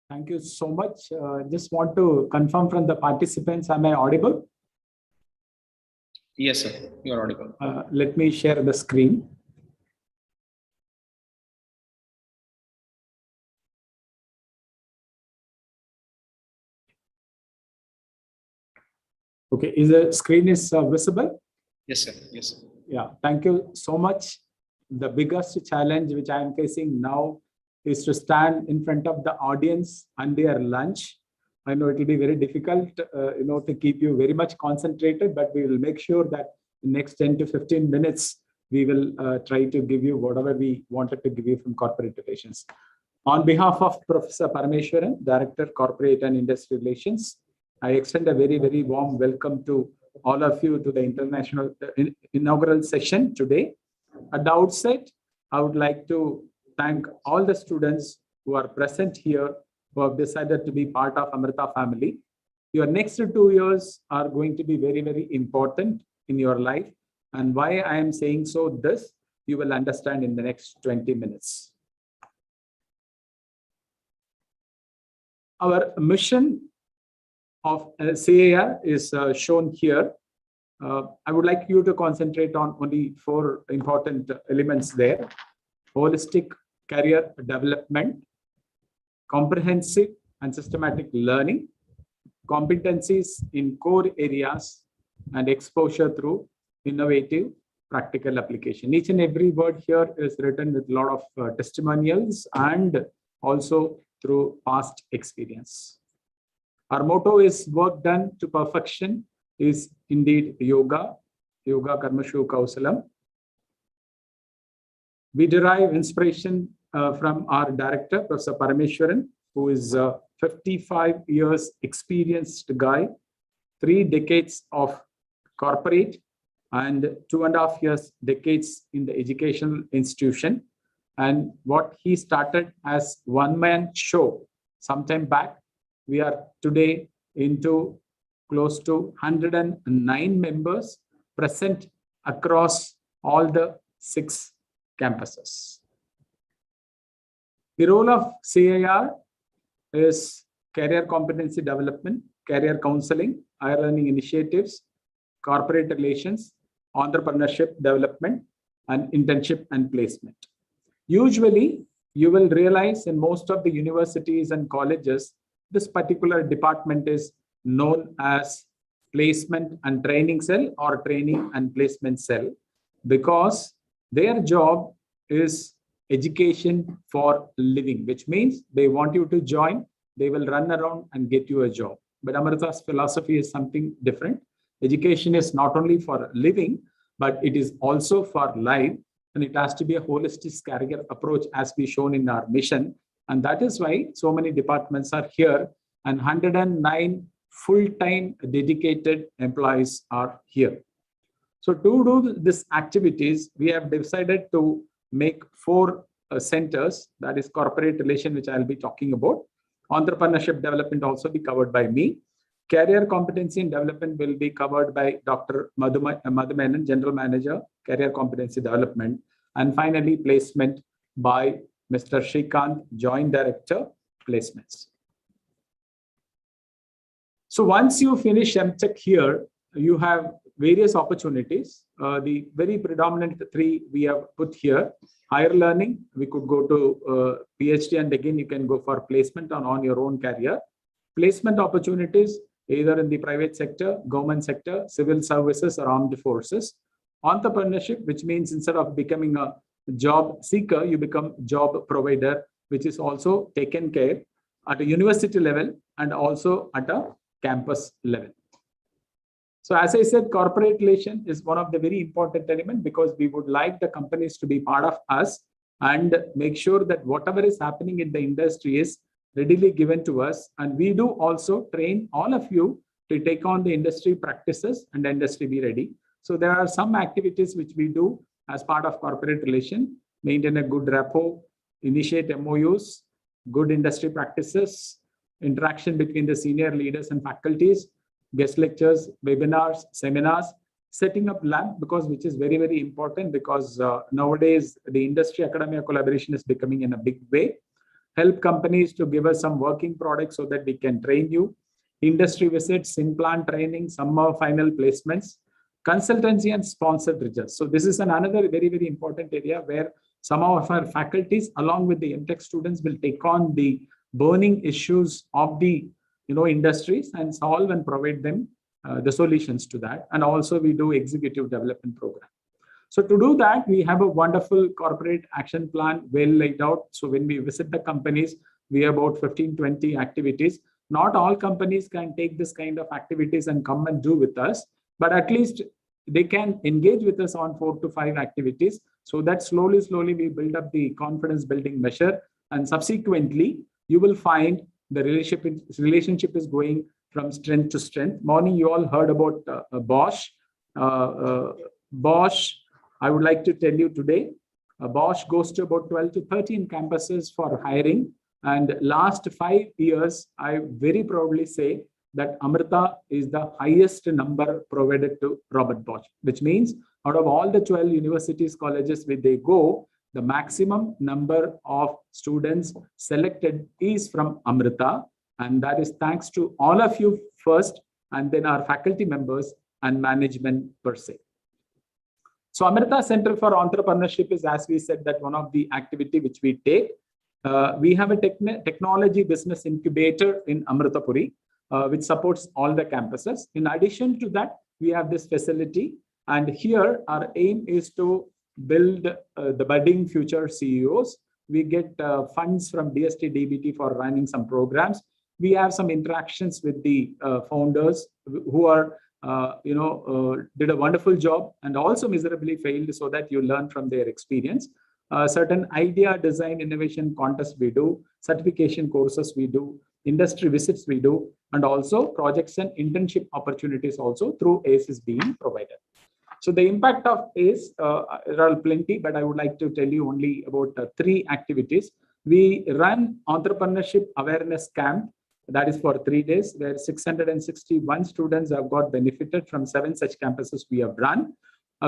Thank you so much. Just want to confirm from the participants, am I audible? Yes, sir, you are audible. Let me share the screen. Okay, is the screen is visible? Yes, sir. Yes, sir. Yeah, thank you so much. The biggest challenge which I am facing now is to stand in front of the audience and their lunch. I know it will be very difficult, to keep you very much concentrated, but we will make sure that in the next 10 to 15 minutes, we will try to give you whatever we wanted to give you from corporate relations. On behalf of Professor Parameshwaran, Director, Corporate and Industry Relations, I extend a very, very warm welcome to all of you to the international inaugural session today. At the outset, I would like to thank all the students who are present here, who have decided to be part of Amrita family. Your next 2 years are going to be very, very important in your life. And why I am saying so this, you will understand in the next 20 minutes. Our mission of CAR is shown here. I would like you to concentrate on only 4 important elements there. Holistic career development, comprehensive and systematic learning, competencies in core areas, and exposure through innovative practical application. Each and every word here is written with a lot of testimonials and also through past experience. Our motto is work done to perfection is indeed yoga karmashu kausalam. We derive inspiration from our director, Professor Parameshwaran, who is a 55 years experienced guy, 3 decades of corporate and 2.5 decades in the educational institution. And what he started as one-man show sometime back, we are today into close to 109 members present across all the 6 campuses. The role of CAR is career competency development, career counseling, higher learning initiatives, corporate relations, entrepreneurship development, and internship and placement. Usually, you will realize in most of the universities and colleges, this particular department is known as placement and training cell or training and placement cell, because their job is education for living, which means they want you to join, they will run around and get you a job. But Amrita's philosophy is something different. Education is not only for living, but it is also for life, and it has to be a holistic career approach as we shown in our mission. And that is why so many departments are here and 109 full-time dedicated employees are here. So to do these activities, we have decided to make 4 centers, that is corporate relation, which I'll be talking about. Entrepreneurship development also be covered by me. Career competency and development will be covered by Dr. Madhu Menon, General Manager, Career Competency Development. And finally, placement by Mr. Shrikant, Joint Director, Placements. So once you finish M.Tech here, you have various opportunities. The very predominant 3 we have put here. Higher learning, we could go to PhD, and again you can go for placement on your own career. Placement opportunities, either in the private sector, government sector, civil services, or armed forces. Entrepreneurship, which means instead of becoming a job seeker, you become job provider, which is also taken care at a university level and also at a campus level. So as I said, corporate relation is one of the very important elements because we would like the companies to be part of us and make sure that whatever is happening in the industry is readily given to us. And we do also train all of you to take on the industry practices and industry be ready. So there are some activities which we do as part of corporate relation, maintain a good rapport, initiate MOUs, good industry practices, interaction between the senior leaders and faculties, guest lectures, webinars, seminars, setting up lab, because which is very, very important because nowadays the industry academia collaboration is becoming in a big way. Help companies to give us some working products so that we can train you. Industry visits, in-plant training, summer final placements, consultancy and sponsored results. So this is another very, very important area where some of our faculties along with the M.Tech students will take on the burning issues of the industries and solve and provide them the solutions to that. And also we do executive development program. So to do that, we have a wonderful corporate action plan well laid out. So when we visit the companies, we have about 15-20 activities. Not all companies can take this kind of activities and come and do with us, but at least they can engage with us on 4 to 5 activities so that slowly we build up the confidence building measure. And subsequently, you will find the relationship is going from strength to strength. Morning, you all heard about Bosch. Bosch, I would like to tell you today, Bosch goes to about 12 to 13 campuses for hiring. And last 5 years, I very proudly say that Amrita is the highest number provided to Robert Bosch, which means out of all the 12 universities, colleges where they go, the maximum number of students selected is from Amrita. And that is thanks to all of you first, and then our faculty members and management per se. So Amrita Center for Entrepreneurship is, as we said, that one of the activity which we take. We have a technology business incubator in Amritapuri, which supports all the campuses. In addition to that, we have this facility. And here our aim is to build the budding future CEOs. We get funds from DST DBT for running some programs. We have some interactions with the founders who are, did a wonderful job and also miserably failed, so that you learn from their experience. Certain idea, design, innovation contests we do, certification courses we do, industry visits we do, and also projects and internship opportunities also through ACE is being provided. So the impact of ACE, there are plenty, but I would like to tell you only about 3 activities. We run entrepreneurship awareness camp, that is for 3 days, where 661 students have got benefited from 7 such campuses we have run.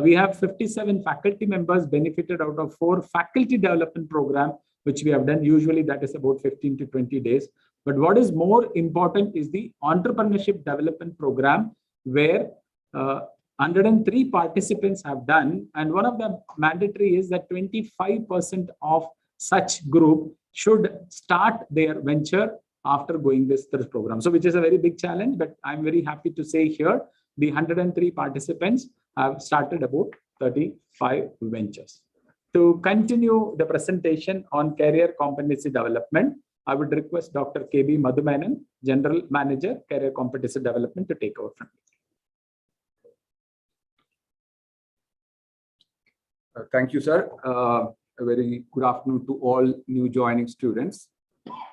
We have 57 faculty members benefited out of 4 faculty development program, which we have done. Usually that is about 15 to 20 days. But what is more important is the entrepreneurship development program, where 103 participants have done. And one of the mandatory is that 25% of such group should start their venture after going this program. So which is a very big challenge, but I'm very happy to say here, the 103 participants have started about 35 ventures. To continue the presentation on career competency development, I would request Dr. KB Madhumanan, General Manager, Career Competency Development, to take over from me. Thank you, sir. A very good afternoon to all new joining students.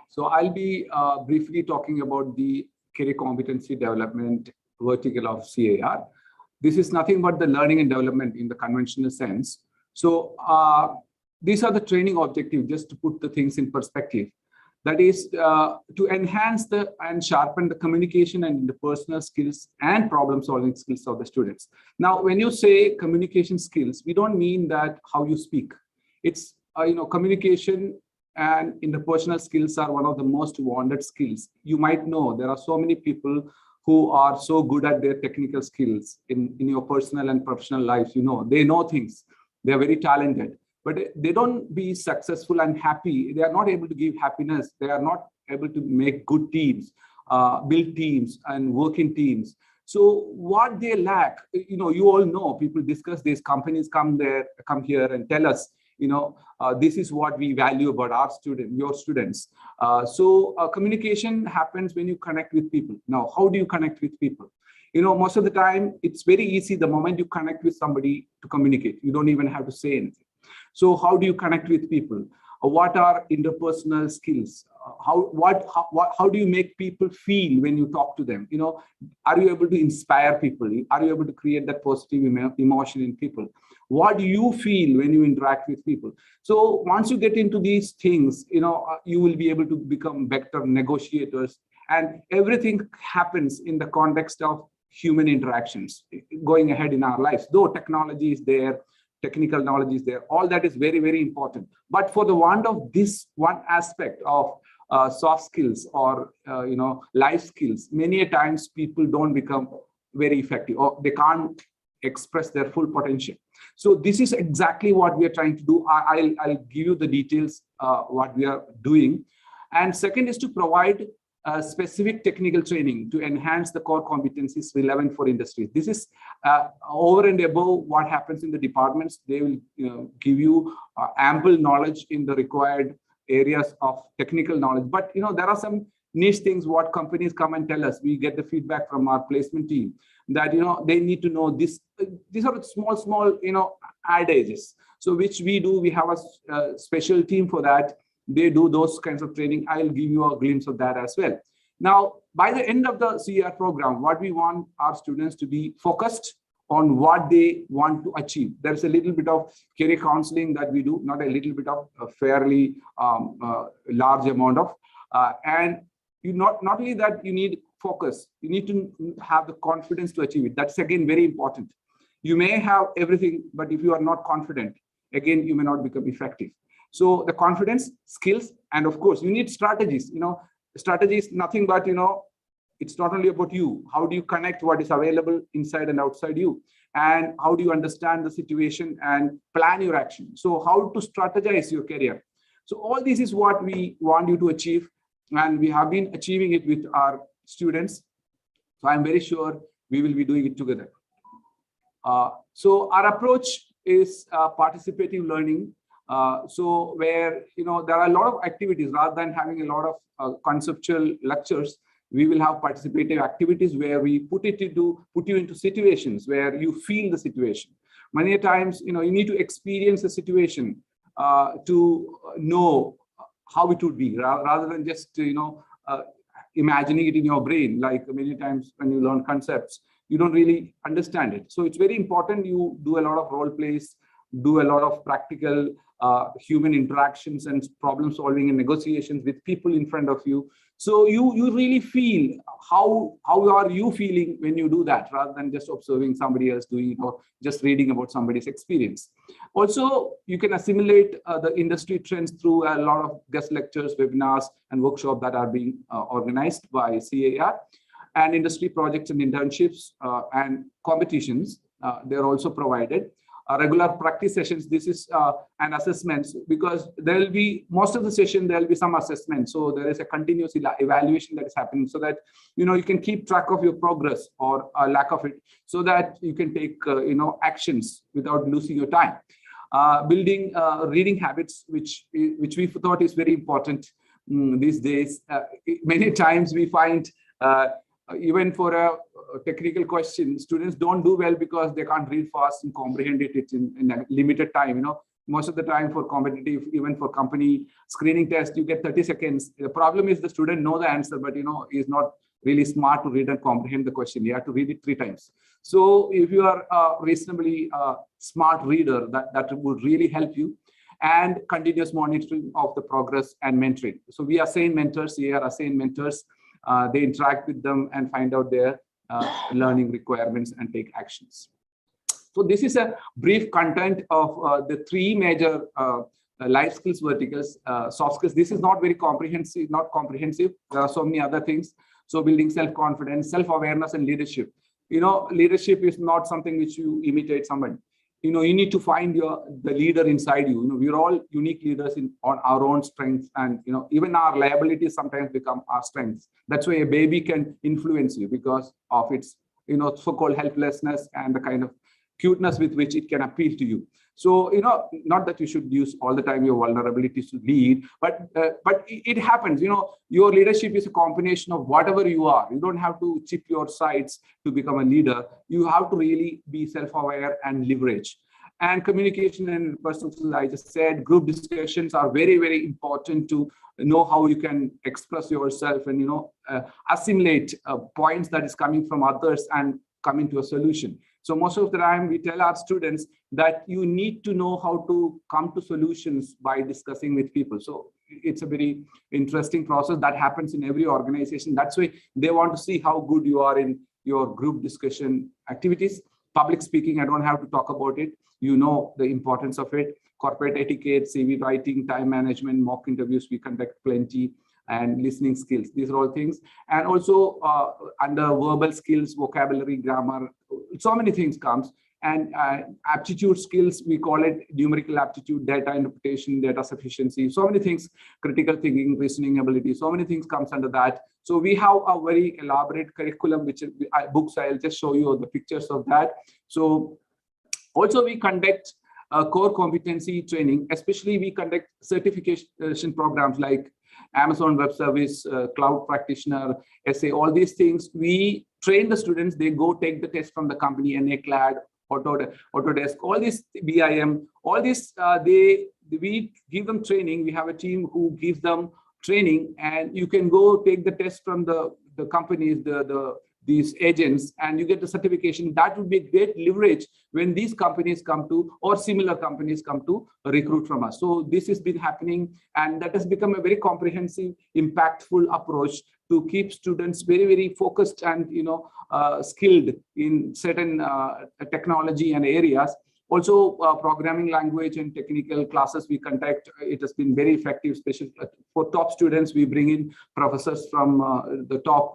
So I'll be briefly talking about the career competency development vertical of CAR. This is nothing but the learning and development in the conventional sense. So these are the training objectives, just to put the things in perspective. That is to enhance and sharpen the communication and the personal skills and problem solving skills of the students. Now, when you say communication skills, we don't mean that how you speak. It's communication and interpersonal skills are one of the most wanted skills. You might know there are so many people who are so good at their technical skills in your personal and professional lives. They know things. They are very talented, but they don't be successful and happy. They are not able to give happiness. They are not able to make good teams, build teams and work in teams. So what they lack, you all know, people discuss this, companies come here and tell us, this is what we value about our your students. Communication happens when you connect with people. Now, how do you connect with people? Most of the time, it's very easy the moment you connect with somebody to communicate. You don't even have to say anything. So how do you connect with people? What are interpersonal skills? How do you make people feel when you talk to them? Are you able to inspire people? Are you able to create that positive emotion in people? What do you feel when you interact with people? So once you get into these things, you will be able to become better negotiators, and everything happens in the context of human interactions going ahead in our lives. Though technology is there, technical knowledge is there, all that is very, very important. But for the want of this one aspect of soft skills or life skills, many a times people don't become very effective, or they can't express their full potential. So this is exactly what we are trying to do. I'll give you the details what we are doing. And second is to provide specific technical training to enhance the core competencies relevant for industry. This is over and above what happens in the departments. They will give you ample knowledge in the required areas of technical knowledge. But there are some niche things what companies come and tell us. We get the feedback from our placement team that they need to know this. These are small adages. So which we do. We have a special team for that. They do those kinds of training. I'll give you a glimpse of that as well. Now, by the end of the CER program, what we want our students to be focused on what they want to achieve. There's a little bit of career counseling that we do, not a little bit of a fairly large amount of. And you not only that, you need focus. You need to have the confidence to achieve it. That's again very important. You may have everything, but if you are not confident, again, you may not become effective. So the confidence, skills, and of course, you need strategies. Strategy is nothing but, it's not only about you. How do you connect what is available inside and outside you? And how do you understand the situation and plan your action? So how to strategize your career? So all this is what we want you to achieve. And we have been achieving it with our students. So I'm very sure we will be doing it together. So our approach is participative learning. So where there are a lot of activities rather than having a lot of conceptual lectures. We will have participative activities where we put you into situations where you feel the situation. Many times, you need to experience a situation to know how it would be, rather than just imagining it in your brain. Like many times when you learn concepts, you don't really understand it. So it's very important you do a lot of role plays, do a lot of practical human interactions and problem solving and negotiations with people in front of you. So you really feel how are you feeling when you do that, rather than just observing somebody else doing it or just reading about somebody's experience. Also, you can assimilate the industry trends through a lot of guest lectures, webinars, and workshops that are being organized by CAR, and industry projects and internships and competitions. They're also provided. Regular practice sessions, this is and assessments, because there will be, most of the session, there will be some assessment. So there is a continuous evaluation that is happening, so that, you can keep track of your progress or lack of it, so that you can take, actions without losing your time. Building reading habits, which we thought is very important these days. Many times we find, even for a technical question, students don't do well because they can't read fast and comprehend it in a limited time. Most of the time for competitive, even for company screening test, you get 30 seconds. The problem is the student know the answer, but is not really smart to read and comprehend the question. You have to read it 3 times. So if you are a reasonably smart reader, that would really help you. And continuous monitoring of the progress and mentoring. So we assign mentors, here assign mentors. They interact with them and find out their learning requirements and take actions. So this is a brief content of the 3 major life skills verticals. Soft skills, this is not very comprehensive, There are so many other things. So building self-confidence, self-awareness, and leadership. Leadership is not something which you imitate somebody. You need to find the leader inside you. We're all unique leaders on our own strengths, and even our liabilities sometimes become our strengths. That's why a baby can influence you, because of its so-called helplessness and the kind of cuteness with which it can appeal to you. So, not that you should use all the time your vulnerabilities to lead, but it happens. Your leadership is a combination of whatever you are. You don't have to chip your sides to become a leader. You have to really be self-aware and leverage. And communication and personal skills, I just said, group discussions are very, very important to know how you can express yourself and, assimilate points that is coming from others and coming to a solution. So most of the time we tell our students that you need to know how to come to solutions by discussing with people. So it's a very interesting process that happens in every organization. That's why they want to see how good you are in your group discussion activities. Public speaking, I don't have to talk about it. You know the importance of it. Corporate etiquette, CV writing, time management, mock interviews, we conduct plenty, and listening skills. These are all things. And also under verbal skills, vocabulary, grammar, so many things comes. And aptitude skills, we call it numerical aptitude, data interpretation, data sufficiency, so many things, critical thinking, reasoning ability, so many things comes under that. So we have a very elaborate curriculum, which books, I'll just show you the pictures of that. So also we conduct core competency training, especially we conduct certification programs like Amazon Web Service, Cloud Practitioner, SA, all these things. We train the students, they go take the test from the company, NACLAD, Autodesk, all this BIM, all this, we give them training. We have a team who gives them training, and you can go take the test from the companies, these agents, and you get the certification. That would be great leverage when these companies come to, or similar companies come to recruit from us. So this has been happening, and that has become a very comprehensive, impactful approach to keep students very, very focused and skilled in certain technology and areas. Also, programming language and technical classes we conduct. It has been very effective, especially for top students. We bring in professors from the top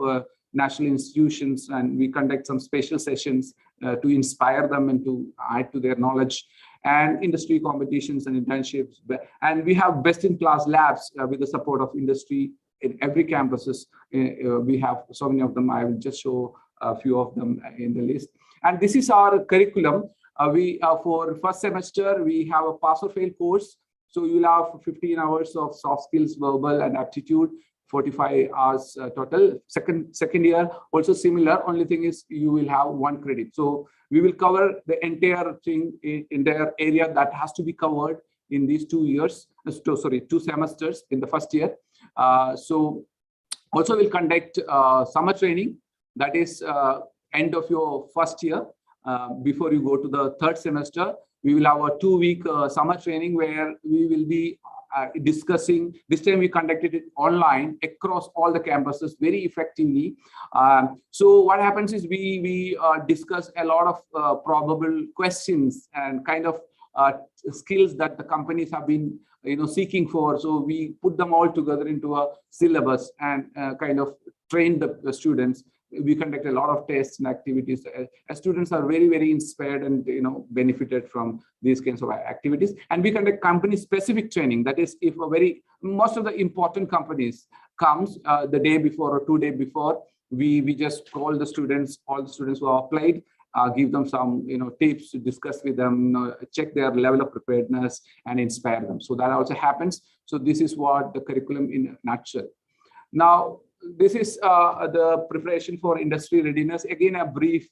national institutions, and we conduct some special sessions to inspire them and to add to their knowledge, and industry competitions and internships. And we have best-in-class labs with the support of industry in every campuses. We have so many of them. I will just show a few of them in the list. And this is our curriculum. For first semester, we have a pass or fail course. So you'll have 15 hours of soft skills, verbal and aptitude, 45 hours total. Second year, also similar. Only thing is you will have 1 credit. So we will cover the entire thing, entire area that has to be covered in these 2 years. 2 semesters in the first year. So also we'll conduct summer training. That is end of your first year. Before you go to the third semester, we will have a 2-week summer training where we will be discussing. This time we conducted it online across all the campuses very effectively. So what happens is we discuss a lot of probable questions and kind of skills that the companies have been seeking for. So we put them all together into a syllabus and kind of train the students. We conduct a lot of tests and activities. Students are very, very inspired and benefited from these kinds of activities. And we conduct company-specific training. That is, if most of the important companies comes the day before or 2 days before, we just call the students, all the students who are applied, give them some tips to discuss with them, check their level of preparedness and inspire them. So that also happens. So this is what the curriculum in a nutshell. Now, this is the preparation for industry readiness. Again, a brief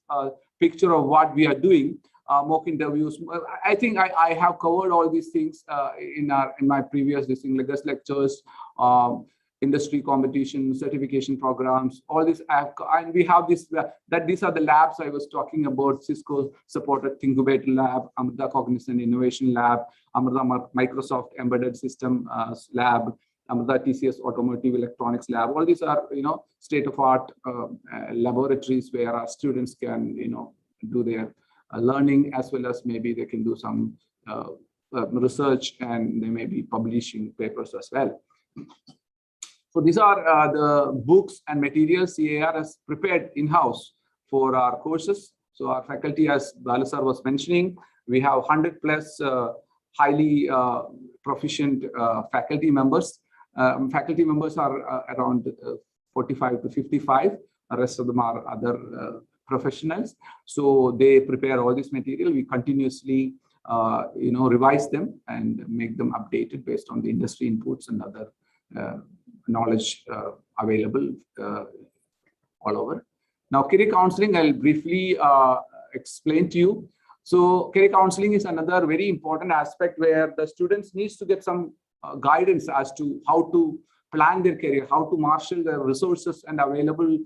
picture of what we are doing. Mock interviews. I think I have covered all these things in my previous lectures. Industry competition, certification programs, all this. And we have this, these are the labs I was talking about. Cisco supported Incubator Lab, Amrita Cognizant Innovation Lab, Amrita Microsoft Embedded System Lab, Amrita TCS Automotive Electronics Lab. All these are, state-of-art laboratories where our students can, do their learning, as well as maybe they can do some research, and they may be publishing papers as well. So these are the books and materials CAR has prepared in-house for our courses. So our faculty, as Balasar was mentioning, we have 100+ highly proficient faculty members. Faculty members are around 45 to 55. The rest of them are other professionals. So they prepare all this material. We continuously revise them and make them updated based on the industry inputs and other knowledge available all over. Now, career counseling, I'll briefly explain to you. So career counseling is another very important aspect where the students needs to get some guidance as to how to plan their career, how to marshal their resources and available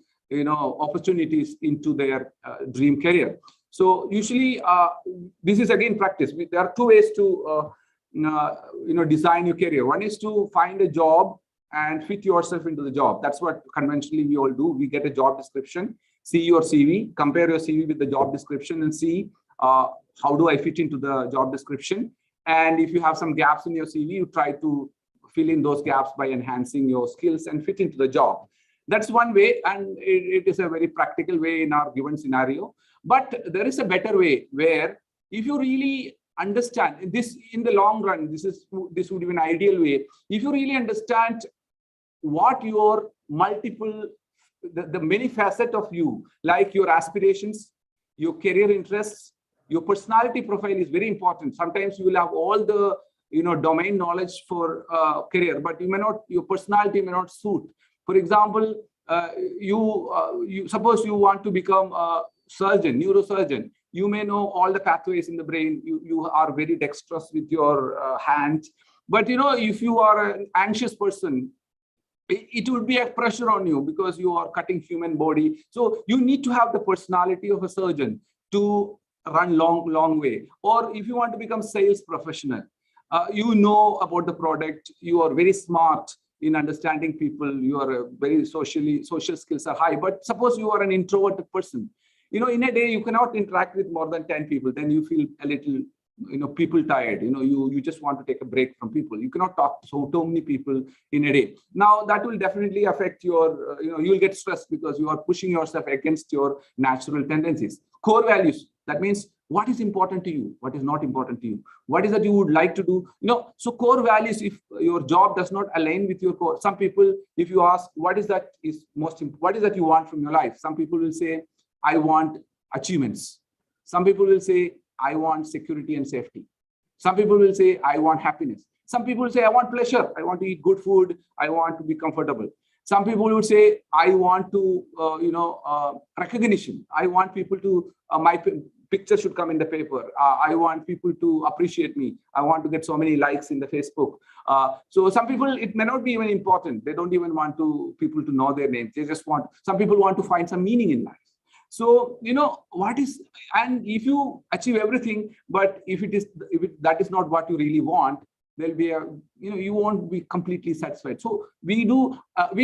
opportunities into their dream career. So usually this is again practice. There are two ways to design your career. One is to find a job and fit yourself into the job. That's what conventionally we all do. We get a job description, see your CV, compare your CV with the job description and see how do I fit into the job description. And if you have some gaps in your CV, you try to fill in those gaps by enhancing your skills and fit into the job. That's one way, and it is a very practical way in our given scenario. But there is a better way where if you really understand this in the long run, this would be an ideal way. If you really understand what your multiple, the many facets of you, like your aspirations, your career interests, your personality profile is very important. Sometimes you will have all the domain knowledge for career, but your personality may not suit. For example, you suppose you want to become a surgeon, neurosurgeon. You may know all the pathways in the brain. You are very dexterous with your hands. But if you are an anxious person, it would be a pressure on you because you are cutting human body. So you need to have the personality of a surgeon to run long way. Or if you want to become sales professional, you know about the product, you are very smart in understanding people, you are very social skills are high. But suppose you are an introverted person, in a day you cannot interact with more than 10 people, then you feel a little people tired. You just want to take a break from people. You cannot talk to so many people in a day. Now that will definitely affect your you'll get stressed because you are pushing yourself against your natural tendencies. Core values, that means what is important to you, what is not important to you, what is that you would like to do. So core values, if your job does not align with your core, some people, if you ask what is that you want from your life, some people will say I want achievements. Some people will say I want security and safety. Some people will say I want happiness. Some people will say I want pleasure, I want to eat good food, I want to be comfortable. Some people would say I want to recognition. I want people to my picture should come in the paper. I want people to appreciate me. I want to get so many likes in the Facebook. So some people, it may not be even important. They don't even want people to know their names. They just want, some people want to find some meaning in life. So, and if you achieve everything, but if that is not what you really want, there'll be you won't be completely satisfied. So we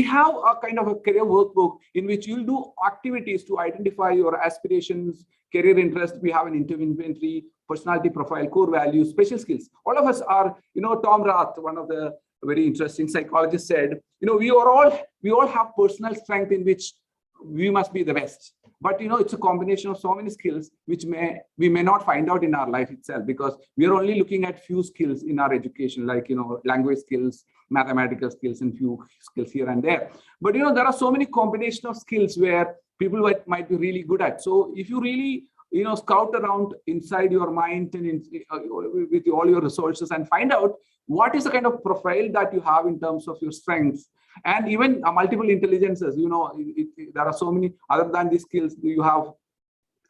have a kind of a career workbook in which you'll do activities to identify your aspirations, career interest. We have an inventory, personality profile, core values, special skills. All of us are, Tom Rath, one of the very interesting psychologists, said, we all have personal strength in which we must be the best. But it's a combination of so many skills which we may not find out in our life itself, because we are only looking at few skills in our education, like language skills, mathematical skills, and few skills here and there. But there are so many combination of skills where people might be really good at. So if you really scout around inside your mind and with all your resources and find out what is the kind of profile that you have in terms of your strengths, and even multiple intelligences. There are so many other than these skills. You have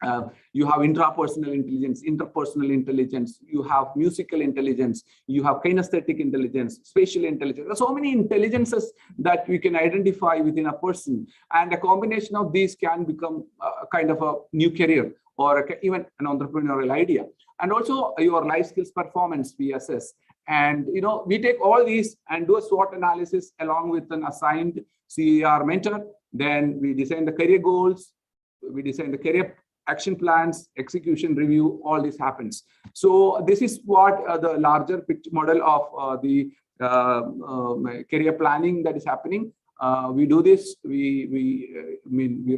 intrapersonal intelligence, interpersonal intelligence, you have musical intelligence, you have kinesthetic intelligence, spatial intelligence. There are so many intelligences that we can identify within a person, and a combination of these can become a kind of a new career or even an entrepreneurial idea. And also your life skills performance we assess. And we take all these and do a SWOT analysis along with an assigned CAR mentor. Then we design the career goals, we design the career action plans, execution review, all this happens. So this is what the larger picture model of the career planning that is happening. We do this, we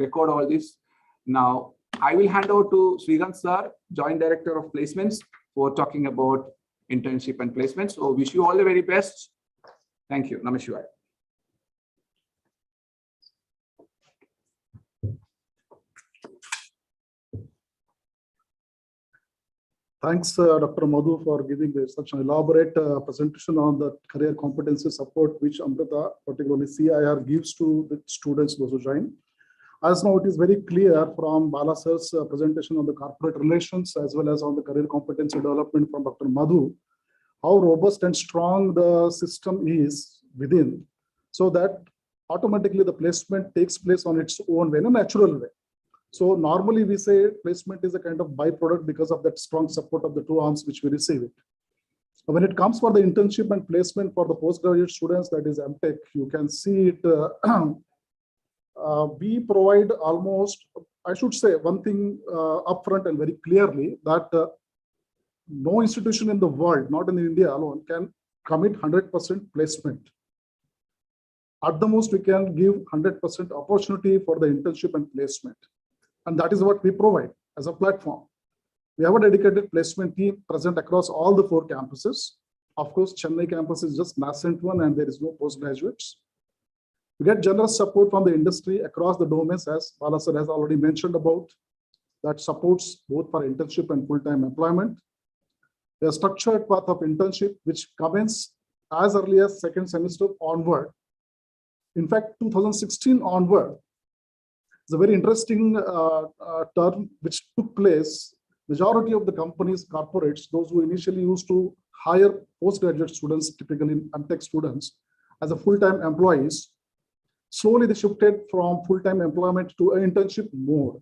record all this. Now, I will hand over to Srikanth sir, Joint Director of Placements, for talking about internship and placements. So wish you all the very best. Thank you. Namaskar. Thanks, Dr. Madhu, for giving such an elaborate presentation on the career competency support which Amrita, particularly CIR, gives to the students those who join. As now it is very clear from Bala sir's presentation on the corporate relations as well as on the career competency development from Dr. Madhu, how robust and strong the system is within, so that automatically the placement takes place on its own way, in a natural way. So normally we say placement is a kind of byproduct because of that strong support of the two arms which we receive it. When it comes for the internship and placement for the postgraduate students, that is M.Tech, you can see it. We provide almost, I should say one thing upfront and very clearly, that no institution in the world, not in India alone, can commit 100% placement. At the most, we can give 100% opportunity for the internship and placement. And that is what we provide as a platform. We have a dedicated placement team present across all the 4 campuses. Of course, Chennai campus is just nascent one and there is no postgraduates. We get generous support from the industry across the domains, as Bala sir has already mentioned about, that supports both for internship and full-time employment. A structured path of internship which commences as early as 2nd semester onward. In fact, 2016 onward, it's a very interesting term which took place. Majority of the companies, corporates, those who initially used to hire postgraduate students, typically M.Tech students, as a full-time employees, slowly they shifted from full-time employment to an internship mode.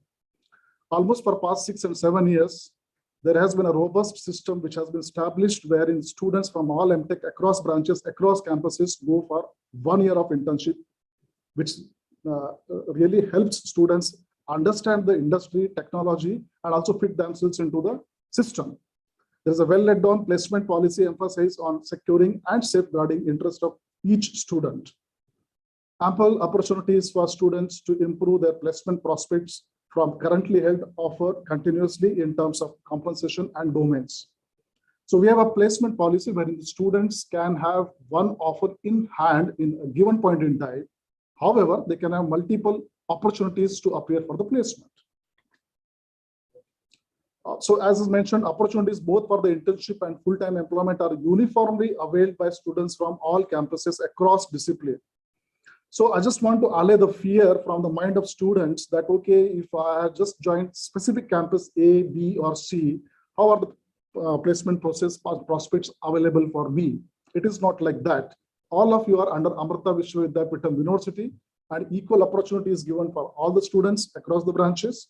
Almost for past 6 and 7 years, there has been a robust system which has been established wherein students from all M.Tech across branches, across campuses go for 1 year of internship, which really helps students understand the industry, technology, and also fit themselves into the system. There is a well-laid down placement policy emphasis on securing and safeguarding interest of each student. Ample opportunities for students to improve their placement prospects from currently held offer continuously in terms of compensation and domains. So we have a placement policy wherein the students can have one offer in hand in a given point in time. However, they can have multiple opportunities to appear for the placement. So as is mentioned, opportunities both for the internship and full-time employment are uniformly availed by students from all campuses across discipline. So I just want to allay the fear from the mind of students that, okay, if I have just joined specific campus A, B, or C, how are the placement process prospects available for me? It is not like that. All of you are under Amrita Vishwa Vidyapeetham University, and equal opportunity is given for all the students across the branches,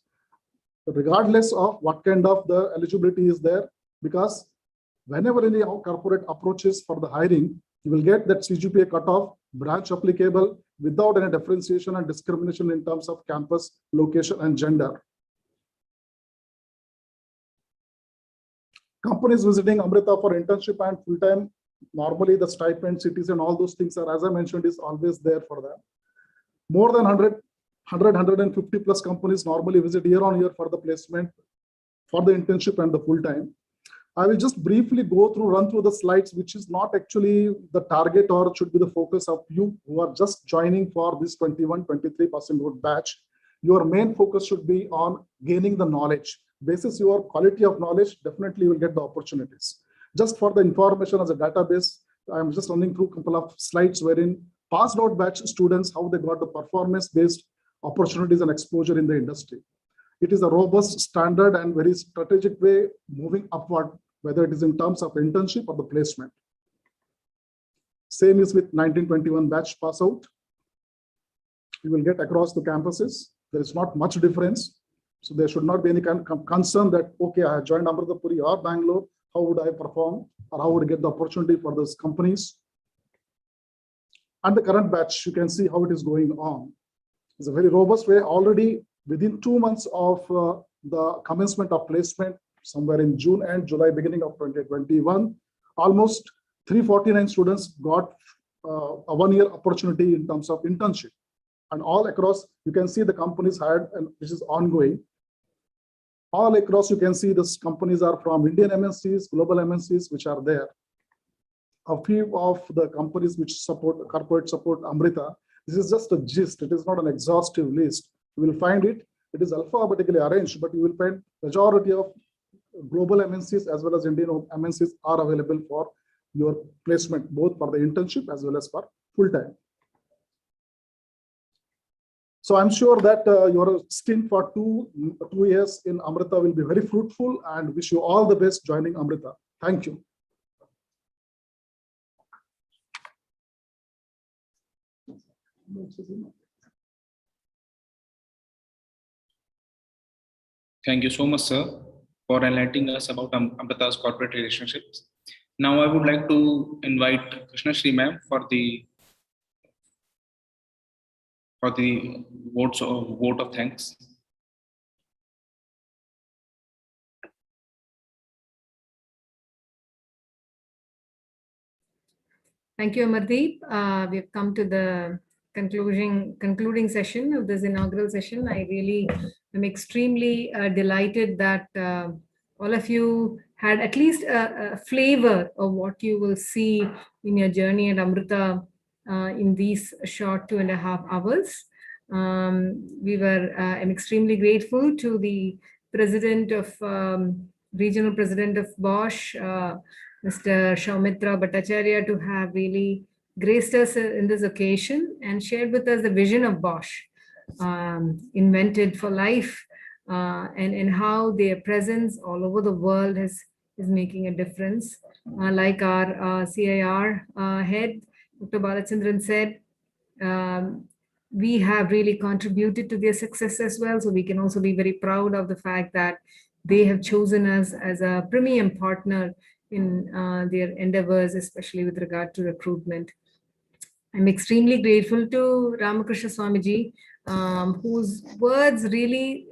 regardless of what kind of the eligibility is there, because whenever any corporate approaches for the hiring, you will get that CGPA cutoff, branch applicable, without any differentiation and discrimination in terms of campus, location, and gender. Companies visiting Amrita for internship and full-time, normally the stipend, cities, and all those things are, as I mentioned, is always there for them. More than 150 plus companies normally visit year on year for the placement, for the internship and the full-time. I will just briefly run through the slides, which is not actually the target or should be the focus of you who are just joining for this 21-23 passing out batch. Your main focus should be on gaining the knowledge. Basis your quality of knowledge, definitely you will get the opportunities. Just for the information as a database, I'm just running through a couple of slides wherein passed out batch students, how they got the performance-based opportunities and exposure in the industry. It is a robust, standard, and very strategic way moving upward, whether it is in terms of internship or the placement. Same is with 1921 batch pass out. You will get across the campuses. There is not much difference. So there should not be any kind of concern that, okay, I have joined Amritapuri or Bangalore, how would I perform or how would I get the opportunity for those companies? And the current batch, you can see how it is going on. It's a very robust way. Already within 2 months of the commencement of placement, somewhere in June and July, beginning of 2021, almost 349 students got a 1 year opportunity in terms of internship. And all across, you can see the companies hired, and which is ongoing. All across, you can see these companies are from Indian MNCs, global MNCs, which are there. A few of the companies which support corporate support Amrita. This is just a gist. It is not an exhaustive list. You will find it. It is alphabetically arranged, but you will find majority of global MNCs as well as Indian MNCs are available for your placement, both for the internship as well as for full-time. So I'm sure that your stint for two years in Amrita will be very fruitful, and wish you all the best joining Amrita. Thank you. Thank you so much, sir, for enlightening us about Amrita's corporate relationships. Now I would like to invite Krishna Shri ma'am for the vote of thanks. Thank you, Amardeep. We've come to the concluding session of this inaugural session. I really am extremely delighted that all of you had at least a flavor of what you will see in your journey at Amrita in these short 2.5 hours. I'm extremely grateful to the president of regional president of Bosch, Mr. Shaumitra Bhattacharya, to have really graced us in this occasion and shared with us the vision of Bosch, invented for life, and how their presence all over the world is making a difference. Like our CIR head, Dr. Balachandran said, we have really contributed to their success as well. So we can also be very proud of the fact that they have chosen us as a premium partner in their endeavors, especially with regard to recruitment. I'm extremely grateful to Ramakrishna Swamiji, whose words really,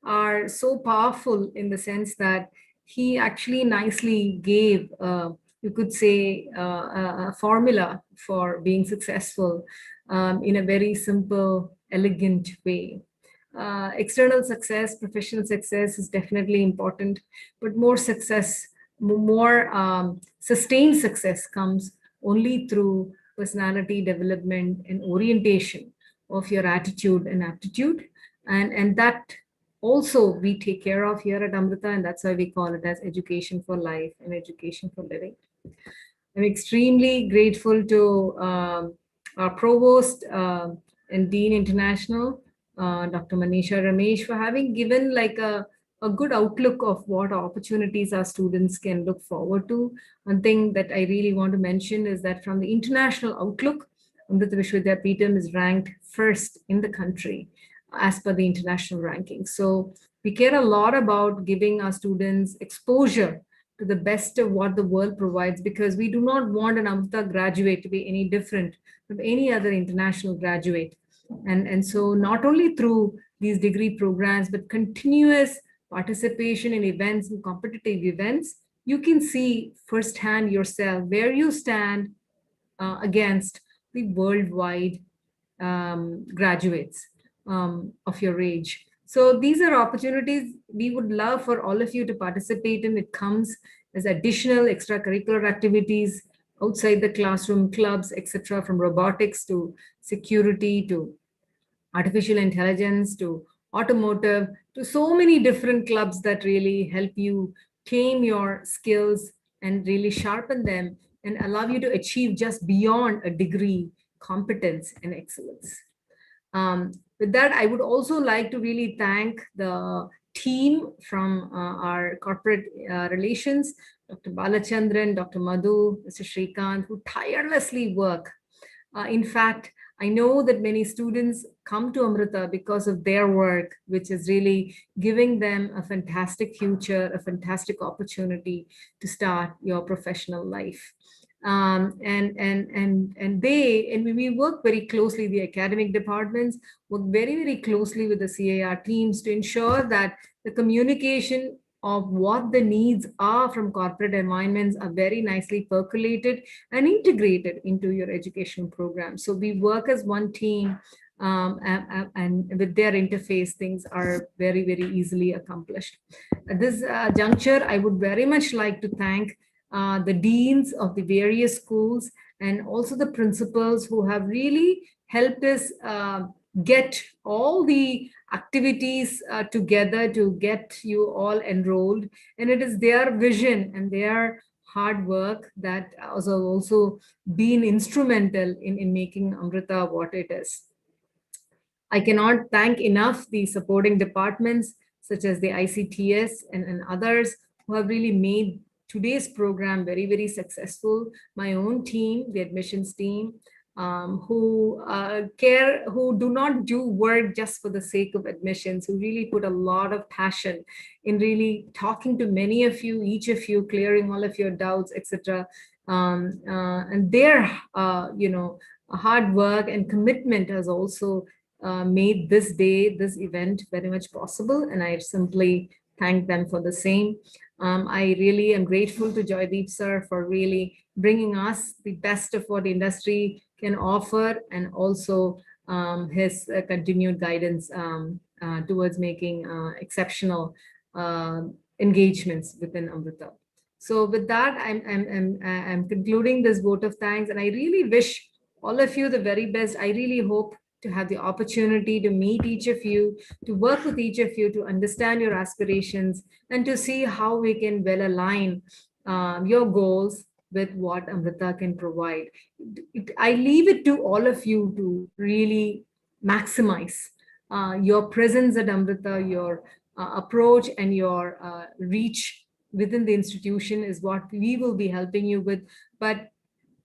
are so powerful in the sense that he actually nicely gave, you could say, a formula for being successful in a very simple, elegant way. External success, professional success is definitely important, but more success, more sustained success comes only through personality development and orientation of your attitude and aptitude. And that also we take care of here at Amrita, and that's why we call it as education for life and education for living. I'm extremely grateful to our provost and Dean International, Dr. Manisha Ramesh, for having given like a good outlook of what opportunities our students can look forward to. One thing that I really want to mention is that from the international outlook, Amrita Vidyapeetham is ranked first in the country as per the international ranking. So we care a lot about giving our students exposure to the best of what the world provides, because we do not want an Amrita graduate to be any different from any other international graduate. And so not only through these degree programs, but continuous participation in events and competitive events, you can see firsthand yourself where you stand against the worldwide graduates of your age. So these are opportunities we would love for all of you to participate in. It comes as additional extracurricular activities outside the classroom, clubs, etc., from robotics to security to artificial intelligence to automotive, to so many different clubs that really help you tame your skills and really sharpen them and allow you to achieve just beyond a degree competence and excellence. With that, I would also like to really thank the team from our corporate relations, Dr. Balachandran, Dr. Madhu, Mr. Shrikant, who tirelessly work. In fact, I know that many students come to Amrita because of their work, which is really giving them a fantastic future, a fantastic opportunity to start your professional life. And we work very closely, the academic departments work very, very closely with the CAR teams to ensure that the communication of what the needs are from corporate environments are very nicely percolated and integrated into your education program. So we work as one team, and with their interface, things are very, very easily accomplished. At this juncture, I would very much like to thank the deans of the various schools and also the principals who have really helped us get all the activities together to get you all enrolled. And it is their vision and their hard work that has also been instrumental in making Amrita what it is. I cannot thank enough the supporting departments such as the ICTS and others who have really made today's program very, very successful. My own team, the admissions team, who who do not do work just for the sake of admissions, who really put a lot of passion in really talking to many of you, each of you, clearing all of your doubts, etc. And their, hard work and commitment has also made this day, this event very much possible. And I simply thank them for the same. I really am grateful to Joydeep sir for really bringing us the best of what the industry can offer, and also his continued guidance towards making exceptional engagements within Amrita. So with that, I'm concluding this vote of thanks, and I really wish all of you the very best. I really hope to have the opportunity to meet each of you, to work with each of you, to understand your aspirations, and to see how we can well align your goals with what Amrita can provide. I leave it to all of you to really maximize your presence at Amrita, your approach and your reach within the institution is what we will be helping you with. But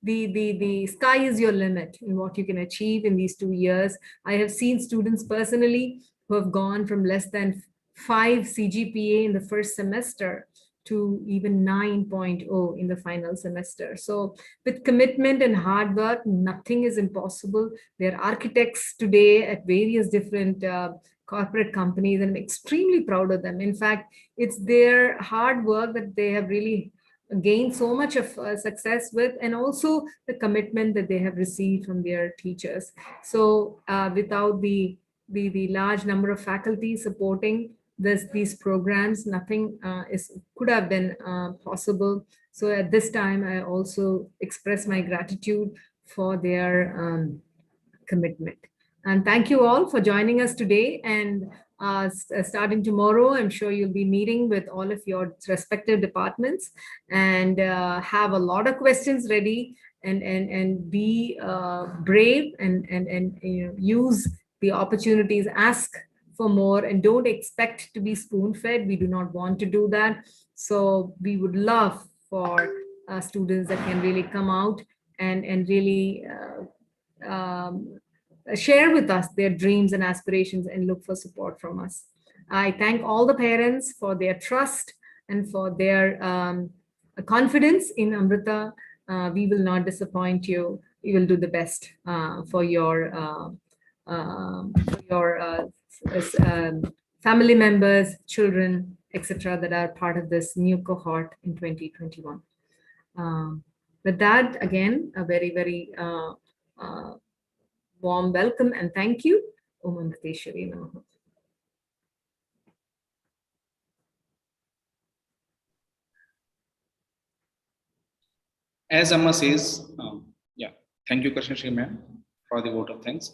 the sky is your limit in what you can achieve in these 2 years. I have seen students personally who have gone from less than 5 CGPA in the first semester to even 9.0 in the final semester. So with commitment and hard work, nothing is impossible. There are architects today at various different corporate companies, and I'm extremely proud of them. In fact, it's their hard work that they have really gained so much of success with, and also the commitment that they have received from their teachers. So without the large number of faculty supporting these programs, nothing could have been possible. So at this time, I also express my gratitude for their commitment. And thank you all for joining us today. And starting tomorrow, I'm sure you'll be meeting with all of your respective departments and have a lot of questions ready, and be brave and use the opportunities, ask for more, and don't expect to be spoon-fed. We do not want to do that. So we would love for students that can really come out and really share with us their dreams and aspirations and look for support from us. I thank all the parents for their trust and for their confidence in Amrita. We will not disappoint you. We will do the best for your family members, children, etc., that are part of this new cohort in 2021. With that, again, a very, very warm welcome and thank you. Om Amriteshwari Namaha. As Amma says, thank you, Krishna ma'am, for the vote of thanks.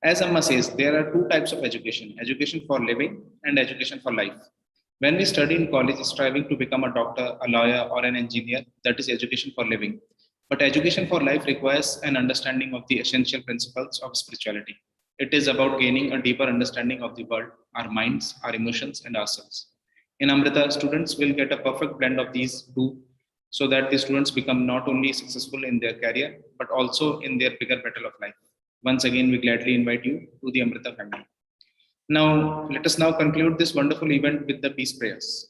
As Amma says, there are 2 types of education: education for living and education for life. When we study in college, striving to become a doctor, a lawyer, or an engineer, that is education for living. But education for life requires an understanding of the essential principles of spirituality. It is about gaining a deeper understanding of the world, our minds, our emotions, and ourselves. In Amrita, students will get a perfect blend of these 2, so that the students become not only successful in their career, but also in their bigger battle of life. Once again, we gladly invite you to the Amrita family. Now, let us now conclude this wonderful event with the peace prayers.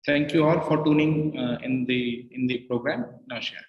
Thank you all for tuning in the program. Namaskar.